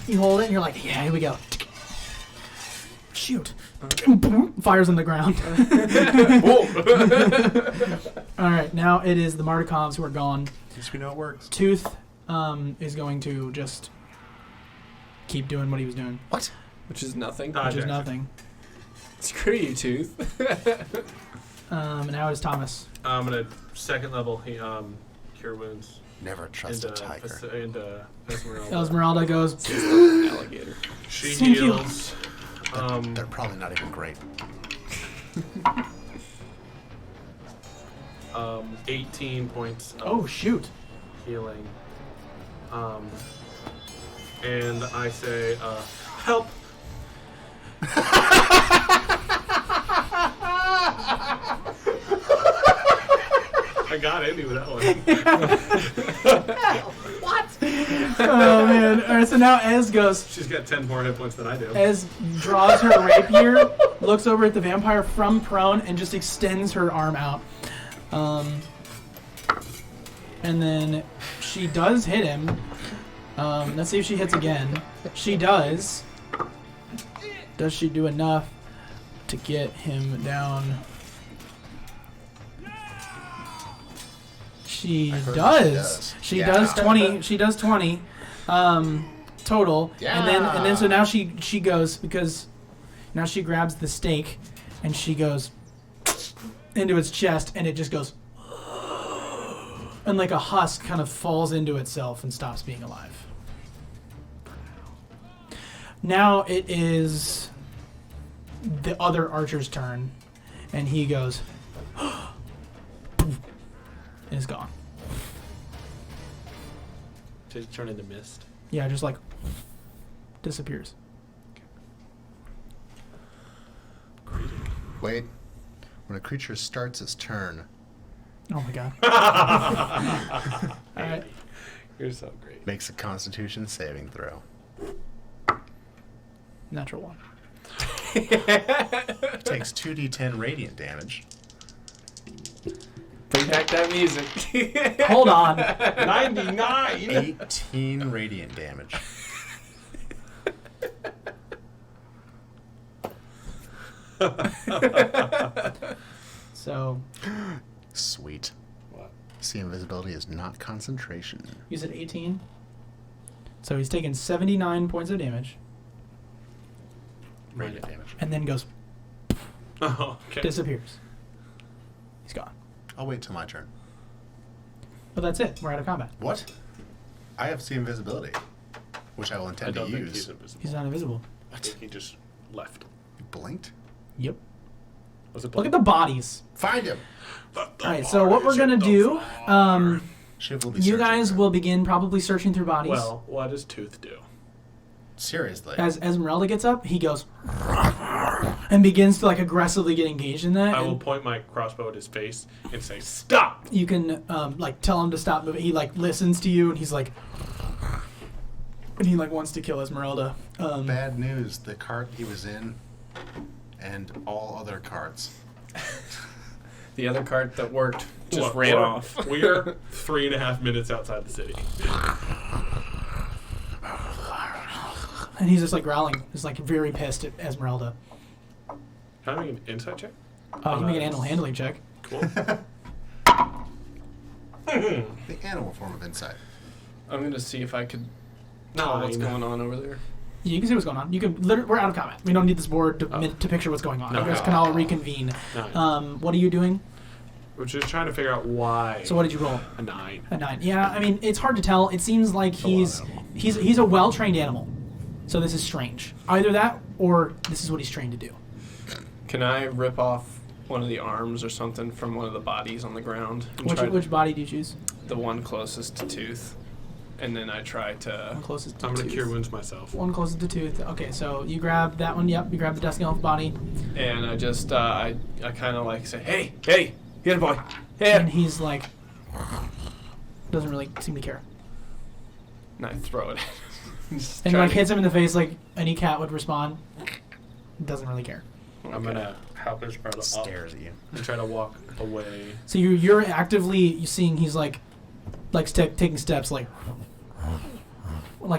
you hold it, and you're like, yeah, here we go. Shoot. Fires on the ground. All right, now it is the Mardikovs who are gone. At least we know it works. Tooth is going to just keep doing what he was doing, What? Which is nothing. Dodge which is action. nothing. Screw you, Tooth. Now it's Thomas. I'm gonna second level. He cure wounds. Never trust a tiger. Into Esmeralda. Esmeralda goes. Alligator. She Thank you. heals. They're probably not even great. 18 points. Of Oh shoot! healing. And I say, help. I got into that one. Oh man! All right, so now Ez goes. She's got 10 more hit points than I do. Ez draws her rapier, looks over at the vampire from prone, and just extends her arm out. And then she does hit him. Let's see if she hits again. She does. Does she do enough to get him down? She does. She Yeah. does 20. She does 20 total. And then so now she goes, because now she grabs the stake and she goes into its chest, and it just goes, and like a husk kind of falls into itself and stops being alive. Now it is the other archer's turn, and he goes and is gone. Did it turn into mist? Yeah, just like disappears. Wait. When a creature starts its turn, Oh my god. All right. You're so great. makes a Constitution saving throw. Natural one. Takes 2d10 radiant damage. Bring back that music. Hold on. 99! 18 radiant damage. So Sweet. What? See, invisibility is not concentration. you said 18. So he's taken 79 points of damage, Radiant damage. and then goes Oh, okay. disappears. He's gone. I'll wait till my turn. But that's it. We're out of combat. What? I have see invisibility, which I will I intend don't to think use. he's invisible. He's not invisible. I think he just left. You blinked? Yep. Was it Look at the bodies. Find him! All right. So what we're gonna do? Shiv will be You searching guys for will begin probably searching through bodies. Well, what does Tooth do? him. Seriously. As Esmeralda gets up, he goes and begins to like aggressively get engaged in that. I will and point my crossbow at his face and say, stop! you can like tell him to stop moving. He like listens to you, and he's like, and he like wants to kill Esmeralda. Bad news. The cart he was in and all other carts. The other cart that worked just Look, ran we're- off. We're 3.5 minutes outside the city. And he's just like growling, just like very pissed at Esmeralda. Can I make an insight check? You can make an animal handling check. Cool. The animal form of insight. I'm going to see if I could tell what's 9. going on over there. You can see what's going on. You can. We're out of combat. We don't need this board to, Oh. to picture what's going on. No. You guys can all reconvene. 9. What are you doing? We're just trying to figure out why. So what did you roll? A 9. A 9. Yeah, I mean it's hard to tell. It seems like a lot he's of animal. he's a well-trained animal. So this is strange. Either that or this is what he's trained to do. Can I rip off one of the arms or something from one of the bodies on the ground? And try Which body do you choose? the one closest to Tooth. And then I try One to... closest to I'm going tooth. to cure wounds myself. One closest to tooth. Okay, so you grab that one. Yep, you grab the Dusky Elf body, And I just... I kind of like say, hey, get a boy. and Hey. he's like doesn't really seem to care. And I throw it. Just And try like to- hits him in the face like any cat would respond. Doesn't really care. I'm going to help his brother up Stares at you. and try to walk away. So you're actively seeing he's like taking steps like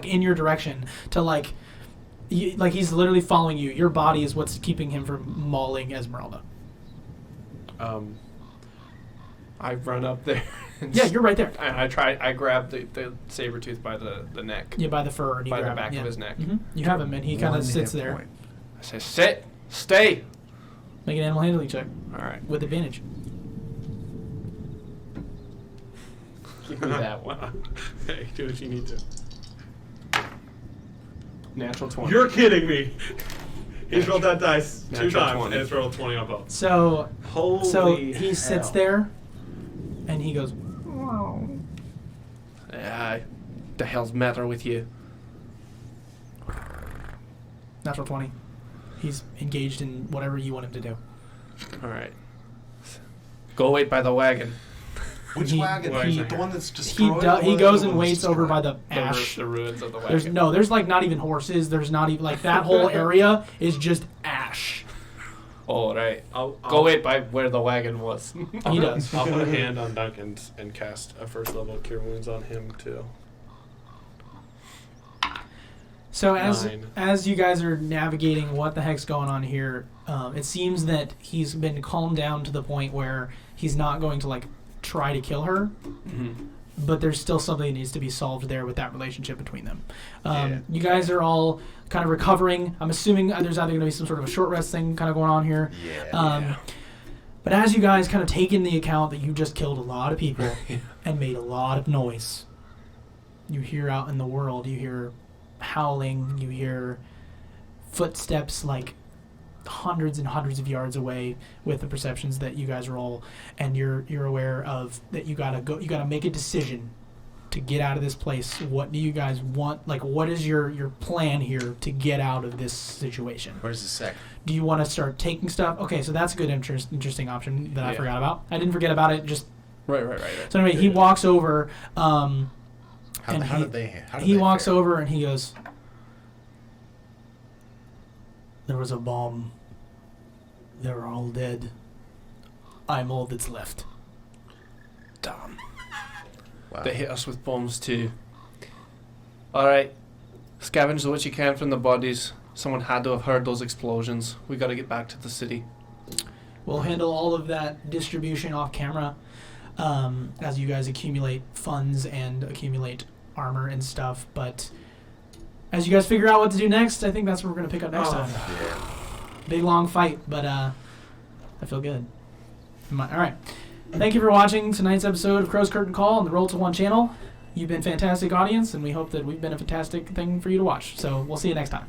in your direction to like he's literally following you. Your body is what's keeping him from mauling Esmeralda. I run up there. And Yeah, you're right there. I grab the saber tooth by the neck. Yeah, by the fur. And you By the grab back him. of Yeah. his neck. You have him, and he kind of One sits hit there. point. I say, sit, stay. Make an animal handling check All right. with advantage. Give me that one. Hey, do what you need to. Natural 20. You're kidding me. He's rolled that dice 2 Natural times 20. and it's rolled 20 on both. So Holy he sits hell. there, and he goes, The hell's the matter with you? natural 20. He's engaged in whatever you want him to do. All right. Go wait by the wagon. Which He- wagon? he- The one that's He destroyed? he or goes the and one that's waits over by destroyed? the ash. The ruins of the wagon. There's like not even horses. There's not even like that whole area is just ash. All right. I'll Go wait by where the wagon was. He does. I'll put a hand on Duncan's and cast a first level Cure Wounds on him too. So 9. as you guys are navigating what the heck's going on here, it seems that he's been calmed down to the point where he's not going to like try to kill her, but there's still something that needs to be solved there with that relationship between them. You guys are all kind of recovering. I'm assuming there's either going to be some sort of a short rest thing kind of going on here. But as you guys kind of take in the account that you just killed a lot of people and made a lot of noise, you hear out in the world, you hear howling, you hear footsteps like hundreds and hundreds of yards away with the perceptions that you guys roll, and you're aware of that you gotta make a decision to get out of this place. What do you guys want? Like, what is your plan here to get out of this situation? Where's the sec? Do you want to start taking stuff? Okay, so that's a good interesting option that I Yeah. forgot about. I didn't forget about it, just Right. so anyway, he walks over How did they he walks fare? over and he goes, there was a bomb. They're all dead. I'm all that's left. Damn. Wow. They hit us with bombs too. All right. Scavenge what you can from the bodies. Someone had to have heard those explosions. We got to get back to the city. We'll handle all of that distribution off camera as you guys accumulate funds and accumulate armor and stuff. But as you guys figure out what to do next, I think that's what we're going to pick up next time. Yeah. Big, long fight, but I feel good. All right. Thank you for watching tonight's episode of Crow's Curtain Call on the Roll to One channel. You've been fantastic, audience, and we hope that we've been a fantastic thing for you to watch. So we'll see you next time.